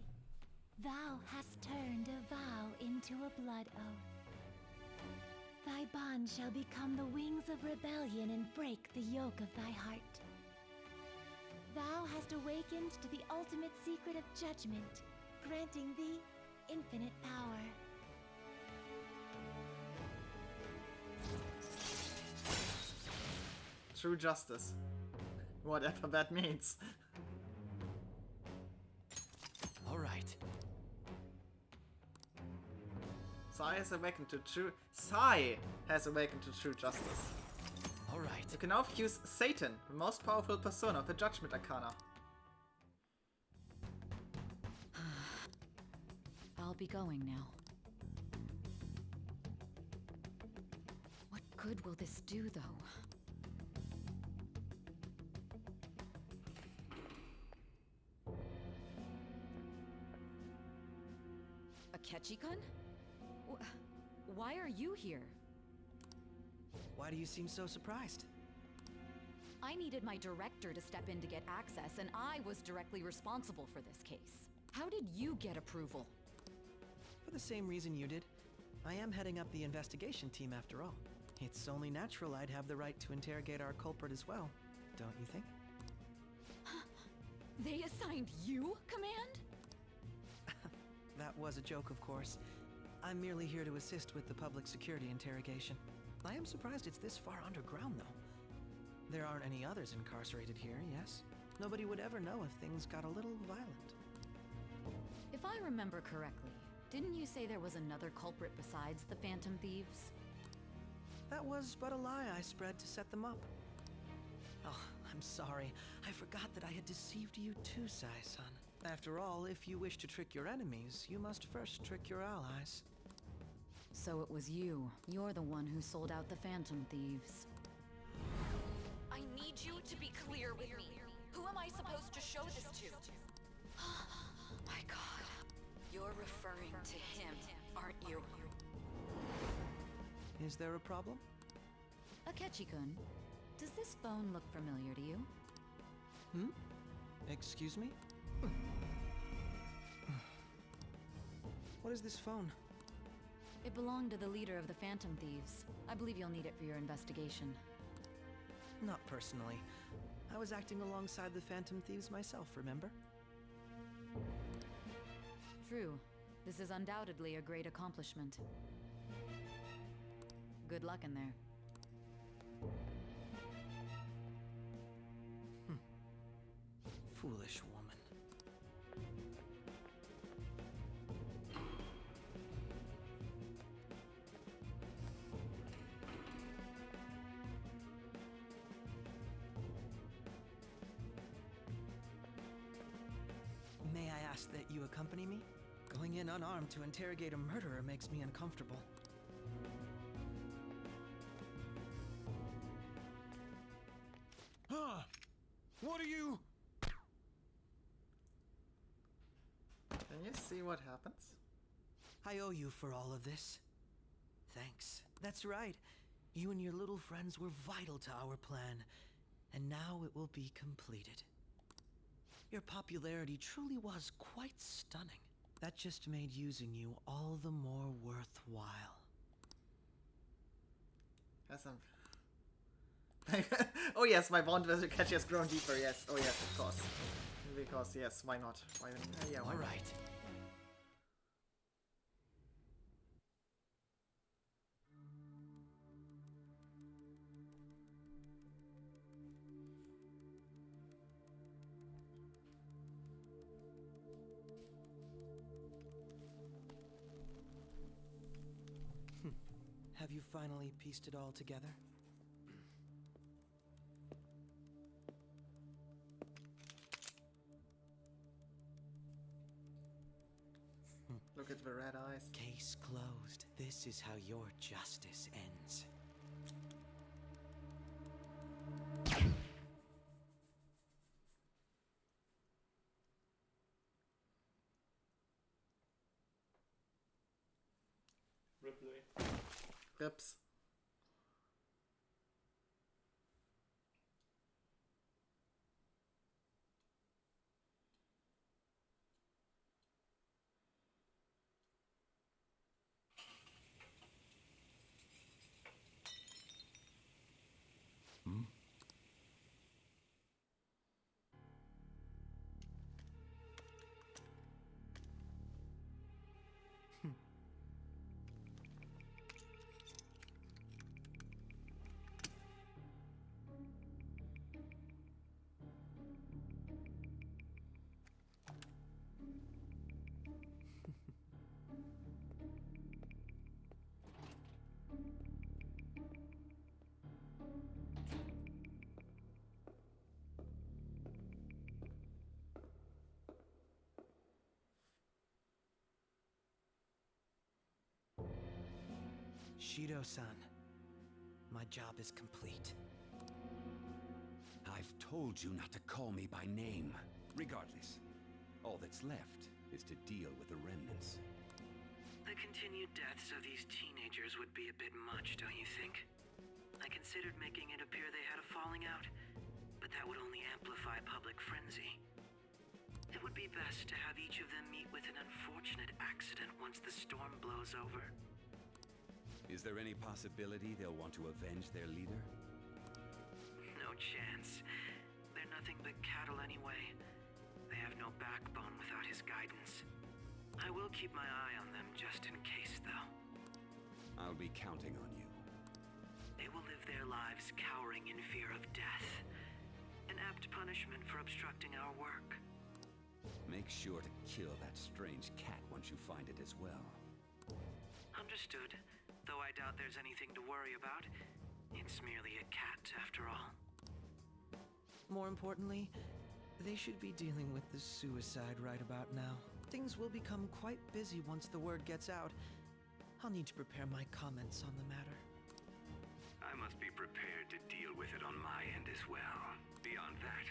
Thou hast turned a vow into a blood oath. Thy bond shall become the wings of rebellion and break the yoke of thy heart. Thou hast awakened to the ultimate secret of judgment, granting thee infinite power. True justice. Whatever that means. Alright. Sai has awakened to true... Sai has awakened to true justice. Alright. You can now fuse Satan, the most powerful persona of the Judgment Arcana. I'll be going now. What good will this do, though? A Ketchikan? Why are you here? Why do you seem so surprised? I needed my director to step in to get access, and I was directly responsible for this case. How did you get approval? For the same reason you did. I am heading up the investigation team after all. It's only natural I'd have the right to interrogate our culprit as well, don't you think? They assigned you command? That was a joke, of course. I'm merely here to assist with the public security interrogation. I am surprised it's this far underground, though. There aren't any others incarcerated here, yes? Nobody would ever know if things got a little violent. If I remember correctly, didn't you say there was another culprit besides the Phantom Thieves? That was but a lie I spread to set them up. Oh, I'm sorry. I forgot that I had deceived you too, Sai-san. After all, if you wish to trick your enemies, you must first trick your allies. So it was you. You're the one who sold out the Phantom Thieves. I need you to be clear with me. Who am I supposed to show this to? My God. You're referring to him, aren't you? Is there a problem? Akechi-kun, does this phone look familiar to you? Hmm? Excuse me? What is this phone? It belonged to the leader of the Phantom Thieves. I believe you'll need it for your investigation. Not personally. I was acting alongside the Phantom Thieves myself, remember? True. This is undoubtedly a great accomplishment. Good luck in there. Foolish woman. May I ask that you accompany me? Going in unarmed to interrogate a murderer makes me uncomfortable. Huh? What are you? Can you see what happens? I owe you for all of this. Thanks. That's right. You and your little friends were vital to our plan, and now it will be completed. Your popularity truly was quite stunning. That just made using you all the more worthwhile. Yes, oh yes, my bond with Akechi has grown deeper, yes. Oh yes, of course. Because, yes, why not? Why, yeah, why all not? right. Have you finally pieced it all together? Look at the red eyes. Case closed. This is how your justice ends. Ripley. Rips. Shido-san, my job is complete. I've told you not to call me by name. Regardless, all that's left is to deal with the remnants. The continued deaths of these teenagers would be a bit much, don't you think? I considered making it appear they had a falling out, but that would only amplify public frenzy. It would be best to have each of them meet with an unfortunate accident once the storm blows over. Is there any possibility they'll want to avenge their leader? No chance. They're nothing but cattle anyway. They have no backbone without his guidance. I will keep my eye on them just in case, though. I'll be counting on you. They will live their lives cowering in fear of death. An apt punishment for obstructing our work. Make sure to kill that strange cat once you find it as well. Understood. Though I doubt there's anything to worry about. It's merely a cat, after all. More importantly, they should be dealing with the suicide right about now. Things will become quite busy once the word gets out. I'll need to prepare my comments on the matter. I must be prepared to deal with it on my end as well. Beyond that,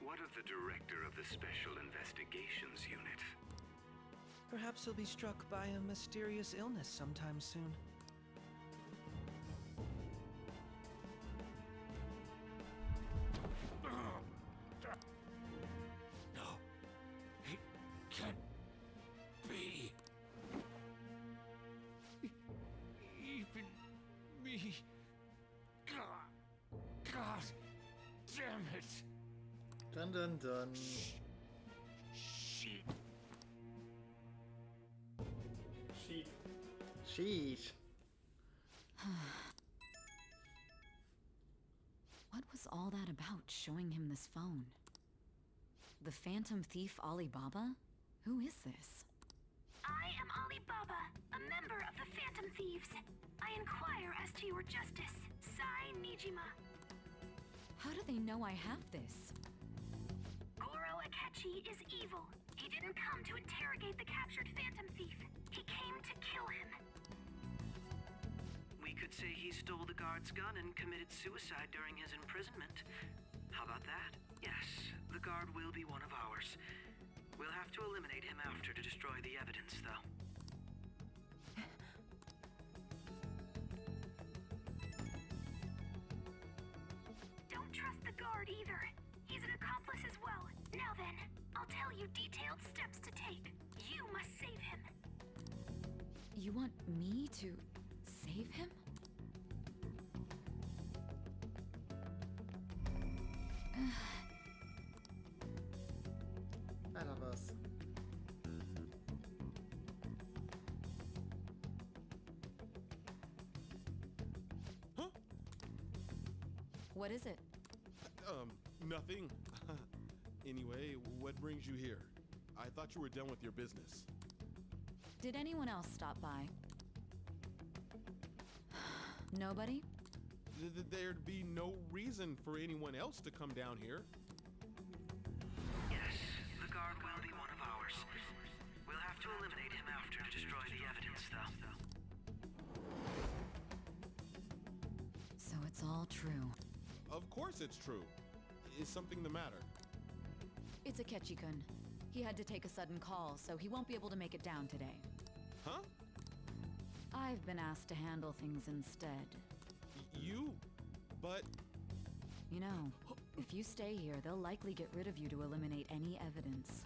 what of the director of the Special Investigations Unit? Perhaps he'll be struck by a mysterious illness sometime soon. No, it can't be. Even me. God damn it. Dun dun dun. Sheep. Sheesh. What was all that about, showing him this phone? The Phantom Thief Alibaba? Who is this? I am Alibaba, a member of the Phantom Thieves. I inquire as to your justice, Sai Nijima. How do they know I have this? Goro Akechi is evil. He didn't come to interrogate the captured Phantom Thief. He came to kill him. We could say he stole the guard's gun and committed suicide during his imprisonment. How about that? Yes, the guard will be one of ours. We'll have to eliminate him after to destroy the evidence, though. Don't trust the guard either. He's an accomplice as well. Now then, I'll tell you detailed steps to take. You must save him. You want me to save him? Alter was. What is it? Nothing. Anyway, what brings you here? I thought you were done with your business. Did anyone else stop by? Nobody? There'd be no reason for anyone else to come down here. Yes, the guard will be one of ours. We'll have to eliminate him after to destroy the evidence, though. So it's all true. Of course it's true. Is something the matter? It's Akechi-kun. He had to take a sudden call, so he won't be able to make it down today. Huh? I've been asked to handle things instead. You? But... You know, if you stay here, they'll likely get rid of you to eliminate any evidence.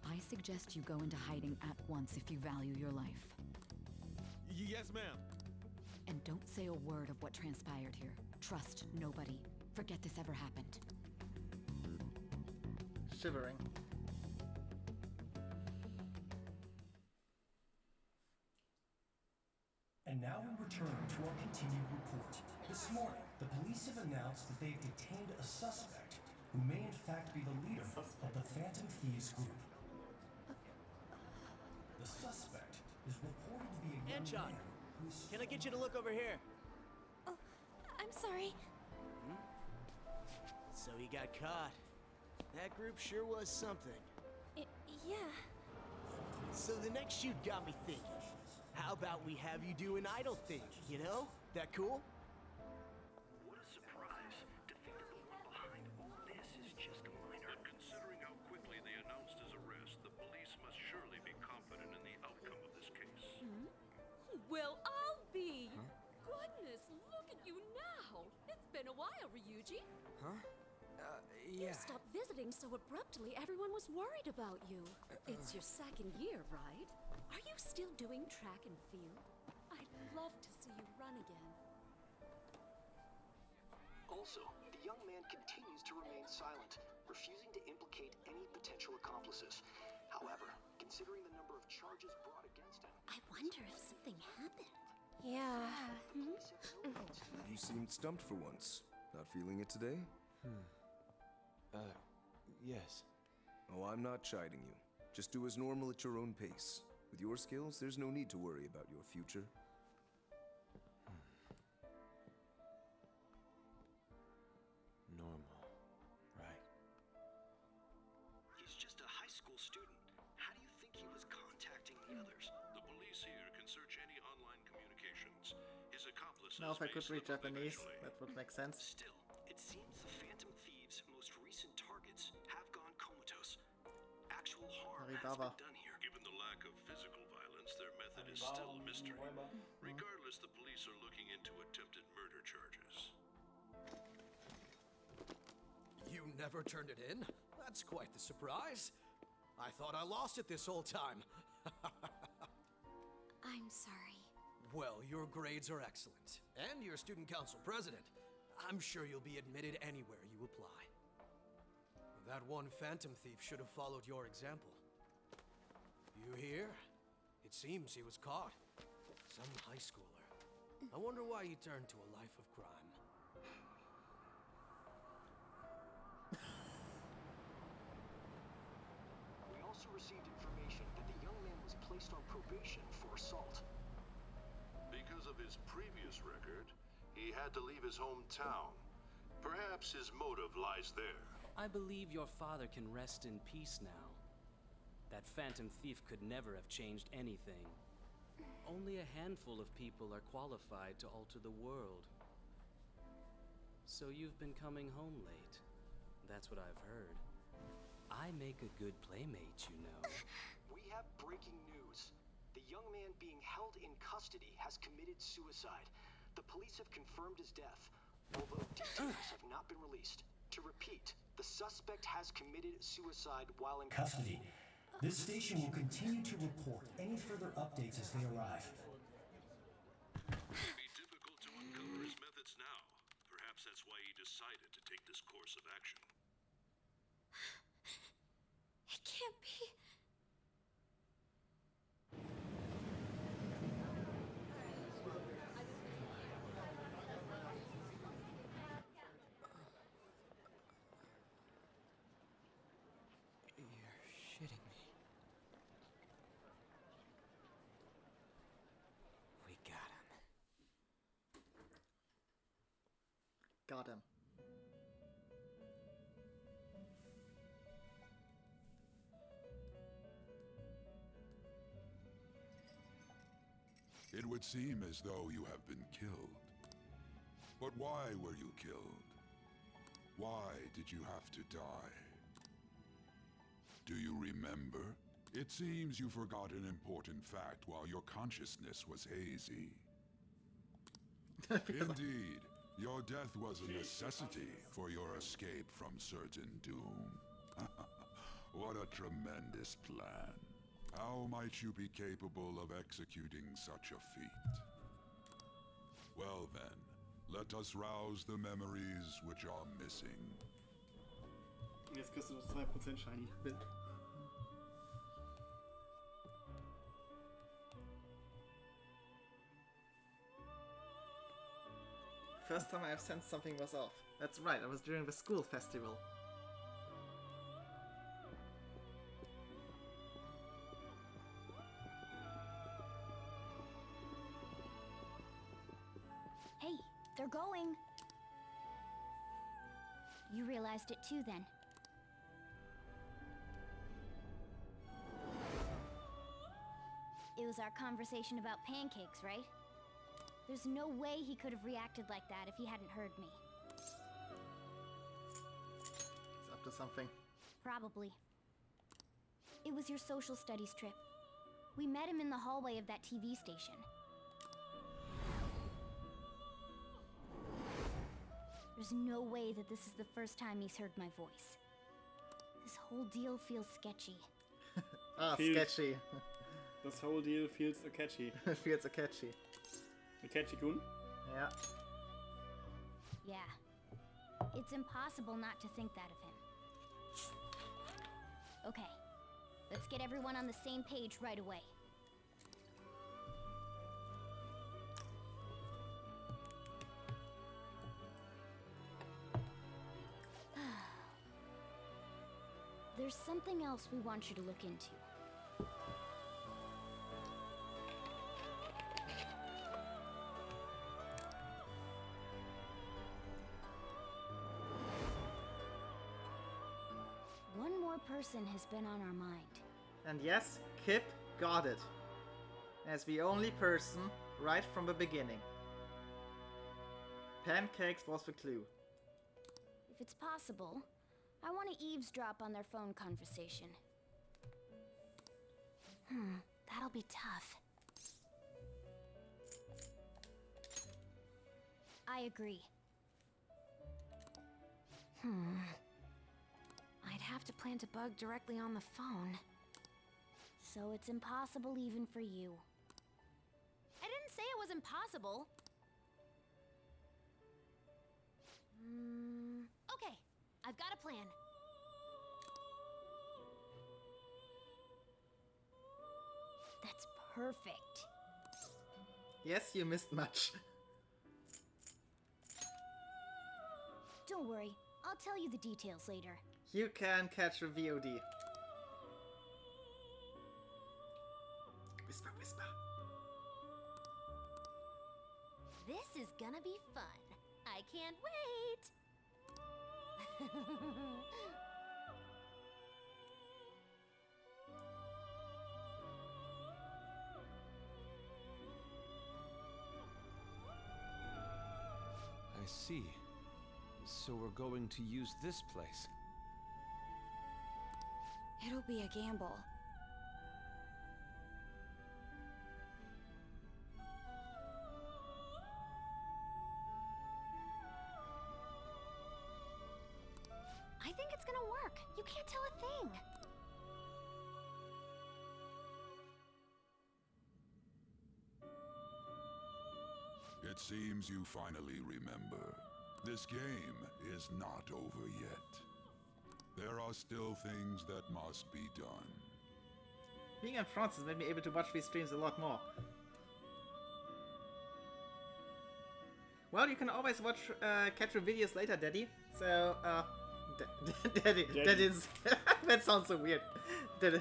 I suggest you go into hiding at once if you value your life. Yes, ma'am. And don't say a word of what transpired here. Trust nobody. Forget this ever happened. Shivering. And now we return to our continued report. This morning, the police have announced that they've detained a suspect who may in fact be the leader of the Phantom Thieves group. The suspect is reported to be a young Anchon, man who is... can I get you to look over here? Oh, I'm sorry. So he got caught. That group sure was something. Yeah. So the next shoot got me thinking. How about we have you do an idol thing, you know? That cool? What a surprise. To think that the one behind all this is just a minor. And considering how quickly they announced his arrest, the police must surely be confident in the outcome of this case. Well, I'll be. Goodness, look at you now. It's been a while, Ryuji. Huh? You Yeah. stopped visiting so abruptly, everyone was worried about you. It's your second year, right? Are you still doing track and field? I'd love to see you run again. Also, the young man continues to remain silent, refusing to implicate any potential accomplices. However, considering the number of charges brought against him, I wonder if something happened. Yeah. You seemed stumped for once. Not feeling it today? Yes. Oh, I'm not chiding you. Just do as normal at your own pace. With your skills, there's no need to worry about your future. Normal. Right. he's just a high school student. How do you think he was contacting the others? The police here can search any online communications. His accomplices Now, if I may could read slip up Japanese, eventually. that would make sense. Still, it seems the Phantom Thieves' most recent targets have gone comatose. Actual harm has Aribaba. been done here. Given the lack of physical violence, their method is still a mystery. Regardless, the police are looking into attempted murder charges. You never turned it in? That's quite the surprise. I thought I lost it this whole time. I'm sorry. Well, your grades are excellent. And you're student council president. I'm sure you'll be admitted anywhere you apply. That one phantom thief should have followed your example. You hear? It seems he was caught. Some high schooler. I wonder why he turned to a life of crime. We also received information that the young man was placed on probation for assault. Because of his previous record, he had to leave his hometown. Perhaps his motive lies there. I believe your father can rest in peace now. That phantom thief could never have changed anything. Only a handful of people are qualified to alter the world. So you've been coming home late. That's what I've heard. I make a good playmate, you know. We have breaking news. The young man being held in custody has committed suicide. The police have confirmed his death, although details have not been released. To repeat, the suspect has committed suicide while in Custody. This station will continue to report any further updates as they arrive. It would be difficult to uncover his methods now. Perhaps that's why he decided to take this course of action. It can't be. You're shitting me. We got him. Got him. It would seem as though you have been killed. But why were you killed? Why did you have to die? Do you remember? It seems you forgot an important fact while your consciousness was hazy. Indeed, your death was a necessity for your escape from certain doom. What a tremendous plan. How might you be capable of executing such a feat? Well then, let us rouse the memories which are missing. Jetzt kriegst du noch 2% Shiny. First time I have sensed something was off. That's right, I was during the school festival. Hey, they're going. You realized it too then. It was our conversation about pancakes, right? There's no way he could have reacted like that if he hadn't heard me. He's up to something. Probably. It was your social studies trip. We met him in the hallway of that TV station. There's no way that this is the first time he's heard my voice. This whole deal feels sketchy. Sketchy. This whole deal feels sketchy. Feels sketchy. Sketchy-kun? Yeah. Yeah. It's impossible not to think that of him. Okay. Let's get everyone on the same page right away. There's something else we want you to look into. One more person has been on our mind. And yes, Kip got it. As the only person right from the beginning. Pancakes was the clue. If it's possible, I want to eavesdrop on their phone conversation. That'll be tough. I agree. I'd have to plant a bug directly on the phone. So it's impossible even for you. I didn't say it was impossible. Okay, I've got a plan. That's perfect. Yes, you missed much. Don't worry, I'll tell you the details later. You can catch a VOD. Whisper, whisper. This is gonna be fun. I can't wait. I see. So we're going to use this place. It'll be a gamble. I think it's gonna work. You can't tell a thing. It seems you finally remember. This game is not over yet. There are still things that must be done. Being in France has made me able to watch these streams a lot more. Well, you can always watch catch your videos later, Daddy. So, Daddy. That is that sounds so weird. That's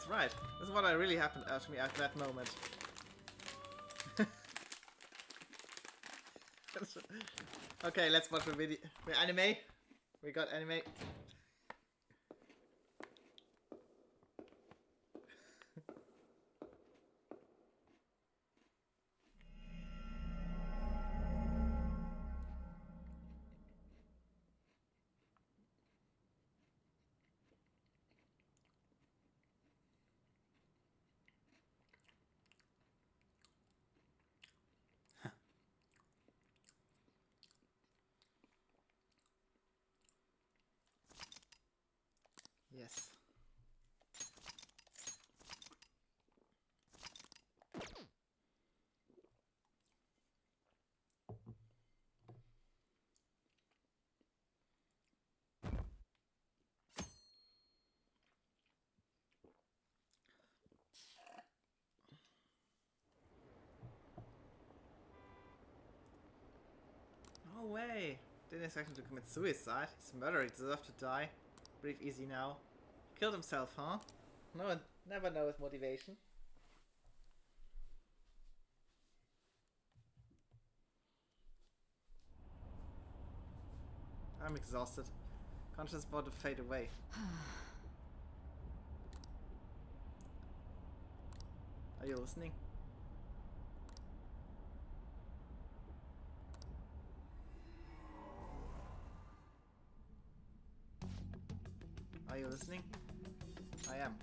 right. That's what really happened to me at that moment. Okay, let's watch the video. Anime. We got anime. Yes. No way! Didn't expect him to commit suicide. He's a murderer, he deserves to die. Breathe easy now. Killed himself, huh? No one never knows motivation. I'm exhausted. Conscience about to fade away. Are you listening? Are you listening? I am.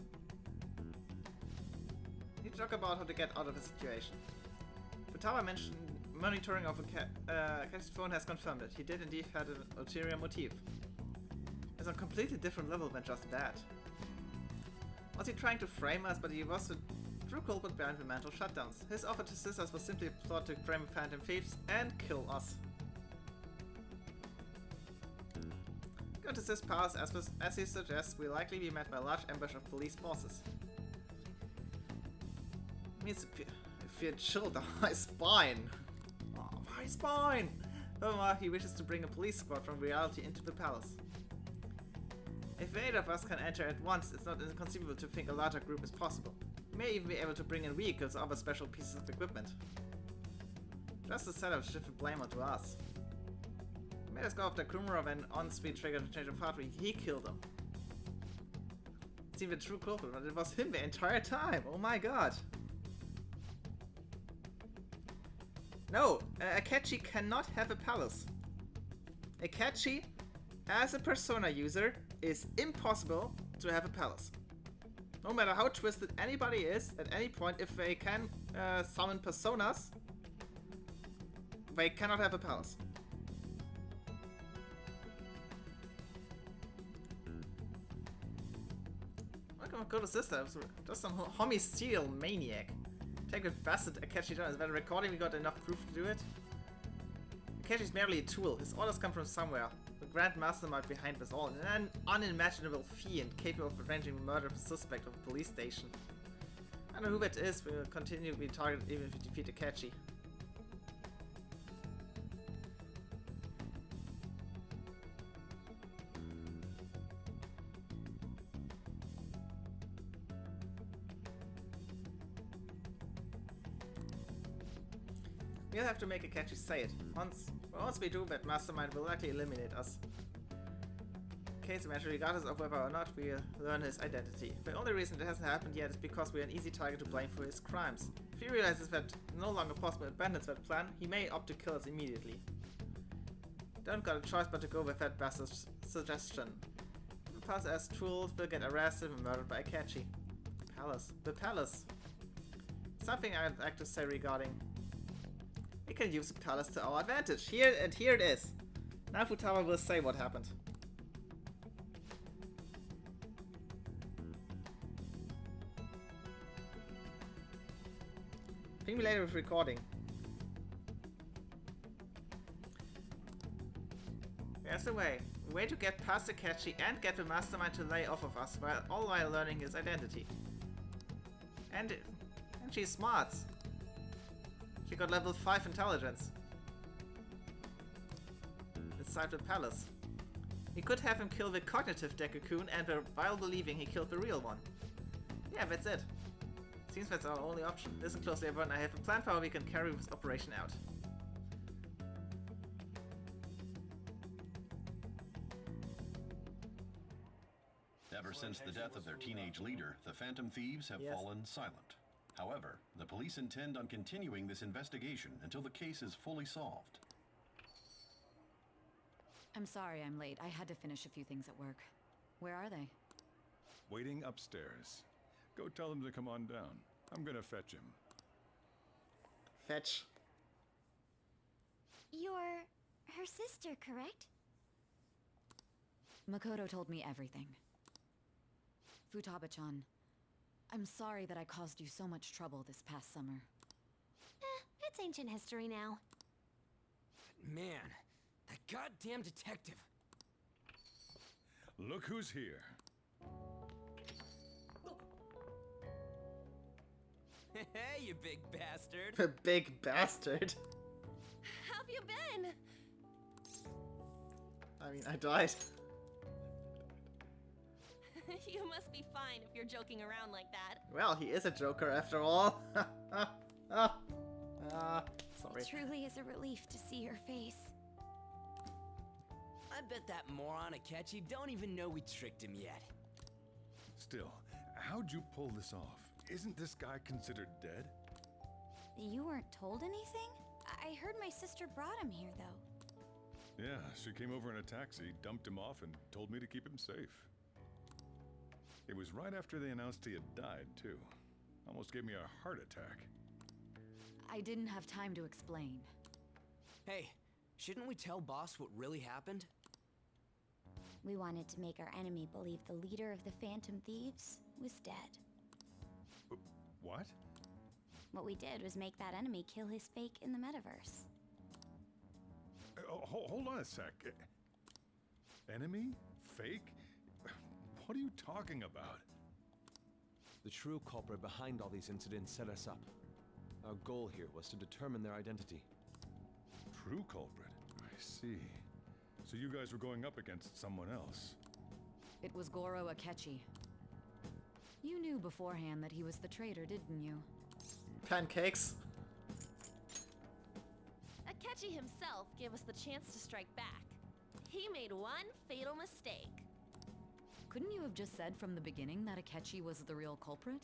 You talk about how to get out of the situation. Futaba mentioned monitoring of Akashi's phone has confirmed it. He did indeed have an ulterior motive. It's on a completely different level than just that. Was he trying to frame us, but he was the true culprit behind the mental shutdowns. His offer to assist us was simply a plot to frame Phantom Thieves and kill us. Going to this path, as he suggests, we'll likely be met by a large ambush of police forces. Means I feel chilled down my spine. Oh, my spine! Furthermore, he wishes to bring a police squad from reality into the palace. If 8 of us can enter at once, it's not inconceivable to think a larger group is possible. We may even be able to bring in vehicles or other special pieces of equipment. Just the setup shift the blame onto us. He made us go after Kumura when on-speed triggered to change of heart. He killed him. It seemed a true culprit, but it was him the entire time. Oh my god. No, Akechi cannot have a palace. Akechi, as a Persona user, is impossible to have a palace. No matter how twisted anybody is, at any point, if they can summon Personas, they cannot have a palace. Welcome, go to sister. Just some homicidal maniac. Take with bastard Akechi down. Is that a recording? We got enough proof to do it? Akechi is merely a tool. His orders come from somewhere. The Grand Mastermind behind this all. An unimaginable fiend capable of arranging the murder of a suspect of a police station. I don't know who that is. We will continue to be targeted even if we defeat Akechi. We'll have to make Akechi say it. Once we do, that Mastermind will likely eliminate us. Case eventually, regardless of whether or not we learn his identity. The only reason it hasn't happened yet is because we're an easy target to blame for his crimes. If he realizes that no longer possible and abandons that plan, he may opt to kill us immediately. Don't got a choice but to go with that bastard's suggestion. The palace as tools will get arrested and murdered by Akechi. The palace. Something I'd like to say regarding. We can use the palace to our advantage. Here it is. Now Futaba will say what happened. Ping me later with recording. There's a way. A way to get past Akechi and get the Mastermind to lay off of us all while learning his identity. And she's smart. She got level 5 intelligence. Inside the palace. We could have him kill the cognitive Deku-kun and while believing he killed the real one. Yeah, that's it. Seems that's our only option. Listen closely everyone, I have a plan for how we can carry this operation out. Ever since the death of their teenage leader, the Phantom Thieves have fallen silent. However, the police intend on continuing this investigation until the case is fully solved. I'm sorry I'm late. I had to finish a few things at work. Where are they? Waiting upstairs. Go tell them to come on down. I'm gonna fetch him. Fetch. You're her sister, correct? Makoto told me everything. Futaba-chan, I'm sorry that I caused you so much trouble this past summer. It's ancient history now. Man, that goddamn detective. Look who's here. Hey, you big bastard. The big bastard. How have you been? I mean, I died. You must be fine if you're joking around like that. Well, he is a joker after all. Sorry. It truly is a relief to see your face. I bet that moron Akechi don't even know we tricked him yet. Still, how'd you pull this off? Isn't this guy considered dead? You weren't told anything? I heard my sister brought him here, though. Yeah, she came over in a taxi, dumped him off, and told me to keep him safe. It was right after they announced he had died, too. Almost gave me a heart attack. I didn't have time to explain. Hey, shouldn't we tell Boss what really happened? We wanted to make our enemy believe the leader of the Phantom Thieves was dead. What? What we did was make that enemy kill his fake in the metaverse. Hold on a sec. Enemy? Fake? What are you talking about? The true culprit behind all these incidents set us up. Our goal here was to determine their identity. True culprit? I see. So you guys were going up against someone else. It was Goro Akechi. You knew beforehand that he was the traitor, didn't you? Pancakes. Akechi himself gave us the chance to strike back. He made one fatal mistake. Couldn't you have just said from the beginning that Akechi was the real culprit?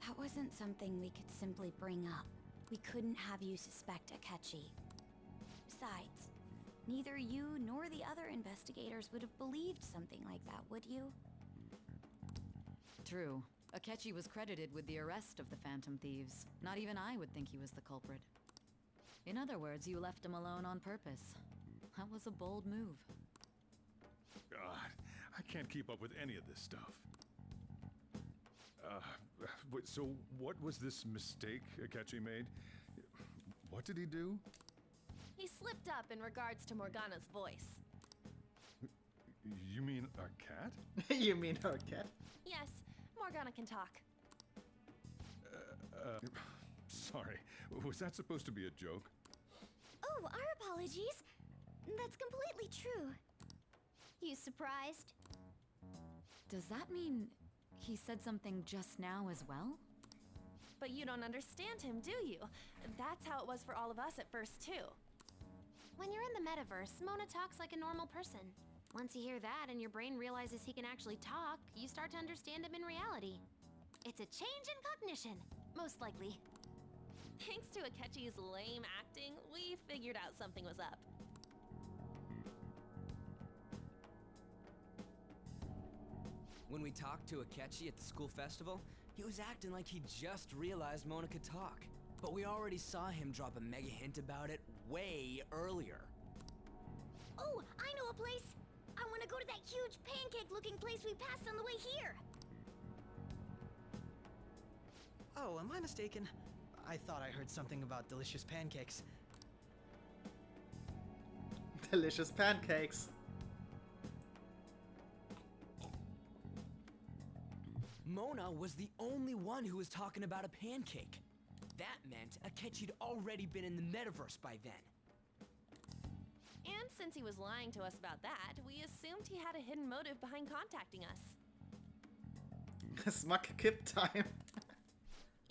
That wasn't something we could simply bring up. We couldn't have you suspect Akechi. Besides, neither you nor the other investigators would have believed something like that, would you? True. Akechi was credited with the arrest of the Phantom Thieves. Not even I would think he was the culprit. In other words, you left him alone on purpose. That was a bold move. God, I can't keep up with any of this stuff. So what was this mistake Akechi made? What did he do? He slipped up in regards to Morgana's voice. You mean our cat? You mean our cat? Yes, Morgana can talk. Sorry, was that supposed to be a joke? Oh, our apologies. That's completely true. You surprised? Does that mean he said something just now as well? But you don't understand him, do you? That's how it was for all of us at first, too. When you're in the metaverse, Mona talks like a normal person. Once you hear that and your brain realizes he can actually talk, you start to understand him in reality. It's a change in cognition, most likely. Thanks to Akechi's lame acting, we figured out something was up. When we talked to Akechi at the school festival, he was acting like he just realized Mona could talk. But we already saw him drop a mega hint about it way earlier. Oh, I know a place! I want to go to that huge pancake-looking place we passed on the way here! Oh, am I mistaken? I thought I heard something about delicious pancakes. Delicious pancakes. Mona was the only one who was talking about a pancake. That meant Akechi'd already been in the metaverse by then. And since he was lying to us about that, we assumed he had a hidden motive behind contacting us. Smack kip time.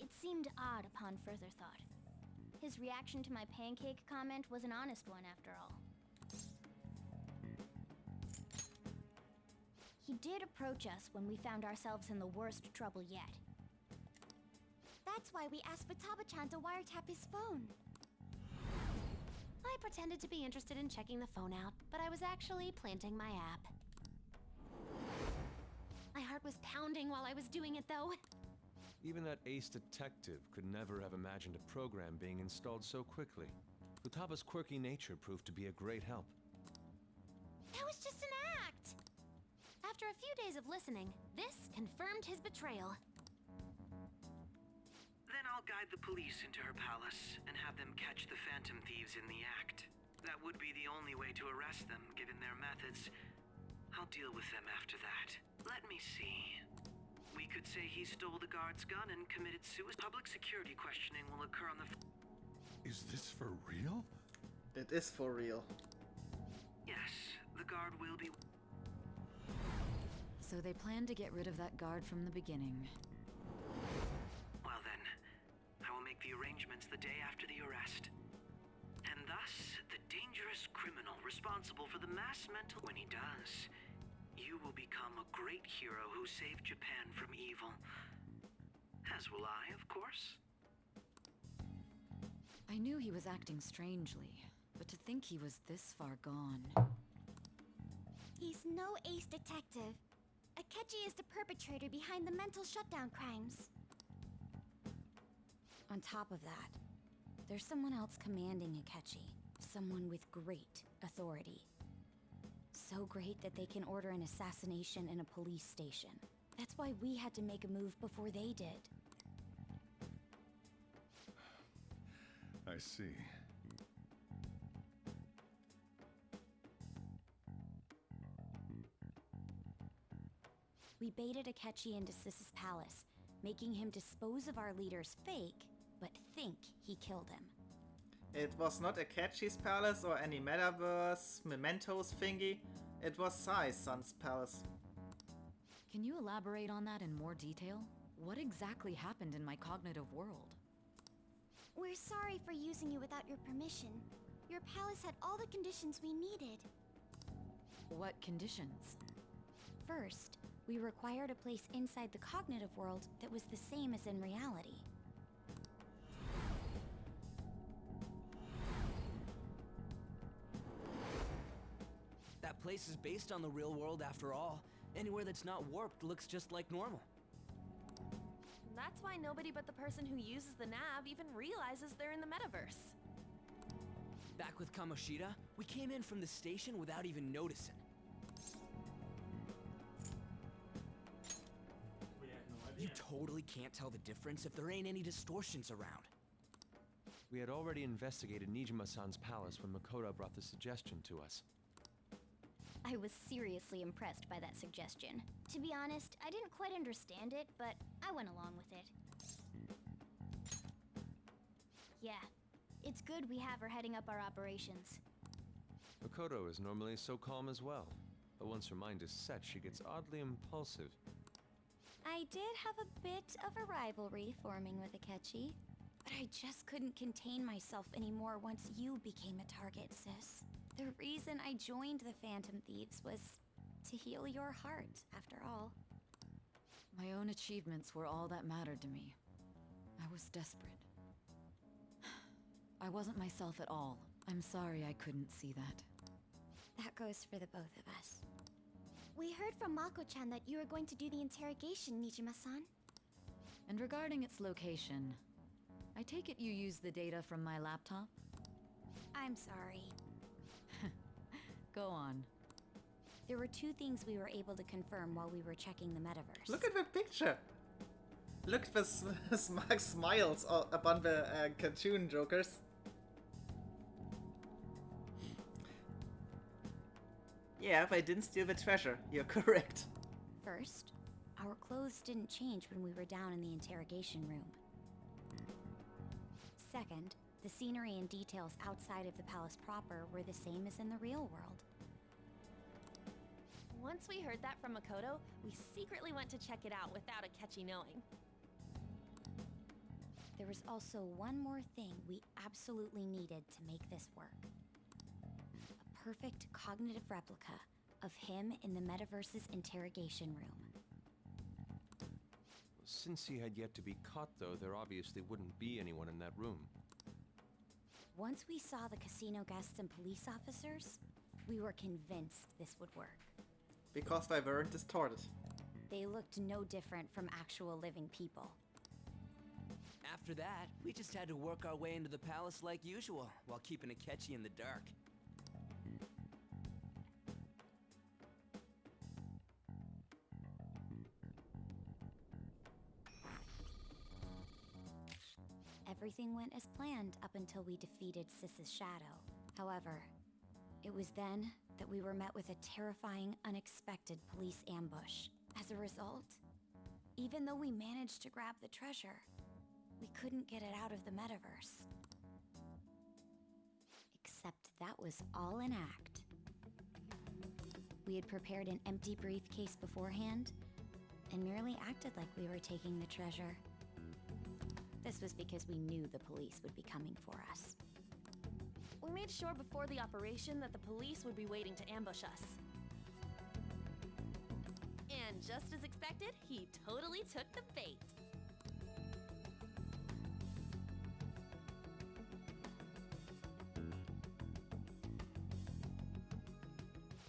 It seemed odd upon further thought. His reaction to my pancake comment was an honest one, after all. He did approach us when we found ourselves in the worst trouble yet. That's why we asked Futaba-chan to wiretap his phone. I pretended to be interested in checking the phone out, but I was actually planting my app. My heart was pounding while I was doing it, though. Even that ace detective could never have imagined a program being installed so quickly. Futaba's quirky nature proved to be a great help. That was just an act! After a few days of listening, this confirmed his betrayal. Then I'll guide the police into her palace and have them catch the Phantom Thieves in the act. That would be the only way to arrest them, given their methods. I'll deal with them after that. Let me see. We could say he stole the guard's gun and committed suicide. Public security questioning will occur on the... Is this for real? It is for real. Yes, the guard will be... So they planned to get rid of that guard from the beginning. Well then, I will make the arrangements the day after the arrest. And thus, the dangerous criminal responsible for the mass mental... When he does, you will become a great hero who saved Japan from evil. As will I, of course. I knew he was acting strangely, but to think he was this far gone. He's no ace detective. Akechi is the perpetrator behind the mental shutdown crimes. On top of that, there's someone else commanding Akechi. Someone with great authority. So great that they can order an assassination in a police station. That's why we had to make a move before they did. I see. We baited Akechi into Sis's palace, making him dispose of our leader's fake, but think he killed him. It was not Akechi's palace or any metaverse, mementos thingy. It was Sai's son's palace. Can you elaborate on that in more detail? What exactly happened in my cognitive world? We're sorry for using you without your permission. Your palace had all the conditions we needed. What conditions? First, we required a place inside the cognitive world that was the same as in reality. That place is based on the real world after all. Anywhere that's not warped looks just like normal. That's why nobody but the person who uses the nav even realizes they're in the metaverse. Back with Kamoshida, we came in from the station without even noticing. You totally can't tell the difference if there ain't any distortions around. We had already investigated Nijima-san's palace when Makoto brought the suggestion to us. I was seriously impressed by that suggestion. To be honest, I didn't quite understand it, but I went along with it. Yeah, it's good we have her heading up our operations. Makoto is normally so calm as well, but once her mind is set, she gets oddly impulsive. I did have a bit of a rivalry forming with Akechi, but I just couldn't contain myself anymore once you became a target, sis. The reason I joined the Phantom Thieves was to heal your heart, after all. My own achievements were all that mattered to me. I was desperate. I wasn't myself at all. I'm sorry I couldn't see that. That goes for the both of us. We heard from Mako-chan that you were going to do the interrogation, Nijima-san. And regarding its location, I take it you used the data from my laptop? I'm sorry. Go on. There were two things we were able to confirm while we were checking the metaverse. Look at the picture! Look at the smug smiles upon the cartoon jokers. Yeah, if I didn't steal the treasure, you're correct. First, our clothes didn't change when we were down in the interrogation room. Second, the scenery and details outside of the palace proper were the same as in the real world. Once we heard that from Makoto, we secretly went to check it out without Akechi knowing. There was also one more thing we absolutely needed to make this work. A perfect cognitive replica of him in the metaverse's interrogation room. Since he had yet to be caught, though, there obviously wouldn't be anyone in that room. Once we saw the casino guests and police officers, we were convinced this would work. Because they weren't distorted. They looked no different from actual living people. After that, we just had to work our way into the palace like usual, while keeping Akechi in the dark. Everything went as planned up until we defeated Sis's shadow. However, it was then that we were met with a terrifying, unexpected police ambush. As a result, even though we managed to grab the treasure, we couldn't get it out of the metaverse. Except that was all an act. We had prepared an empty briefcase beforehand and merely acted like we were taking the treasure. This was because we knew the police would be coming for us. We made sure before the operation that the police would be waiting to ambush us. And just as expected, he totally took the bait.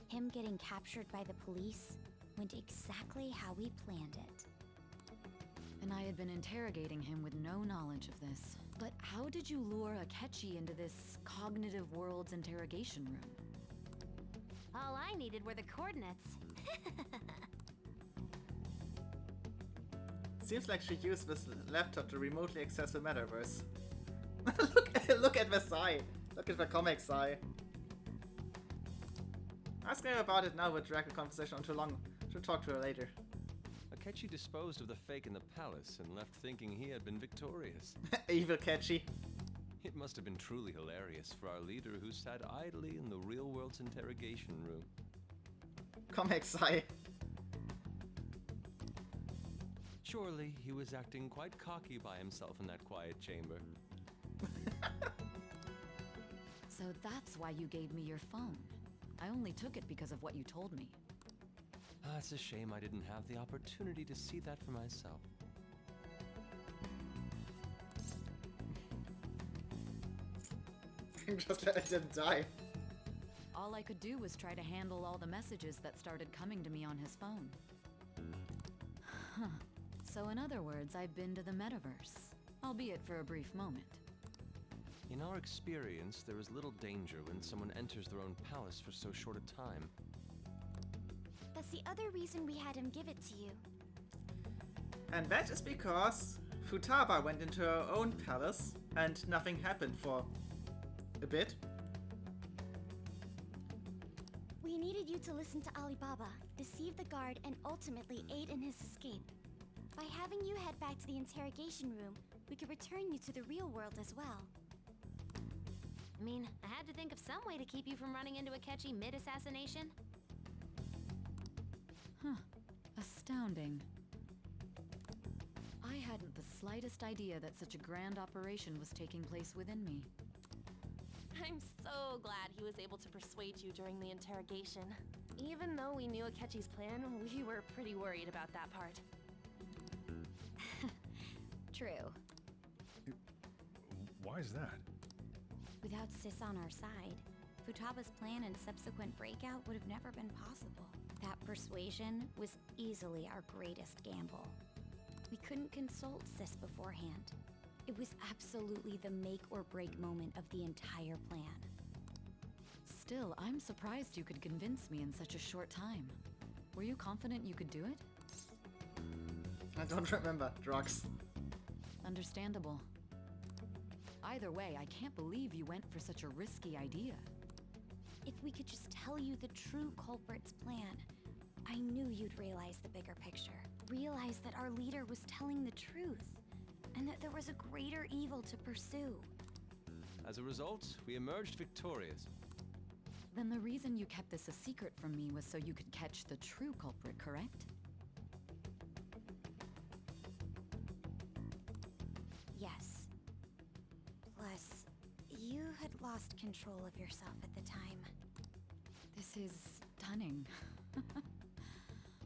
Him getting captured by the police went exactly how we planned it. And I had been interrogating him with no knowledge of this. But how did you lure Akechi into this cognitive world's interrogation room? All I needed were the coordinates. Seems like she used this laptop to remotely access the metaverse. look at Versailles. Look at the comic Sai. Asking her about it now would drag the conversation on too long. Should talk to her later. Akechi disposed of the fake in the palace and left thinking he had been victorious. Evil Kechi. It must have been truly hilarious for our leader who sat idly in the real world's interrogation room. Comic Sai. Surely he was acting quite cocky by himself in that quiet chamber. So that's why you gave me your phone. I only took it because of what you told me. It's a shame I didn't have the opportunity to see that for myself. Just let him die. All I could do was try to handle all the messages that started coming to me on his phone. Huh. So in other words, I've been to the metaverse, albeit for a brief moment. In our experience, there is little danger when someone enters their own palace for so short a time. That's the other reason we had him give it to you. And that is because Futaba went into her own palace and nothing happened for a bit. We needed you to listen to Alibaba, deceive the guard, and ultimately aid in his escape. By having you head back to the interrogation room, we could return you to the real world as well. I mean, I had to think of some way to keep you from running into Akechi mid-assassination. Huh. Astounding. I hadn't the slightest idea that such a grand operation was taking place within me. I'm so glad he was able to persuade you during the interrogation. Even though we knew Akechi's plan, we were pretty worried about that part. True. Why is that? Without Sis on our side, Futaba's plan and subsequent breakout would have never been possible. That persuasion was easily our greatest gamble. We couldn't consult Sis beforehand. It was absolutely the make or break moment of the entire plan. Still, I'm surprised you could convince me in such a short time. Were you confident you could do it? I don't remember. Drugs. Understandable. Either way, I can't believe you went for such a risky idea. If we could just tell you the true culprit's plan, I knew you'd realize the bigger picture. Realize that our leader was telling the truth, and that there was a greater evil to pursue. As a result, we emerged victorious. Then the reason you kept this a secret from me was so you could catch the true culprit, correct? Yes. Plus, you had lost control of yourself at the time. This is stunning.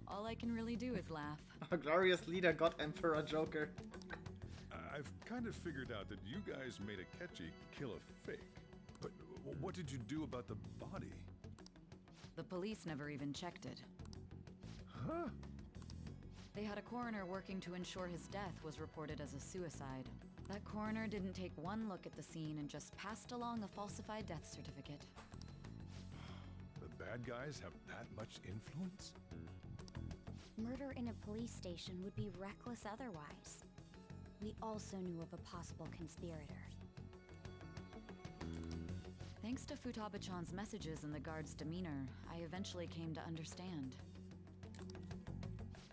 All I can really do is laugh. Our glorious leader got Emperor Joker. I've kind of figured out that you guys made Akechi kill a fake. But what did you do about the body? The police never even checked it. Huh? They had a coroner working to ensure his death was reported as a suicide. That coroner didn't take one look at the scene and just passed along a falsified death certificate. The bad guys have that much influence? Murder in a police station would be reckless otherwise. We also knew of a possible conspirator. Thanks to Futaba-chan's messages and the guard's demeanor, I eventually came to understand.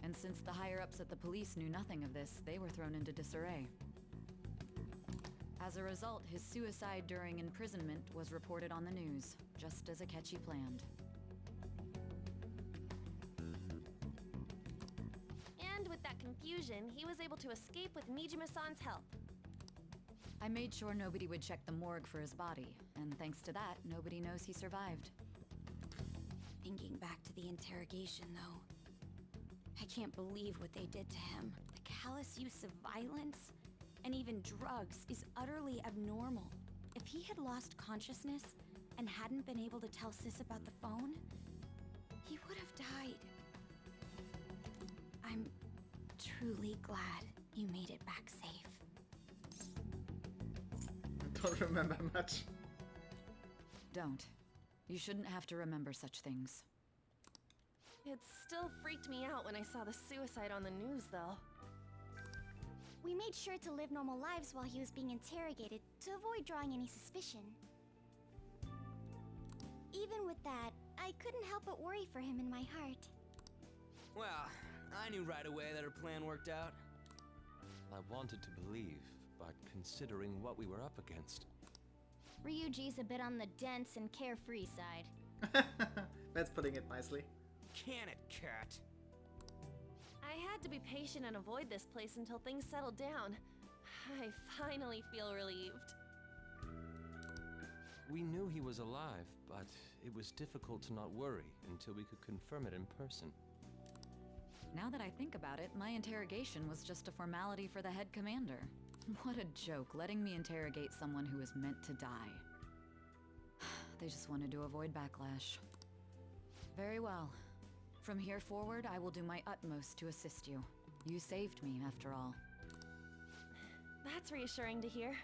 And since the higher-ups at the police knew nothing of this, they were thrown into disarray. As a result, his suicide during imprisonment was reported on the news, just as Akechi planned. And with that confusion, he was able to escape with Nijima-san's help. I made sure nobody would check the morgue for his body, and thanks to that, nobody knows he survived. Thinking back to the interrogation, though, I can't believe what they did to him. The callous use of violence, and even drugs, is utterly abnormal. If he had lost consciousness and hadn't been able to tell Sis about the phone, died. I'm truly glad you made it back safe. I don't remember much. Don't. You shouldn't have to remember such things. It still freaked me out when I saw the suicide on the news, though. We made sure to live normal lives while he was being interrogated to avoid drawing any suspicion. Even with that, I couldn't help but worry for him in my heart. Well, I knew right away that her plan worked out. I wanted to believe, but considering what we were up against. Ryuji's a bit on the dense and carefree side. That's putting it nicely. Can it, cat? I had to be patient and avoid this place until things settled down. I finally feel relieved. We knew he was alive, but it was difficult to not worry until we could confirm it in person. Now that I think about it, my interrogation was just a formality for the head commander. What a joke, letting me interrogate someone who is meant to die. They just wanted to avoid backlash. Very well. From here forward, I will do my utmost to assist you. You saved me, after all. That's reassuring to hear.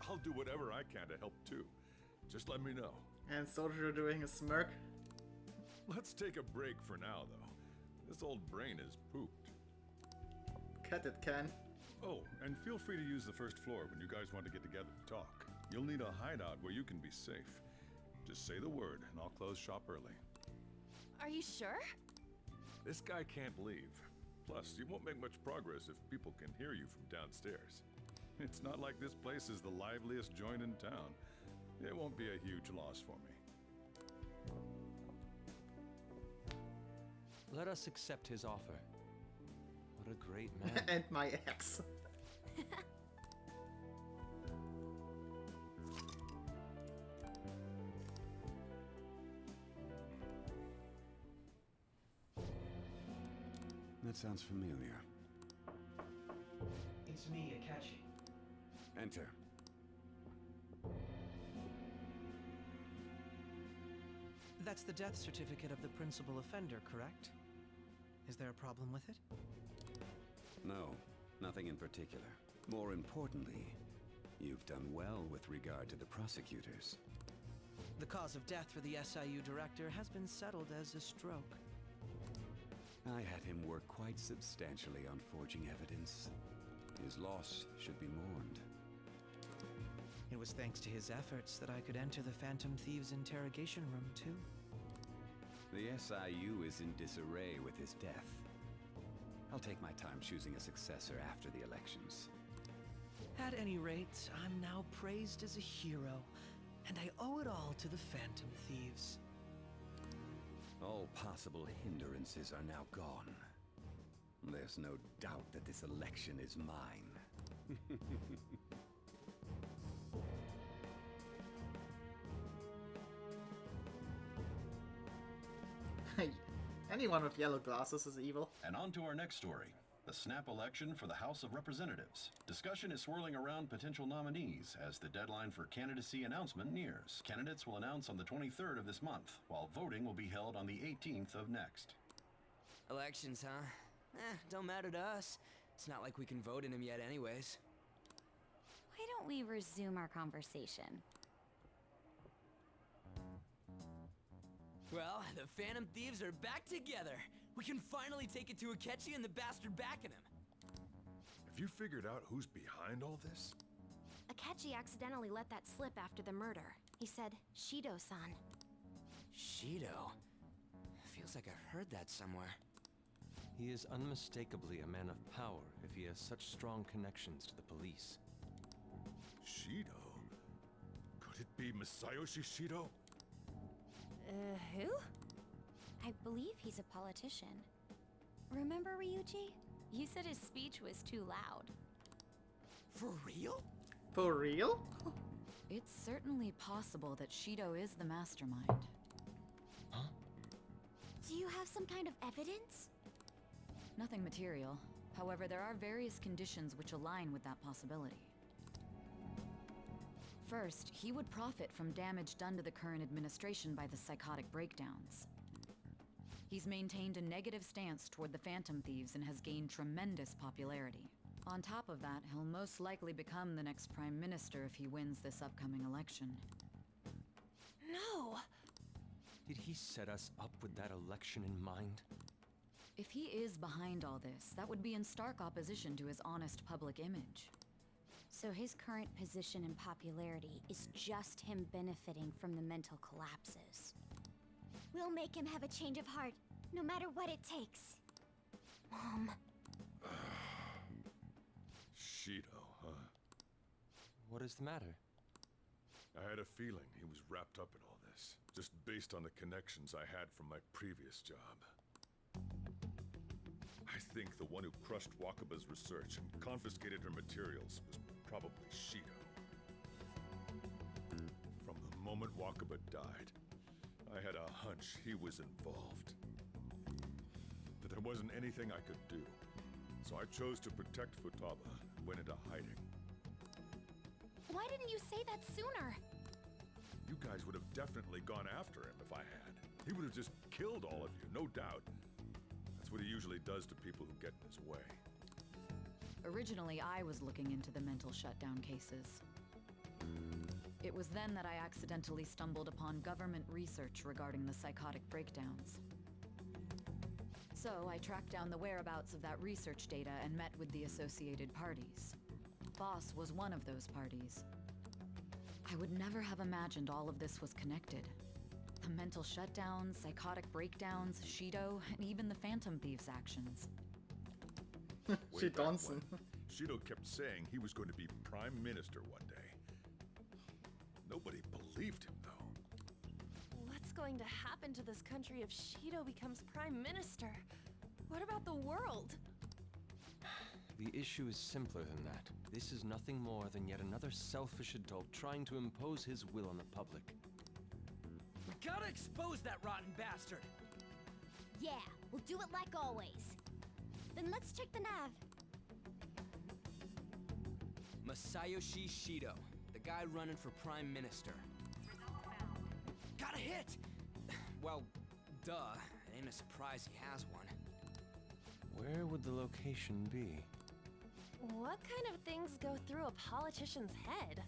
I'll do whatever I can to help too. Just let me know. And Sojourner doing a smirk. Let's take a break for now, though. This old brain is pooped. Cut it, Ken. Oh, and feel free to use the first floor when you guys want to get together to talk. You'll need a hideout where you can be safe. Just say the word, and I'll close shop early. Are you sure? This guy can't leave. Plus, you won't make much progress if people can hear you from downstairs. It's not like this place is the liveliest joint in town. It won't be a huge loss for me. Let us accept his offer. What a great man. And my ex. That sounds familiar. It's me, Akachi. Enter. That's the death certificate of the principal offender, correct? Is there a problem with it? No, nothing in particular. More importantly, you've done well with regard to the prosecutors. The cause of death for the SIU director has been settled as a stroke. I had him work quite substantially on forging evidence. His loss should be mourned. It was thanks to his efforts that I could enter the Phantom Thieves' interrogation room, too. The SIU is in disarray with his death. I'll take my time choosing a successor after the elections. At any rate, I'm now praised as a hero, and I owe it all to the Phantom Thieves. All possible hindrances are now gone. There's no doubt that this election is mine. Anyone with yellow glasses is evil. And on to our next story. The snap election for the House of Representatives. Discussion is swirling around potential nominees as the deadline for candidacy announcement nears. Candidates will announce on the 23rd of this month, while voting will be held on the 18th of next. Elections, huh? Don't matter to us. It's not like we can vote in them yet anyways. Why don't we resume our conversation? Well, the Phantom Thieves are back together. We can finally take it to Akechi and the bastard backing him. Have you figured out who's behind all this? Akechi accidentally let that slip after the murder. He said, Shido-san. Shido? Feels like I've heard that somewhere. He is unmistakably a man of power if he has such strong connections to the police. Shido? Could it be Masayoshi Shido? Who? I believe he's a politician. Remember, Ryuji? You said his speech was too loud. For real? For real? It's certainly possible that Shido is the mastermind. Huh? Do you have some kind of evidence? Nothing material. However, there are various conditions which align with that possibility. First, he would profit from damage done to the current administration by the psychotic breakdowns. He's maintained a negative stance toward the Phantom Thieves and has gained tremendous popularity. On top of that, he'll most likely become the next Prime Minister if he wins this upcoming election. No! Did he set us up with that election in mind? If he is behind all this, that would be in stark opposition to his honest public image. So his current position and popularity is just him benefiting from the mental collapses. We'll make him have a change of heart, no matter what it takes. Mom. Shido, huh? What is the matter? I had a feeling he was wrapped up in all this, just based on the connections I had from my previous job. I think the one who crushed Wakaba's research and confiscated her materials was probably Shido. From the moment Wakaba died, I had a hunch he was involved. That there wasn't anything I could do. So I chose to protect Futaba and went into hiding. Why didn't you say that sooner? You guys would have definitely gone after him if I had. He would have just killed all of you, no doubt. That's what he usually does to people who get in his way. Originally, I was looking into the mental shutdown cases. It was then that I accidentally stumbled upon government research regarding the psychotic breakdowns. So I tracked down the whereabouts of that research data and met with the associated parties. Boss was one of those parties. I would never have imagined all of this was connected. The mental shutdowns, psychotic breakdowns, Shido, and even the Phantom Thieves' actions. Way back when, Shido kept saying he was going to be Prime Minister one day. Nobody believed him, though. What's going to happen to this country if Shido becomes Prime Minister? What about the world? The issue is simpler than that. This is nothing more than yet another selfish adult trying to impose his will on the public. We gotta expose that rotten bastard! Yeah, we'll do it like always. Then let's check the nav. Masayoshi Shido, the guy running for Prime Minister. Got a hit! Well, duh. It ain't a surprise he has one. Where would the location be? What kind of things go through a politician's head?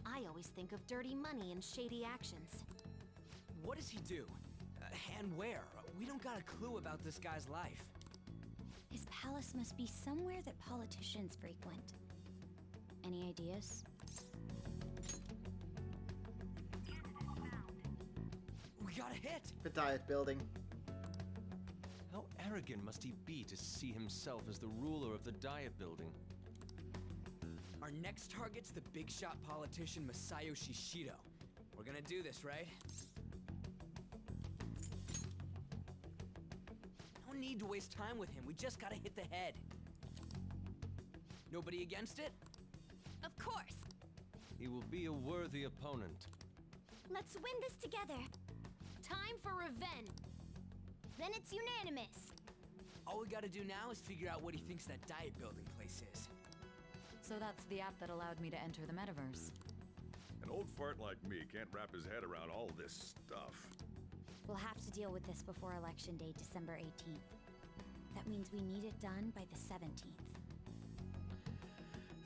I always think of dirty money and shady actions. What does he do? And where? We don't got a clue about this guy's life. His palace must be somewhere that politicians frequent. Any ideas? We got a hit! The Diet Building. How arrogant must he be to see himself as the ruler of the Diet Building? Our next target's the big shot politician Masayoshi Shido. We're gonna do this, right? No need to waste time with him. We just gotta hit the head. Nobody against it? Of course! He will be a worthy opponent. Let's win this together. Time for revenge! Then it's unanimous. All we gotta do now is figure out what he thinks that diet building place is. So that's the app that allowed me to enter the metaverse. An old fart like me can't wrap his head around all this stuff. We'll have to deal with this before Election Day, December 18th. That means we need it done by the 17th.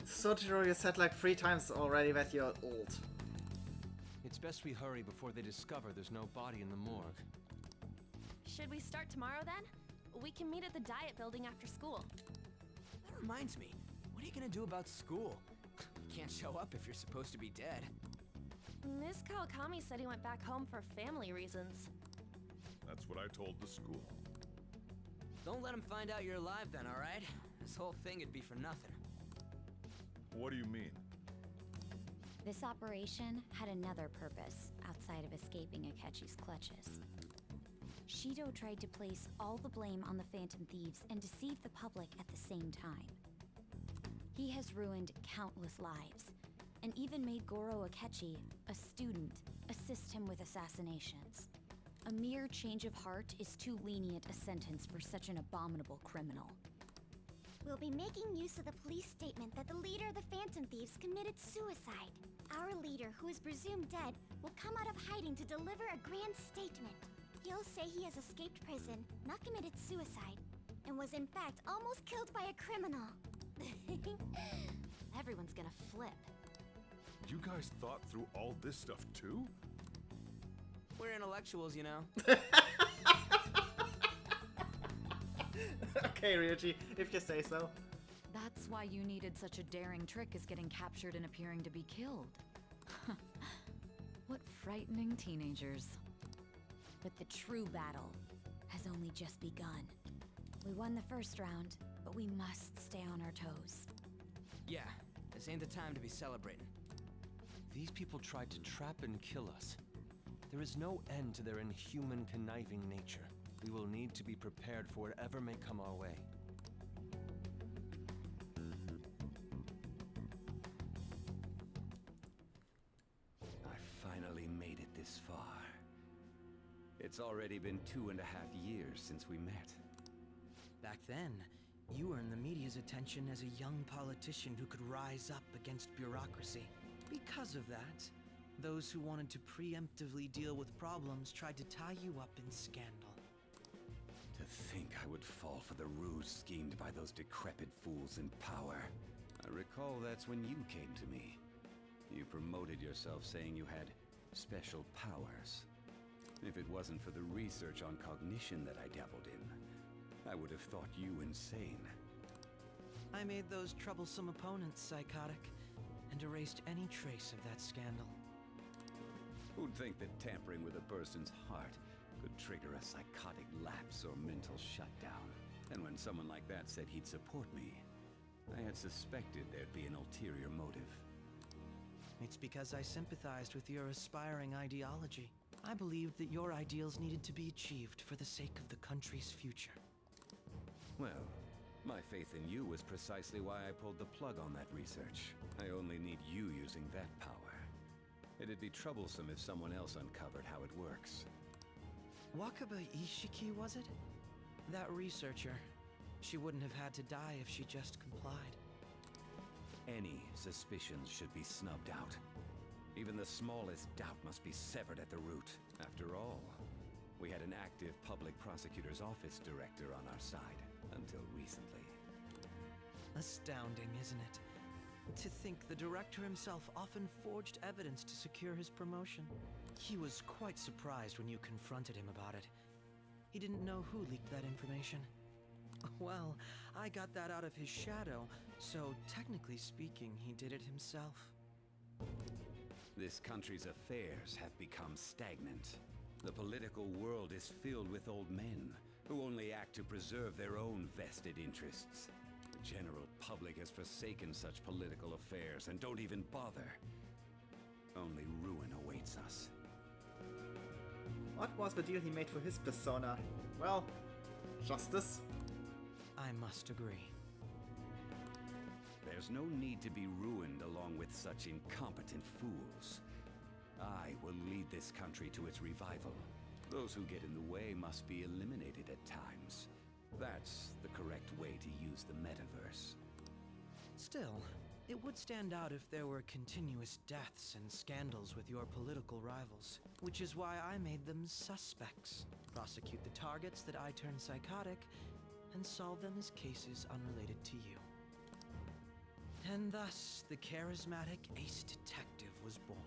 Sotiro, you said like 3 times already that you're old. It's best we hurry before they discover there's no body in the morgue. Should we start tomorrow then? We can meet at the Diet Building after school. That reminds me, what are you gonna do about school? You can't show up if you're supposed to be dead. Miss Kawakami said he went back home for family reasons. That's what I told the school. Don't let him find out you're alive then, alright? This whole thing would be for nothing. What do you mean? This operation had another purpose outside of escaping Akechi's clutches. Shido tried to place all the blame on the Phantom Thieves and deceive the public at the same time. He has ruined countless lives, and even made Goro Akechi, a student, assist him with assassinations. A mere change of heart is too lenient a sentence for such an abominable criminal. We'll be making use of the police statement that the leader of the Phantom Thieves committed suicide. Our leader, who is presumed dead, will come out of hiding to deliver a grand statement. He'll say he has escaped prison, not committed suicide, and was in fact almost killed by a criminal. Everyone's gonna flip. You guys thought through all this stuff too? We're intellectuals, you know. Okay, Ryuji, if you say so. That's why you needed such a daring trick as getting captured and appearing to be killed. What frightening teenagers. But the true battle has only just begun. We won the first round, but we must stay on our toes. Yeah, this ain't the time to be celebrating. These people tried to trap and kill us. There is no end to their inhuman, conniving nature. We will need to be prepared for whatever may come our way. I finally made it this far. It's already been 2.5 years since we met. Back then, you earned the media's attention as a young politician who could rise up against bureaucracy. Because of that, those who wanted to preemptively deal with problems tried to tie you up in scandal. To think I would fall for the ruse schemed by those decrepit fools in power. I recall that's when you came to me. You promoted yourself saying you had special powers. If it wasn't for the research on cognition that I dabbled in, I would have thought you insane. I made those troublesome opponents psychotic, and erased any trace of that scandal. Who'd think that tampering with a person's heart could trigger a psychotic lapse or mental shutdown? And when someone like that said he'd support me, I had suspected there'd be an ulterior motive. It's because I sympathized with your aspiring ideology. I believed that your ideals needed to be achieved for the sake of the country's future. Well, my faith in you was precisely why I pulled the plug on that research. I only need you using that power. It'd be troublesome if someone else uncovered how it works. Wakaba Ishiki, was it? That researcher. She wouldn't have had to die if she just complied. Any suspicions should be snubbed out. Even the smallest doubt must be severed at the root. After all, we had an active public prosecutor's office director on our side, until recently. Astounding, isn't it? To think the director himself often forged evidence to secure his promotion. He was quite surprised when you confronted him about it. He didn't know who leaked that information. Well, I got that out of his shadow, so technically speaking, he did it himself. This country's affairs have become stagnant. The political world is filled with old men who only act to preserve their own vested interests. The general public has forsaken such political affairs and don't even bother. Only ruin awaits us. What was the deal he made for his persona? Well, justice. I must agree. There's no need to be ruined along with such incompetent fools. I will lead this country to its revival. Those who get in the way must be eliminated at times. That's the correct way to use the metaverse. Still, it would stand out if there were continuous deaths and scandals with your political rivals, which is why I made them suspects. Prosecute the targets that I turn psychotic, and solve them as cases unrelated to you. And thus, the charismatic ace detective was born.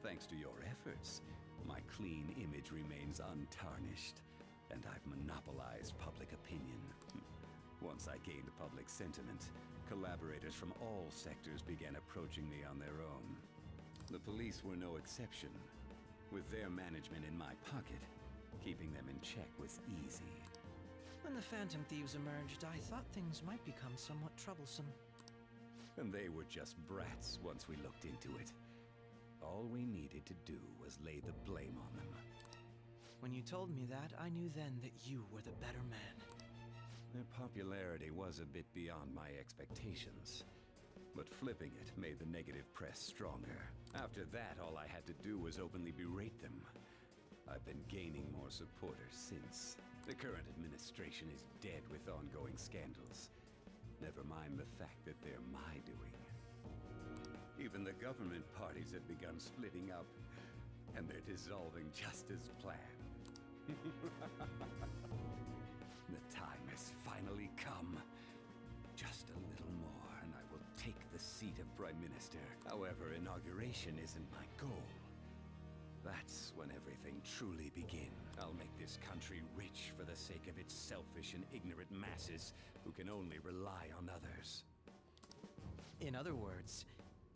Thanks to your efforts, my clean image remains untarnished, and I've monopolized public opinion. Once I gained public sentiment, collaborators from all sectors began approaching me on their own. The police were no exception. With their management in my pocket, keeping them in check was easy. When the Phantom Thieves emerged, I thought things might become somewhat troublesome. And they were just brats once we looked into it. All we needed to do was lay the blame on them. When you told me that, I knew then that you were the better man. Their popularity was a bit beyond my expectations. But flipping it made the negative press stronger. After that, all I had to do was openly berate them. I've been gaining more supporters since. The current administration is dead with ongoing scandals. Never mind the fact that they're my doing. Even the government parties have begun splitting up, and they're dissolving just as planned. The time has finally come. Just a little more, and I will take the seat of Prime Minister. However, inauguration isn't my goal. That's when everything truly begins. I'll make this country rich for the sake of its selfish and ignorant masses who can only rely on others. In other words,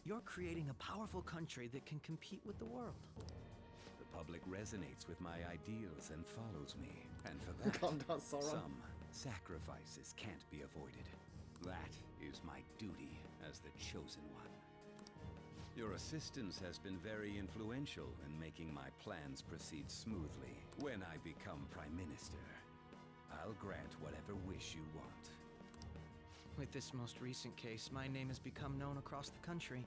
you're creating a powerful country that can compete with the world. The public resonates with my ideals and follows me. And for that, Calm down, Sauron. some sacrifices can't be avoided. That is my duty as the Chosen One. Your assistance has been very influential in making my plans proceed smoothly. When I become Prime Minister, I'll grant whatever wish you want. With this most recent case, my name has become known across the country,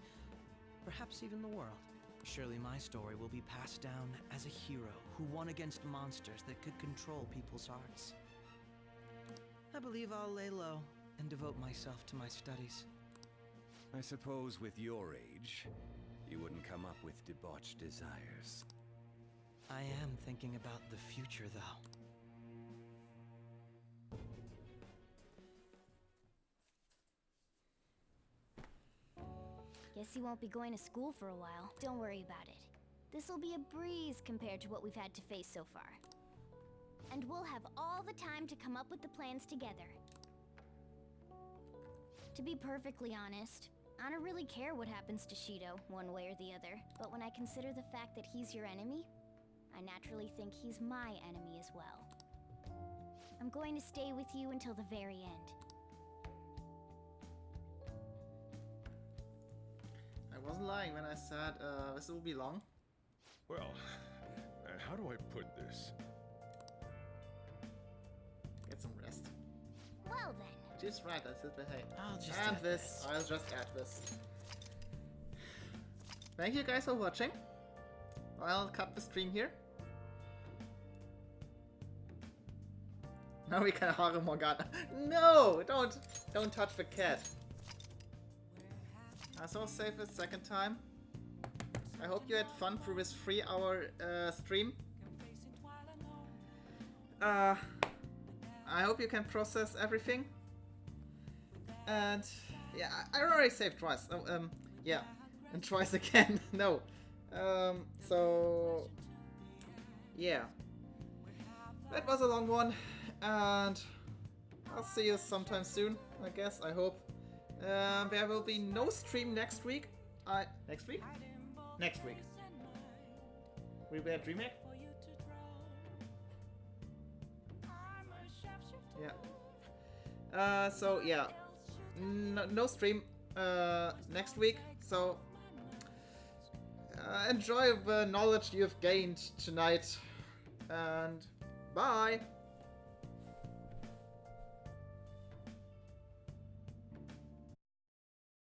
perhaps even the world. Surely my story will be passed down as a hero who won against monsters that could control people's hearts. I believe I'll lay low and devote myself to my studies. I suppose with your age, you wouldn't come up with debauched desires. I am thinking about the future, though. Guess you won't be going to school for a while. Don't worry about it. This'll be a breeze compared to what we've had to face so far. And we'll have all the time to come up with the plans together. To be perfectly honest, I don't really care what happens to Shido, one way or the other. But when I consider the fact that he's your enemy, I naturally think he's my enemy as well. I'm going to stay with you until the very end. I wasn't lying when I said this will be long. Well, how do I put this? Get some rest. Well then. Just right, I said, hey. I'll just add add this. I'll just add this. Thank you guys for watching. I'll cut the stream here. Now we can Hara Morgana. No! Don't touch the cat. I saw safe a second time. I hope you had fun through this 3-hour stream. I hope you can process everything. And yeah, I already saved twice. Yeah, and twice again. No. So yeah, that was a long one, and I'll see you sometime soon. I guess. I hope. There will be no stream next week. Next week? Next week. We were at Remake? Yeah. So yeah. No stream next week. So enjoy the knowledge you've gained tonight. And bye!